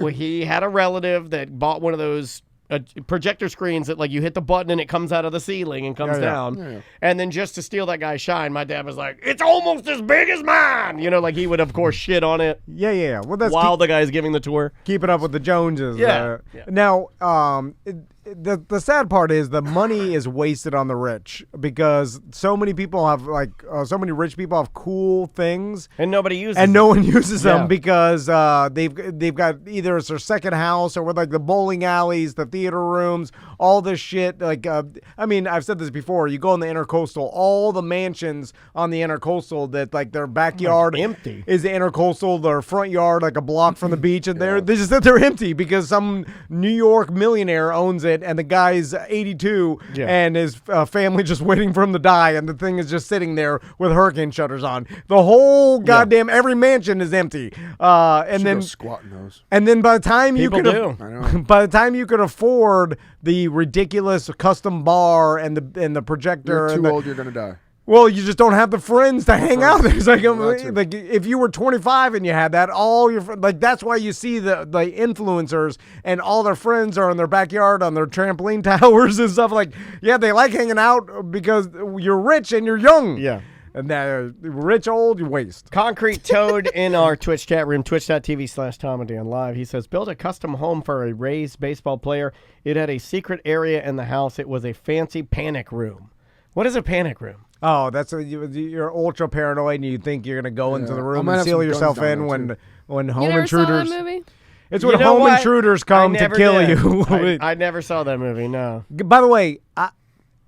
he had a relative that bought one of those projector screens that like you hit the button and it comes out of the ceiling and comes down. Yeah. And then just to steal that guy's shine, my dad was like, "It's almost as big as mine." Like he would of course shit on it Yeah. Well, that's while the guy's giving the tour. keeping up with the Joneses. Yeah. Now, the sad part is the money is wasted on the rich because so many people have so many rich people have cool things And nobody uses and it. no one uses them Yeah. because they've got either it's their second house or with like the bowling alleys, the theater rooms, all this shit. Like I mean, I've said this before. You go on the Intercoastal, all the mansions on the Intercoastal that like their backyard empty. is the Intercoastal, their front yard like a block from the beach, and they just said they're empty because some New York millionaire owns it, and the guy's 82, Yeah. and his family just waiting for him to die, and the thing is just sitting there with hurricane shutters on. The whole goddamn every mansion is empty, and Should then go squat in those. and then by the time People you could do. I know. by the time you could afford the ridiculous custom bar and the projector, You're and too the, old. You're gonna die. well, you just don't have the friends to hang out there. It's like, That too. like if you were 25 and you had that, all your like that's why you see the influencers and all their friends are in their backyard on their trampoline towers and stuff. Like, yeah, they like hanging out because you're rich and you're young. Yeah. And rich old, you waste. Concrete Toad in our Twitch chat room, twitch.tv/TomandDanLive. He says, built a custom home for a Rays baseball player. It had a secret area in the house. It was a fancy panic room. What is a panic room? Oh, you're ultra paranoid and you think you're going to go into the room might and have seal some yourself guns down in there, when You home never intruders. saw that movie? It's when You know home what? intruders I come to never kill did. you. I never saw that movie, no. By the way,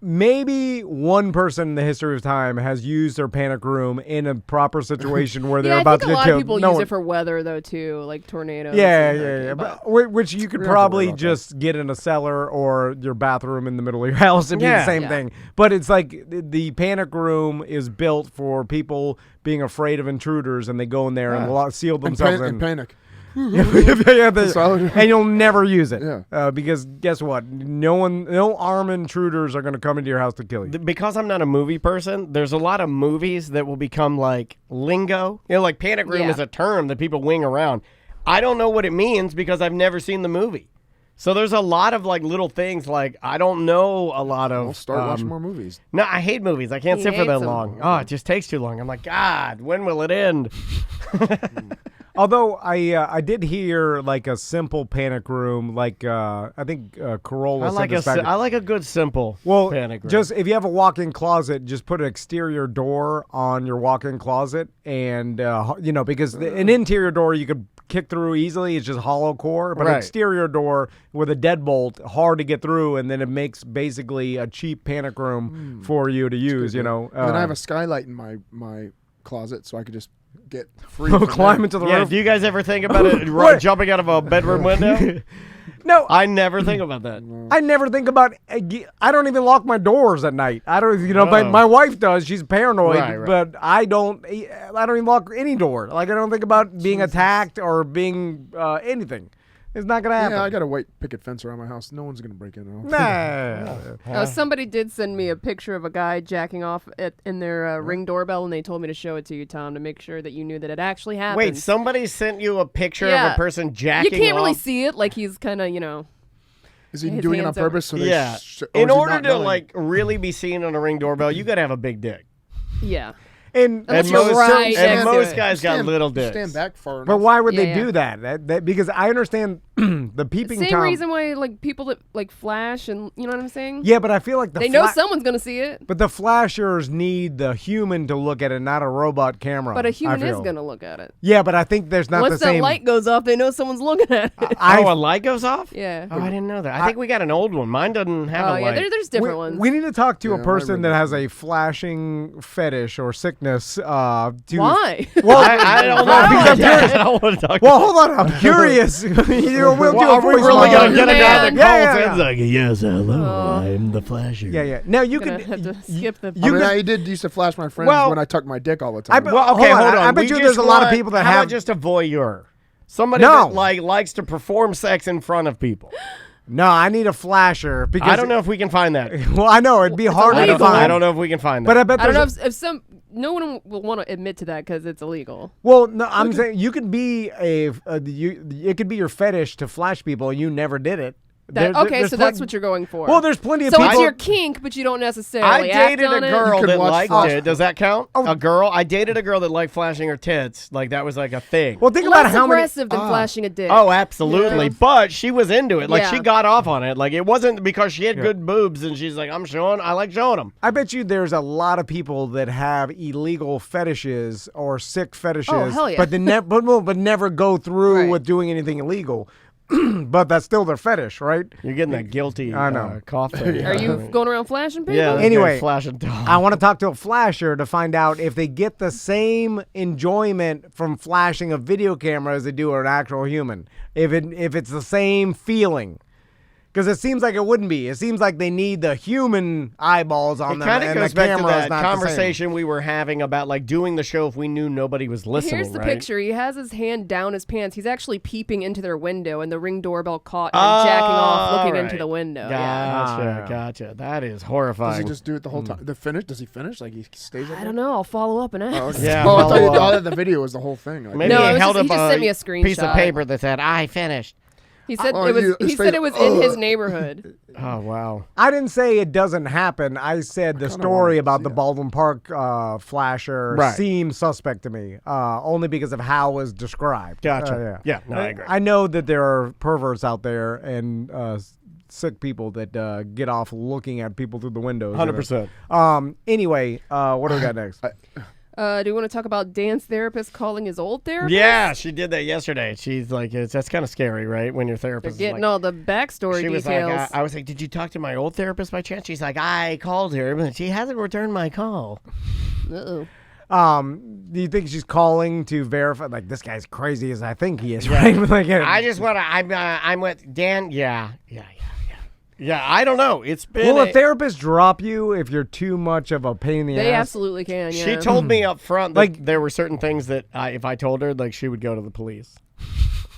maybe one person in the history of time has used their panic room in a proper situation where they're about to get killed. I think a lot of people No use one- it for weather, though, too, like tornadoes. Yeah. But, which you could We don't have to worry probably about just get in a cellar or your bathroom in the middle of your house and be the same thing. But it's like the panic room is built for people being afraid of intruders, and they go in there and seal themselves in. And panic. And you'll never use it. Yeah. Because guess what? No armed intruders are going to come into your house to kill you. Because I'm not a movie person, there's a lot of movies that will become like lingo. You know, like panic room is a term that people wing around. I don't know what it means because I've never seen the movie. So there's a lot of like little things like I don't know a lot of. We'll start watching more movies. No, I hate movies. I can't He sit for that hates 'em. long. Oh, it just takes too long. I'm like, God, when will it end? Although I did hear like a simple panic room, like I think Corolla. I like a good simple panic room. Just if you have a walk-in closet, just put an exterior door on your walk-in closet, and because an interior door you could kick through easily. It's just hollow core, but an exterior door with a deadbolt, hard to get through, and then it makes basically a cheap panic room for you to use. And then I have a skylight in my closet, so I could just get free. Climb into the roof. Do you guys ever think about it jumping out of a bedroom window? No, I never think about that. I never think about. I don't even lock my doors at night. I don't. But my wife does. She's paranoid, Right. but I don't. I don't even lock any door. Like I don't think about being attacked or being anything. It's not gonna happen. Yeah, I got a white picket fence around my house. No one's gonna break in. Nah. Somebody did send me a picture of a guy jacking off in their Ring doorbell, and they told me to show it to you, Tom, to make sure that you knew that it actually happened. Wait, somebody sent you a picture of a person jacking off? You can't really see it. Like he's kind of, Is he his doing it on hands over- purpose? So Yeah. In order to like really be seen on a Ring doorbell, you got to have a big dick. Yeah. And Unless you're right next to most it. guys got little dicks. Stand back far enough. But why would they Yeah. do that? Because I understand the peeping Same Tom. reason why like people that like flash and you know what I'm saying? Yeah, but I feel like they know someone's gonna see it. But the flashers need the human to look at it, not a robot camera. But a human I is feel. gonna look at it. Yeah, but I think there's not Once the same. that light goes off, they know someone's looking at it. A light goes off? Yeah. Oh, I didn't know that. I think we got an old one. Mine doesn't have Oh a yeah, light. there's different ones. We need to talk to Yeah, a mine person that really has a flashing fetish or sickness. To Why? Well, I don't know. Because I'm curious. I don't want to talk Well, hold on. I'm curious. We'll do a are we voice really model. going to get a guy that Yeah, calls yeah, in like, yes, hello, I'm the flasher. Yeah. Now you Gonna could have to skip the. I did used to flash my friends when I tuck my dick all the time. Well, okay, hold on. I bet We you just there's a lot of want- people that how have about just a voyeur? Somebody No. that likes to perform sex in front of people. No, I need a flasher because I don't know if we can find that. Well, I know it'd be hard to illegal. find. I don't know if we can find that. But I bet I don't there's know if some. No one will want to admit to that because it's illegal. Well, no, I'm saying you could be it could be your fetish to flash people, and you never did it. Okay, so that's what you're going for. Well, there's plenty of so people. it's your kink, but you don't necessarily I dated act a on girl You that could watch liked Fox. it. Does that count? Oh. A girl? I dated a girl that liked flashing her tits. Like that was like a thing. Well, think Less about how many. aggressive than flashing a dick. Oh, absolutely. Yeah. But she was into it. Like Yeah. she got off on it. Like it wasn't because she had good boobs and she's like, I like showing them. I bet you there's a lot of people that have illegal fetishes or sick fetishes, Oh, hell yeah. but they but never go through Right. with doing anything illegal. But that's still their fetish, right? You're getting that guilty I know. cough there. Are you going around flashing people? Yeah. this Anyway, guy flashing dog. I want to talk to a flasher to find out if they get the same enjoyment from flashing a video camera as they do an actual human. If it's the same feeling. Because it seems like it wouldn't be. It seems like they need the human eyeballs on It them, kind of and goes the back to camera is that not the same. conversation we were having about like doing the show if we knew nobody was listening. Here's the right? picture. He has his hand down his pants. He's actually peeping into their window, and the Ring doorbell caught him jacking off, looking into the window. Yeah. Gotcha. That is Does horrifying. he just do it the whole time? The finish? Does he finish? Like he stays up I don't know. I'll follow up and ask. Oh, okay. Yeah, Oh, I thought follow you up. thought that the video was the whole thing. Like, Maybe No, he it was held just- up he just sent me a piece of screenshot. paper that said, I finished. He said Oh, it was. you- He his said face- it was in his neighborhood. Oh wow. I didn't say it doesn't happen. I said the story wanted to about see the it. Baldwin Park flasher Right. seemed suspect to me, only because of how it was described. Gotcha. Yeah, no, I agree. I know that there are perverts out there and sick people that get off looking at people through the windows. 100%. Anyway, what do we got next? Do you want to talk about dance therapist calling his old therapist? Yeah, she did that yesterday. She's like, that's kind of scary, right? When your They're therapist is getting like, all the backstory she was details. like, I was like, did you talk to my old therapist by chance? She's like, I called her, but she hasn't returned my call. Uh-oh. Do you think she's calling to verify? Like, this guy's crazy as I think he is, right? Like, I just want to. I'm with Dan. Yeah. I don't know. It's been. will a therapist drop you if you're too much of a pain in the They ass? absolutely can. Yeah. She told me up front that Like- there were certain things that if I told her, like she would go to the police.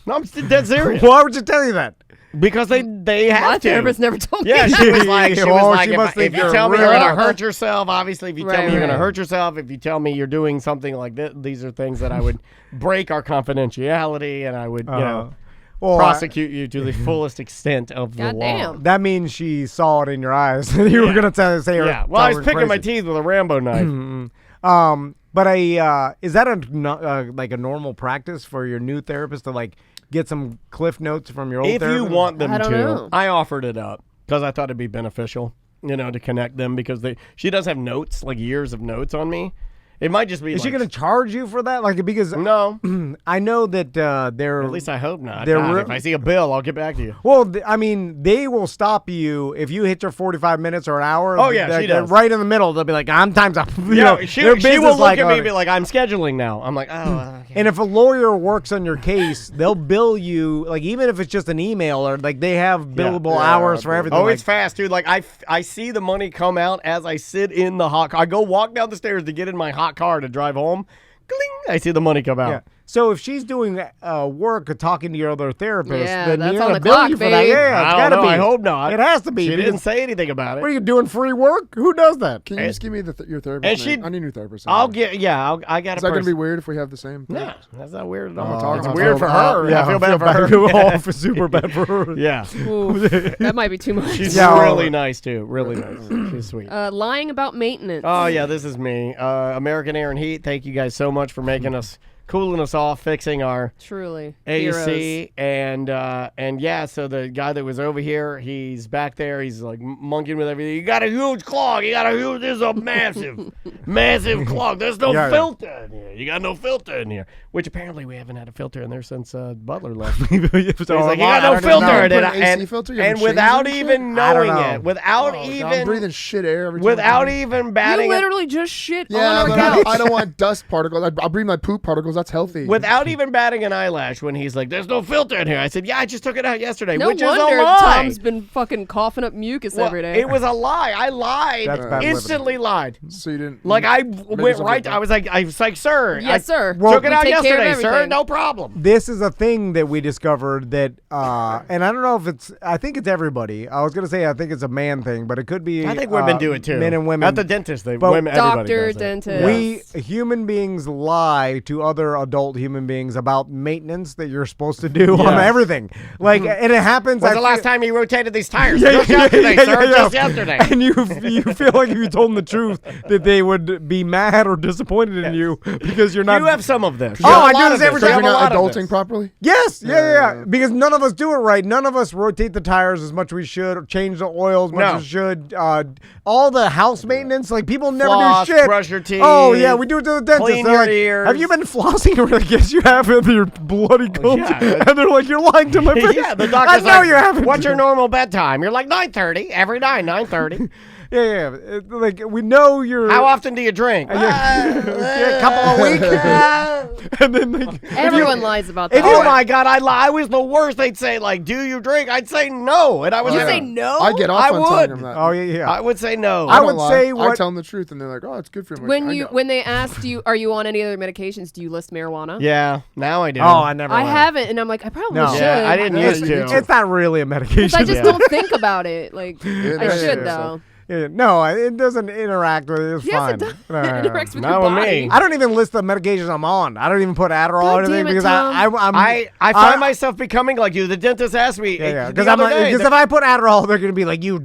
No, I'm dead serious. Why would you tell you that? Because they have My to. therapist never told me. Yeah, she was like, Oh, she must if think you you're tell me real you're gonna hard. hurt yourself, obviously, if you tell me you're Right. gonna hurt yourself, if you tell me you're doing something like this, these are things that I would break our confidentiality, and I would, Well, prosecute you to the fullest extent of the law. Goddamn. that means she saw it in your eyes. You were gonna say her. Yeah. Well, I was tell her picking my crazy. teeth with a Rambo knife. But is that like a normal practice for your new therapist to like get some cliff notes from your old If you therapist? want them I don't to, know. I offered it up because I thought it'd be beneficial, to connect them because she does have notes, like years of notes on me. It might just be. Is she like, gonna charge you for that? Like because No. I know that they're At least I hope not. They're God, if I see a bill, I'll get back to you. well, I mean, they will stop you if you hit your 45 minutes or an hour. Oh, yeah, she they're does. Right in the middle. They'll be like, "I'm time's up." She their will business look like, at me and be like, I'm scheduling now. I'm like, okay. And if a lawyer works on your case, they'll bill you, like, even if it's just an email or, like, they have billable hours for everything. Oh, like, it's fast, dude. Like, I see the money come out as I sit in the hot car. I go walk down the stairs to get in my hot car to drive home. Gling! I see the money come out. yeah. So if she's doing work or talking to your other therapist, Yeah, then that's you're on gonna the bill clock, you for that. babe. Yeah, I it's don't gotta know. be. I hope not. It has to be. She because- didn't say anything about it. What are you doing? Free work? Who does that? Can you just give me your therapist? And name? she- I need a new therapist. I'll get. Yeah, I got Is a that gonna be person. weird if we have the same? No, therapist? that's not weird at I'm all. gonna talk It's about weird it. for her. Yeah, I feel bad for her. Oh, for super bad for her. Yeah, Ooh, that might be too much. she's Yeah. really nice too. Really nice. She's sweet. Lying about maintenance. Oh yeah, this is me. American Air and Heat. Thank you guys so much for making us, cooling us off, fixing our Truly. AC, and yeah. So the guy that was over here, he's back there. He's like monkeying with everything. You got a huge clog. This is a massive, massive clog. There's no Yeah. filter in here. You got no filter in here. Which apparently we haven't had a filter in there since Butler left. So He's like, you got I no don't filter know. in Put it, an AC filter? You and haven't changed without it and even I don't knowing know. it, without I'm even breathing shit air every time. without even You batting, literally just shit Yeah, on our but couch. I don't want dust particles. I'll breathe my poop particles. That's healthy. without even batting an eyelash. When he's like, "There's no filter in here," I said, "Yeah, I just took it out yesterday," No which is wonder a lie. Tom's been fucking coughing up mucus Well, every day. it was a lie. I lied. That's bad Instantly lied. So you didn't. Like I maybe went something right. like I was like, "Sir, yes, sir. took it We out take care of yesterday, sir. everything. No problem." This is a thing that we discovered that, and I don't know if it's, I think it's everybody. I was going to say I think it's a man thing, but it could be I think women do it too. Men and women. At the dentist, But women, everybody Doctor, does it. dentist. We human beings lie to other adult human beings about maintenance that you're supposed to do on everything. Like, and it happens. When's I the last feel- time you rotated these tires? Yeah, Just yeah, yesterday, yeah, sir. yeah, Just yeah. yesterday. And you feel like if you told them the truth that they would be mad or disappointed in you because you're not. You have some of this. Oh, You have I a do lot this of every You time. have You're a not lot of adulting this. properly. Yes, yeah. Because none of us do it right. None of us rotate the tires as much as we should, or change the oil as much No. as we should. All the house maintenance, like people never Floss, do shit. brush your teeth, Oh yeah, we do it to the dentist. clean They're your like, ears. have you been flossing? Or like, yes, you have. And you're bloody gums. yeah. And they're like, you're lying to my face. Yeah, the doctor's I know like, you haven't. "What's your normal bedtime?" You're like 9:30 every night. 9:30. Yeah. Like we know you're. How often do you drink? A couple a week. And then like, Everyone lies about Oh that. my God, I was the worst. They'd say like, "Do you drink?" I'd say no, and I was You like, say no? I get off I on would. telling them that. Oh yeah. I would say no. I don't would lie. say I what- tell them the truth, and they're like, "Oh, it's good for you." I'm like, When I you know. when they ask you, are you on any other medications? Do you list marijuana? Yeah, now I do. Oh, I never. I went. haven't, and I'm like, I probably No. should. Yeah, I didn't Yeah, used you to. need to. It's not really a medication. I just don't think about it. Like I yeah, should yeah. though. No, it doesn't interact with it. It's Yes, fine. it does. No, It no, no. interacts with Not your with body. me. I don't even list the medications I'm on. I don't even put Adderall God or anything damn it, because Tom. I find myself becoming like you. The dentist asked me. Yeah, the because other day, if I put Adderall, they're gonna be like, you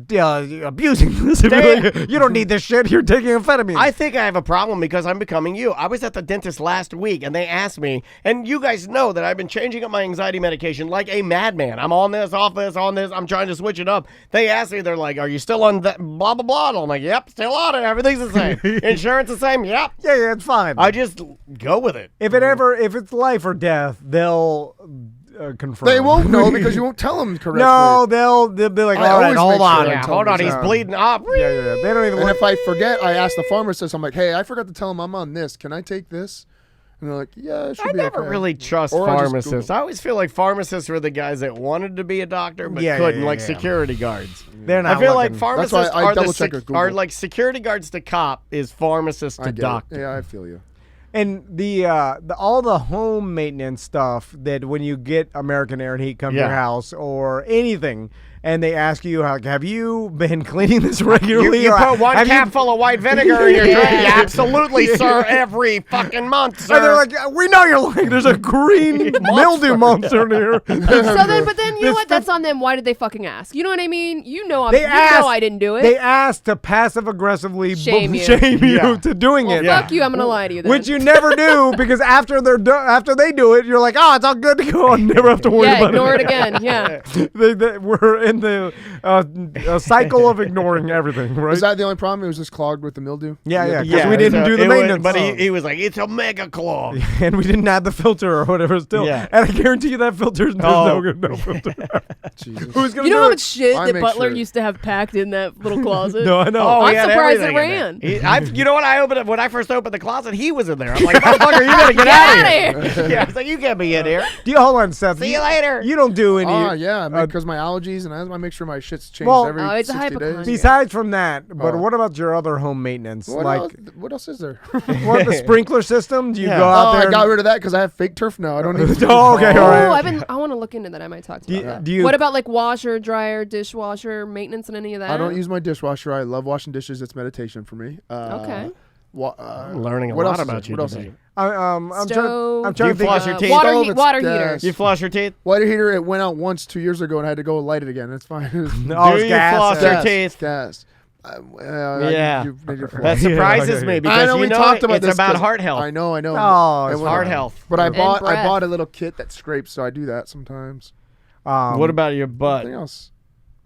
abusing this. You don't need this shit. You're taking amphetamine. I think I have a problem because I'm becoming you. I was at the dentist last week and they asked me, and you guys know that I've been changing up my anxiety medication like a madman. I'm on this, off this, on this. I'm trying to switch it up. They asked me, they're like, "Are you still on that blah blah blah?" And I'm like, "Yep, still on it. Everything's the same. Insurance the same. Yep." yeah, it's fine. I just go with it. if it's life or death, they'll confirm. They won't know because you won't tell them correctly. No, they'll be like, I all right, always hold make on. sure I Yeah, tell hold them on, he's so. bleeding up. Yeah. They don't even. And let- if I forget, I ask the pharmacist. I'm like, hey, I forgot to tell him I'm on this. Can I take this? And they're like, yeah, it should I be never okay. really trust Or I'll just pharmacists. Google. I always feel like pharmacists were the guys that wanted to be a doctor but Yeah, couldn't, yeah, like yeah. security guards. They're not I feel like looking. pharmacists That's why I are, the double-check with Google. are like security guards to cop is pharmacists I to get it. doctor. Yeah, I feel you. And the all the home maintenance stuff that when you get American Air and Heat come to Yeah. your house or anything, and they ask you, have you been cleaning this regularly? You or put one have you- cap full of white vinegar in your drink. Yeah. Absolutely, sir. Every fucking month, sir. And they're like, we know you're lying. There's a green mildew monster in here. But then you know what? That's on them. Why did they fucking ask? You know what I mean? You know They asked, I didn't do it. They asked to passive aggressively Shame you. Yeah. to doing well, it. fuck you. I'm gonna lie to you. Then. Which you never do because after they do it, you're like, oh, it's all good to go. I never have to worry yeah, about ignore it. it again. Yeah. We're in the a cycle of ignoring everything, right? Is that the only problem? It was just clogged with the mildew? Yeah, because we didn't so do the it was- maintenance. but he was like, it's a mega clog. and we didn't add the filter or whatever still. Yeah. And I guarantee you that filter's Oh. no filter. Jesus. Who's gonna You know do how it? much shit I that make Butler sure. used to have packed in that little closet? No, I know. Oh, I'm he had surprised it everything in there. ran. You know what? I opened it when I first opened the closet. He was in there. I'm like, motherfucker, you gotta get out of here. Yeah, I was like, you can't be in here. Do you hold on, Seth? See you later. You don't do any. Oh, yeah, because my allergies and I make sure my shit's changed Well, every it's a 60 days. hypochondriac. Besides from that, but Oh. what about your other home maintenance? What else is there? What the sprinkler system? Do you Yeah. go out there? I got rid of that because I have fake turf now. I don't need to. Oh, okay, all right. I want to look into that. I might talk to you about that. do you- What about like washer, dryer, dishwasher, maintenance, and any of that? I don't use my dishwasher. I love washing dishes. It's meditation for me. Okay. I'm learning a what lot else is about there? you What else is today. there? I'm Stove. trying Do you to think. floss your teeth? Water, Stove, heat, it's water gas. heater. You floss your teeth? Water heater, it went out once 2 years ago, and I had to go light it again. It's fine. Oh, Do it's you gas. floss yeah. your teeth? Gas. Yeah. That That surprises me because I know you we know talked about it's this about 'cause heart health. I know. Oh, And it's when heart I- health. But I And bought breath. a little kit that scrapes, so I do that sometimes. What about your butt? Anything else?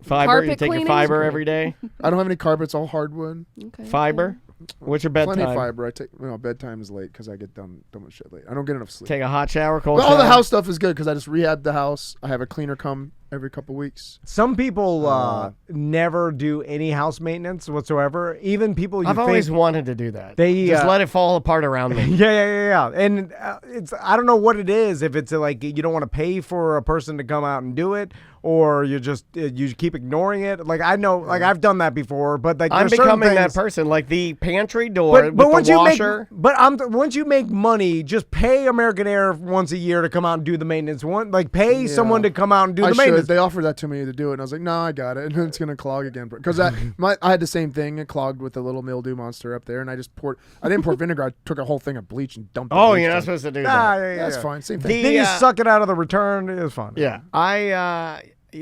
Fiber? Carpet You take cleaning? your fiber every day? I don't have any carpets. All hardwood. Okay. Fiber? What's your bedtime? Plenty of fiber. I take. Bedtime is late because I get done with shit late. I don't get enough sleep. Take a hot shower, cold But all the shower? house stuff is good because I just rehabbed the house. I have a cleaner come every couple weeks. Some people never do any house maintenance whatsoever. Even people you I've think always wanted to do that. They, just let it fall apart around me. Yeah. And it's I don't know what it is. If it's like you don't want to pay for a person to come out and do it, or you just you keep ignoring it. Like I know, like I've done that before. But like I'm there's certain becoming that things- person, like the pantry door But with once the you washer. once you make money, just pay American Air once a year to come out and do the maintenance. Pay someone to come out and do I the maintenance. should. They offered that to me to do it, and I was like, no, I got it. And then it's gonna clog again because I had the same thing. It clogged with a little mildew monster up there, and I just poured. I didn't pour vinegar. I took a whole thing of bleach and dumped. Oh, the bleach you're not on. supposed to do Ah, that. yeah, That's yeah. fine. Same thing. Then you suck it out of the return. It was fun. Yeah,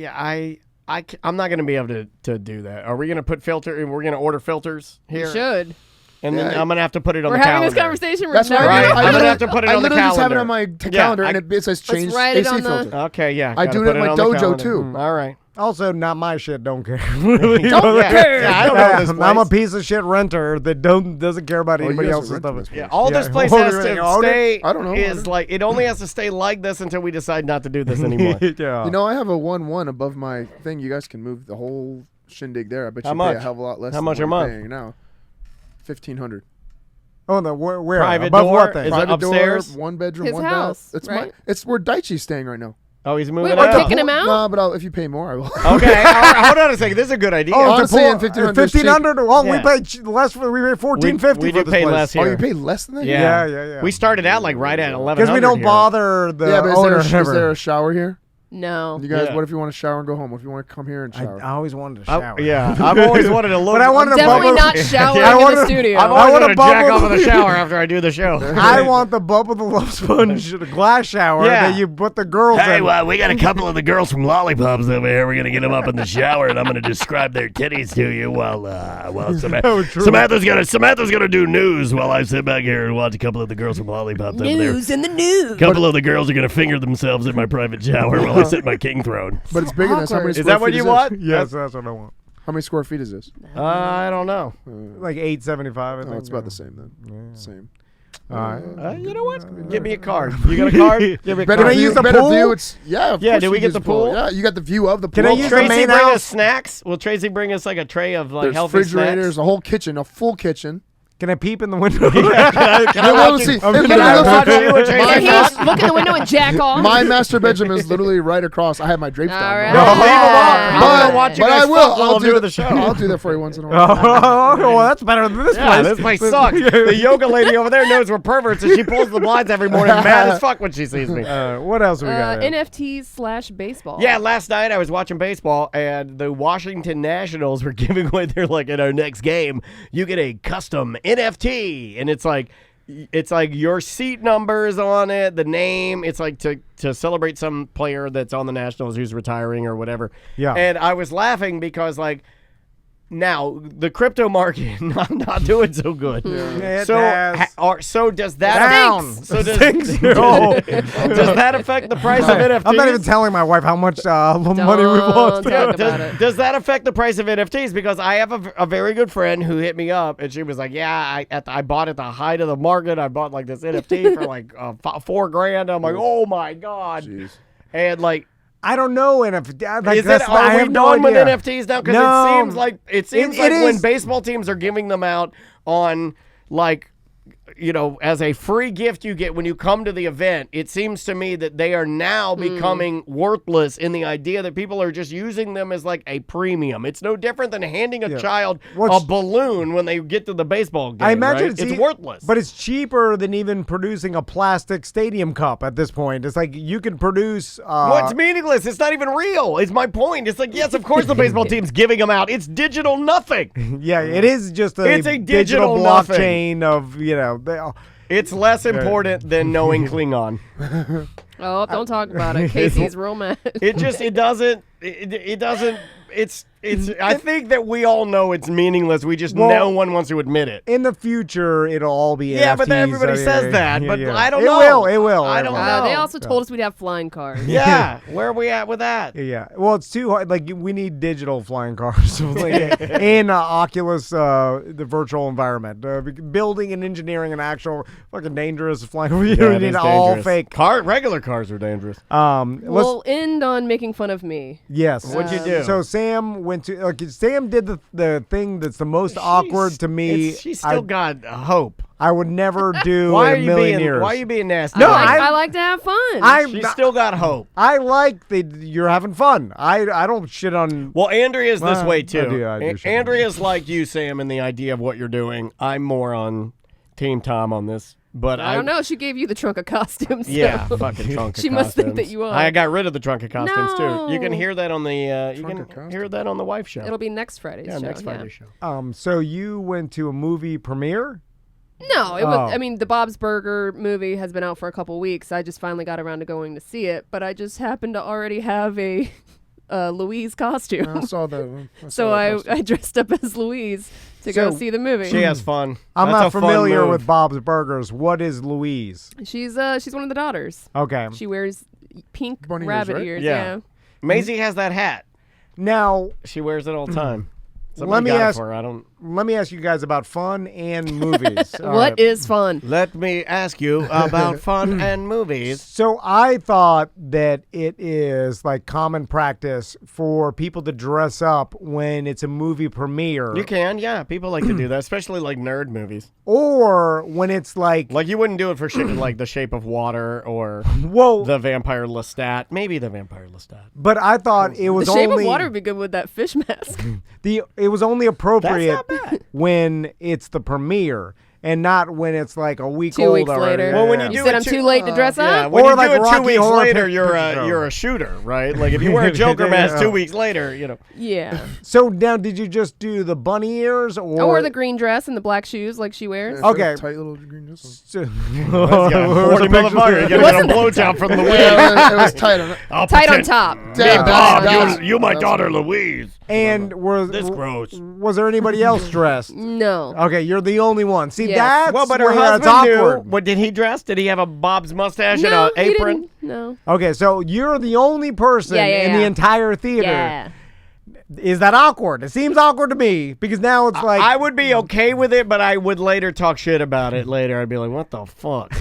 I'm not gonna be able to do that. Are we gonna put filter? We're gonna order filters here, You should. and then I'm gonna have to put it on We're the having calendar. this conversation. We're That's never right. gonna- I'm gonna have to put it I on the literally just have it calendar. on my Yeah, calendar, I- and it says change write it AC on the- filter. Okay, yeah. I gotta do put it at my on the dojo, calendar. too. All right. Also, not my shit. Don't care. Don't care. Yeah, I don't know this I'm a place. piece of shit renter that doesn't care about Oh, you anybody guys else's are stuff. renting this place. Yeah, all this place Oh, has you to own it? stay. I don't know. Is like it only has to stay like this until we decide not to do this anymore. Yeah. You know, I have a 1-1 above my thing. You guys can move the whole shindig there. I bet How you pay much? a hell of a lot less. How than much what a you're month? paying now. $1,500. Oh, no, where? Private Above door? what thing? Is it Private upstairs? door, 1 bedroom, His 1 house, bath. It's right? It's where Daichi's staying right now. Oh, he's moving Wait, out. we're kicking him out? No, but if you pay more, I will. Okay, all right, hold on a second. This is a good idea. Oh, I'm it's a saying pool- 1,500 is cheap. 1,500. Well, we Yeah. paid less. We paid $14.50 we for do this pay place. less Oh, here. you pay less than that? Yeah. Yeah. We started out like right at 11. Because we don't bother the Yeah, but owner. is there a shower here? No. You guys, Yeah. what if you want to shower and go home? What if you want to come here and shower? I always wanted to shower. Yeah, I've always wanted to look. But I wanted to Definitely bubble. not showering I in wanna- the studio. I've I always wanna wanted to jack bubble- off in the shower after I do the show. I want the Bubble the Love Sponge glass shower Yeah. that you put the girls in. We got a couple of the girls from Lollipops over here. We're gonna get them up in the shower, and I'm gonna describe their titties to you while Samantha's gonna do news while I sit back here and watch a couple of the girls from Lollipops over there. News in the news. A couple of the girls are gonna finger themselves in my private shower while I sit in my king throne. But it's bigger than this. How many Is square that what feet you this? want? Yes, that's what I want. How many square feet is this? I don't know. Like 875. I Oh, think. it's about the same then. Same. All right. You know what? Give me a card. You got a card? Give me a Better card. view, use the better pool? view. It's of Yeah, course did we you get use the pool? Yeah, you got the view of the pool. Can I use the Tracy main bring house? us snacks? Will Tracy bring us like a tray of like There's healthy refrigerators, snacks? a whole kitchen, a full kitchen. Can I peep in the window? Can I well, watch see, you- it can literally I looks watch like you and Tracy Can he fuck? just look in the window and jack off? My master bedroom is literally right across. I have my drapes All down. right. No, leave them up. I'm But, gonna watch you but guys I will. fuck while I'll I'm do doing the show. I'll do that for you once in a while. Oh, well, that's better than this Yeah, place. this place sucks. The yoga lady over there knows we're perverts, and she pulls the blinds every morning, mad as fuck when she sees me. What else we got? here? NFTs/baseball. Yeah, last night I was watching baseball, and the Washington Nationals were giving away. They're like, in our next game, you get a custom NFT, and it's like your seat numbers on it, the name. It's like to celebrate some player that's on the Nationals who's retiring or whatever. Yeah. And I was laughing because like. Now the crypto market not doing so good. It So has. so does that Down. So does, No. does that affect the price of NFTs? I'm not even telling my wife how much money we've Don't lost. talk about it. Does that affect the price of NFTs? Because I have a very good friend who hit me up, and she was like, "Yeah, I bought at the height of the market. I bought like this NFT for like $4,000." I'm like, "Oh my god!" Jeez. And like, I don't know. And if like, is that's it? not- I Are we have no done with idea. NFTs now? Because No. it seems It like when is. baseball teams are giving them out on like. As a free gift you get when you come to the event, it seems to me that they are now becoming worthless in the idea that people are just using them as like a premium. It's no different than handing a child a balloon when they get to the baseball game. I imagine right? it's worthless. but it's cheaper than even producing a plastic stadium cup at this point. It's like you can produce. What's meaningless? It's not even real. It's my point. It's like, yes, of course the baseball team's giving them out. It's digital nothing. Yeah, it is just It's a digital blockchain of It's less important than knowing Klingon. Oh, don't talk about it. Casey's real mad. It doesn't. I think that we all know it's meaningless. We just no one wants to admit it. In the future, it'll all be Yeah, but then NFTs. everybody says that, but I don't it know. It will. I don't know. They also told us we'd have flying cars. Yeah, where are we at with that? Yeah, well, it's too hard. Like we need digital flying cars in Oculus, the virtual environment. Building and engineering an actual fucking dangerous flying. We Yeah, it need is all dangerous. fake. Regular cars are dangerous. We'll end on making fun of me. Yes. What'd you do? So Sam went to. Sam did the thing that's the most awkward to me. She's still got hope. I would never do Why are in a you million being? years. Why are you being nasty? No, I like to have fun. She's still got hope. I like that you're having fun. I don't shit on. Well, Andrea's this Well, way I too. do shit on Andrea's like you, Sam, in the idea of what you're doing. I'm more on Team Tom on this, but I don't know. She gave you the trunk of costumes. Yeah, so fucking trunk of She must think that costumes. you are. I got rid of the trunk of costumes No. too. You can hear that on the Trunk of costumes. hear that on the wife show. It'll be next Friday's show. next Friday show. So you went to a movie premiere? No, it was. Oh. I mean, the Bob's Burger movie has been out for a couple weeks. I just finally got around to going to see it, but I just happened to already have a Louise costume. I saw that. So I dressed up as Louise to go see the movie. She has fun. I'm That's not a fun familiar move. with Bob's Burgers. What is Louise? She's one of the daughters. Okay. She wears pink Bunny ears, rabbit right? ears. Yeah. Yeah. Maisie has that hat. Now, She wears it all the time. let Somebody me got it ask. for her. I don't. Let me ask you guys about fun and movies. What is fun? Let me ask you about fun and movies. So I thought that it is like common practice for people to dress up when it's a movie premiere, You can, yeah. People like to do that, especially like nerd movies. or when it's like, Like you wouldn't do it for shit like The Shape of Water or whoa. The Vampire Lestat. Maybe The Vampire Lestat. But I thought it was The Shape only of Water would be good with that fish mask. it was only appropriate That's not bad. when it's the premiere. and not when it's like a week 2 old weeks already. later. Well, when you You do said it I'm too- too late to dress Yeah, up? when Or you like do it 2 Rocky weeks Horror later, Picture Show. you're a shooter, right? Like if you wear a Joker mask 2 weeks later, Yeah. So now, did you just do the bunny ears, or I wore the green dress and the black shoes like she wears. Okay. Tight little green dress. That's got 40 motherfucker. You gotta get a blowjob from the wig. It was tight on it. Tight on top. Hey, Yeah, Bob, that's- you my daughter Louise. And This gross. was there anybody else dressed? No. Okay, you're the only one. See, Yes. that's Well, but her where it's husband knew. awkward. What did he dress? Did he have a Bob's mustache and No, an he apron? didn't. No. Okay, so you're the only person Yeah, yeah, in the yeah. entire theater. Yeah. Is that awkward? It seems awkward to me because now it's like I would be okay with it, but I would later talk shit about it later. I'd be like, what the fuck?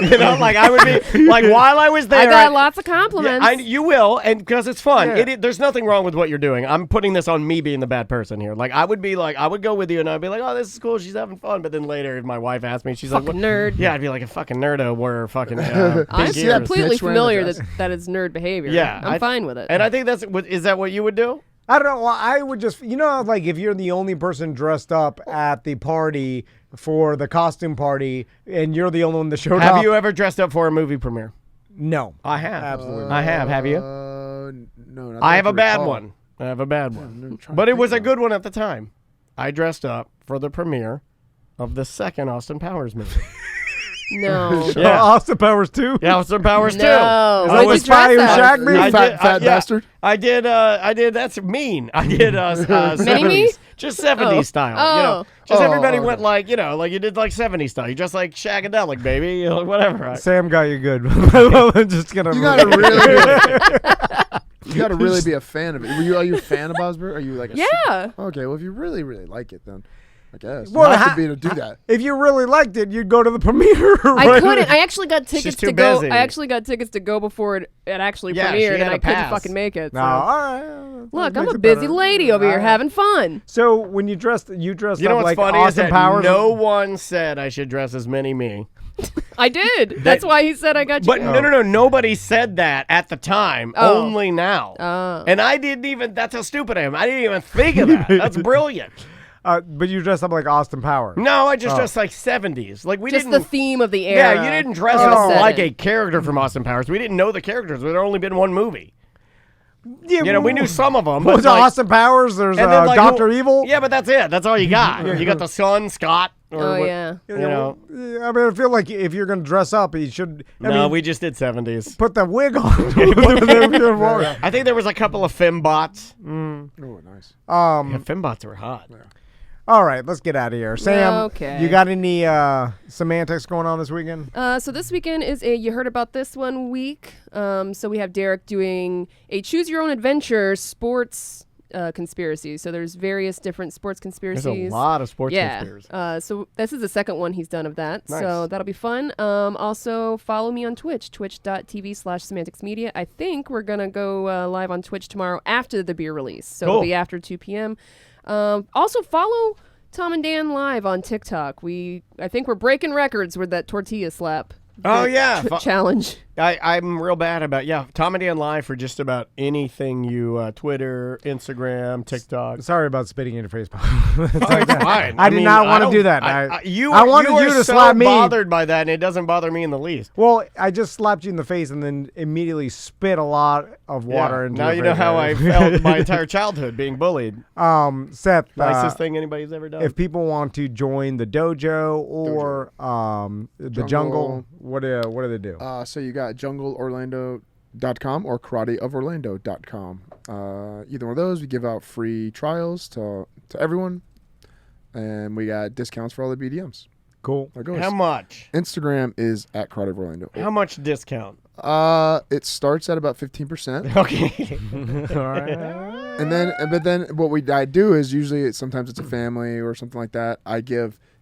Like I would be like, while I was there. I got lots of compliments. You will, and because it's fun. Yeah. There's nothing wrong with what you're doing. I'm putting this on me being the bad person here. Like I would be like, I would go with you, and I'd be like, oh, this is cool. She's having fun. But then later, if my wife asked me, she's like, Fucking what? nerd. Yeah, I'd be like a fucking nerdo. Where fucking. I'm big ears. completely Bitch wearing a familiar dress. that is nerd behavior. Yeah, I'm fine with it. And I think is that what you would do? I don't know. Well, I would just, like if you're the only person dressed up at the party for the costume party and you're the only one that showed up. Have you ever dressed up for a movie premiere? No. I have. Absolutely. I have. Have you? No. I have a bad one. I have a bad one. But it was a good one at the time. I dressed up for the premiere of the second Austin Powers movie. No. Yeah. Austin Powers 2? Yeah, Austin Powers 2. No. I What'd was you dress Spy Who as? Shagged Me? I Fat yeah, bastard. I did. That's mean. I did. Mini-me? 70s, just 70s Oh. style. Oh. Just Oh, everybody okay. went like you did like 70s style. You dressed like Shagadelic, baby. Whatever. Sam got you good. I'm just gonna. You gotta really. You gotta really be a fan of it. Are you a fan of Bosberg? Are you like a Yeah. Okay, well if you really like it, then I guess Well, you have to be to do that. If you really liked it, you'd go to the premiere. I right? couldn't. I actually got tickets too to go. busy. I actually got tickets to go before it actually Yeah, she premiered, had and a I couldn't pass. fucking make it. So. No, all right. Look, That I'm makes a it busy better. lady over here All right. having fun. So when you dressed You know up what's like funny Austin is that Powers. no one said I should dress as Mini-Me. I did. That's why he said I got you. But no, nobody said that at the time. Oh. Only now. Oh. And I didn't even. That's how stupid I am. I didn't even think of that. That's brilliant. But you dressed up like Austin Powers. No, I just dressed like 70s. Like we Just didn't. the theme of the era. Yeah, you didn't dress of the up like setting. a character from Austin Powers. We didn't know the characters. There had only been one movie. Yeah, We knew some of them. What But was it, like, Austin Powers? There's and then, like, Dr. who- Evil. Yeah, but that's it. That's all you got. You got the son, Scott. Or Oh, what- yeah. You know. Yeah, I mean, I feel like if you're gonna dress up, you should. No, we just did 70s. put the wig on. I think there was a couple of fembots. Oh, nice. Yeah, fembots were hot. All right, let's get out of here. Sam, Okay. you got any semantics going on this weekend? So this weekend is you heard about this one week. So we have Derek doing a choose your own adventure sports conspiracy. So there's various different sports conspiracies. There's a lot of sports yeah. conspiracies. So this is the second one he's done of that. Nice. So that'll be fun. Also follow me on Twitch, twitch.tv/semanticsmedia. I think we're going to go live on Twitch tomorrow after the beer release. So it'll Cool. be after 2 p.m. Also follow Tom and Dan live on TikTok. I think we're breaking records with that tortilla slap. Oh, yeah. Challenge. I'm real bad about, Tom and Dan Live for just about anything you, Twitter, Instagram, TikTok. Sorry about spitting in your face. It's fine. I did not want to don't- do that. I I wanted you to so slap me. bothered by that, and it doesn't bother me in the least. Well, I just slapped you in the face and then immediately spit a lot of water into Now your you know face. how I felt my entire childhood being bullied. Seth, Nicest thing anybody's ever done. if people want to join the dojo or the jungle, what do they do? So you got jungleorlando.com or karateoforlando.com. Either one of those, we give out free trials to everyone, and we got discounts for all the BDMs. Cool. There goes. How much? Instagram is at Karate of Orlando. How much discount? It starts at about 15%. Okay. All right. But then what I do is usually sometimes it's a family or something like that.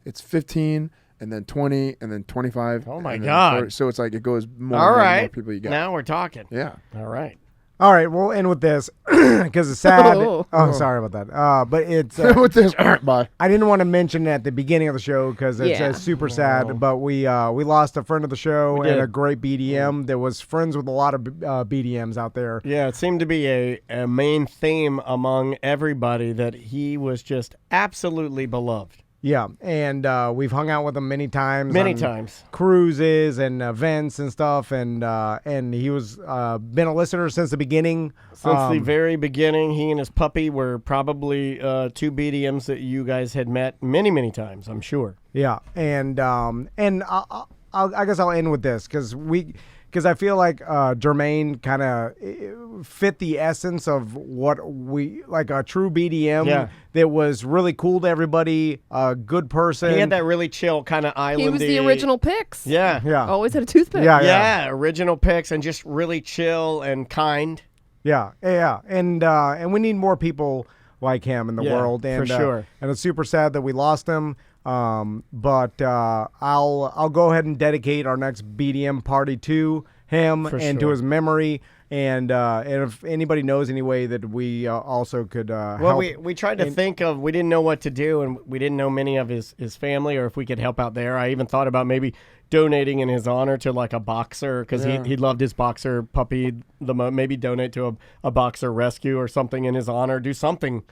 It's 15 and then 20 and then 25. Oh my and then God. 40. So it's like it goes more All and more, right. more people you got. Now we're talking. Yeah. All right. All right, we'll end with this because it's sad. Oh. Sorry about that. But it's With this, bye. I didn't want to mention it at the beginning of the show because it's Yeah. super sad. But we lost a friend of the show We and did. a great BDM. There was friends with a lot of BDMs out there. Yeah, it seemed to be a main theme among everybody that he was just absolutely beloved. Yeah, and we've hung out with him many times. Many on times. Cruises and events and stuff, and he was been a listener since the beginning. Since the very beginning, he and his puppy were probably two BDMs that you guys had met many, many times, I'm sure. Yeah, and I guess I'll end with this because I feel like Jermaine kind of fit the essence of what we like a true BDM that was really cool to everybody, a good person. He had that really chill kind of island. He was the original Pix. Yeah. Always had a toothpick. Yeah, original Pix and just really chill and kind. Yeah, and we need more people like him in the world. And, for sure. And it's super sad that we lost him. But I'll go ahead and dedicate our next BDM party to him to his memory. And if anybody knows any way that we also could help. Well, we tried to think of, we didn't know what to do, and we didn't know many of his family or if we could help out there. I even thought about maybe donating in his honor to like a boxer because he loved his boxer puppy. Maybe donate to a boxer rescue or something in his honor. Do something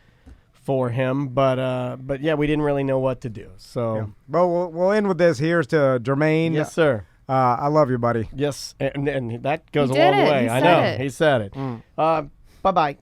for him, but yeah, we didn't really know what to do. So, Well, we'll end with this. Here's to Jermaine. Yes, sir. I love you, buddy. Yes, and that goes a He did long it. way. He I said know it. he said it. Bye bye.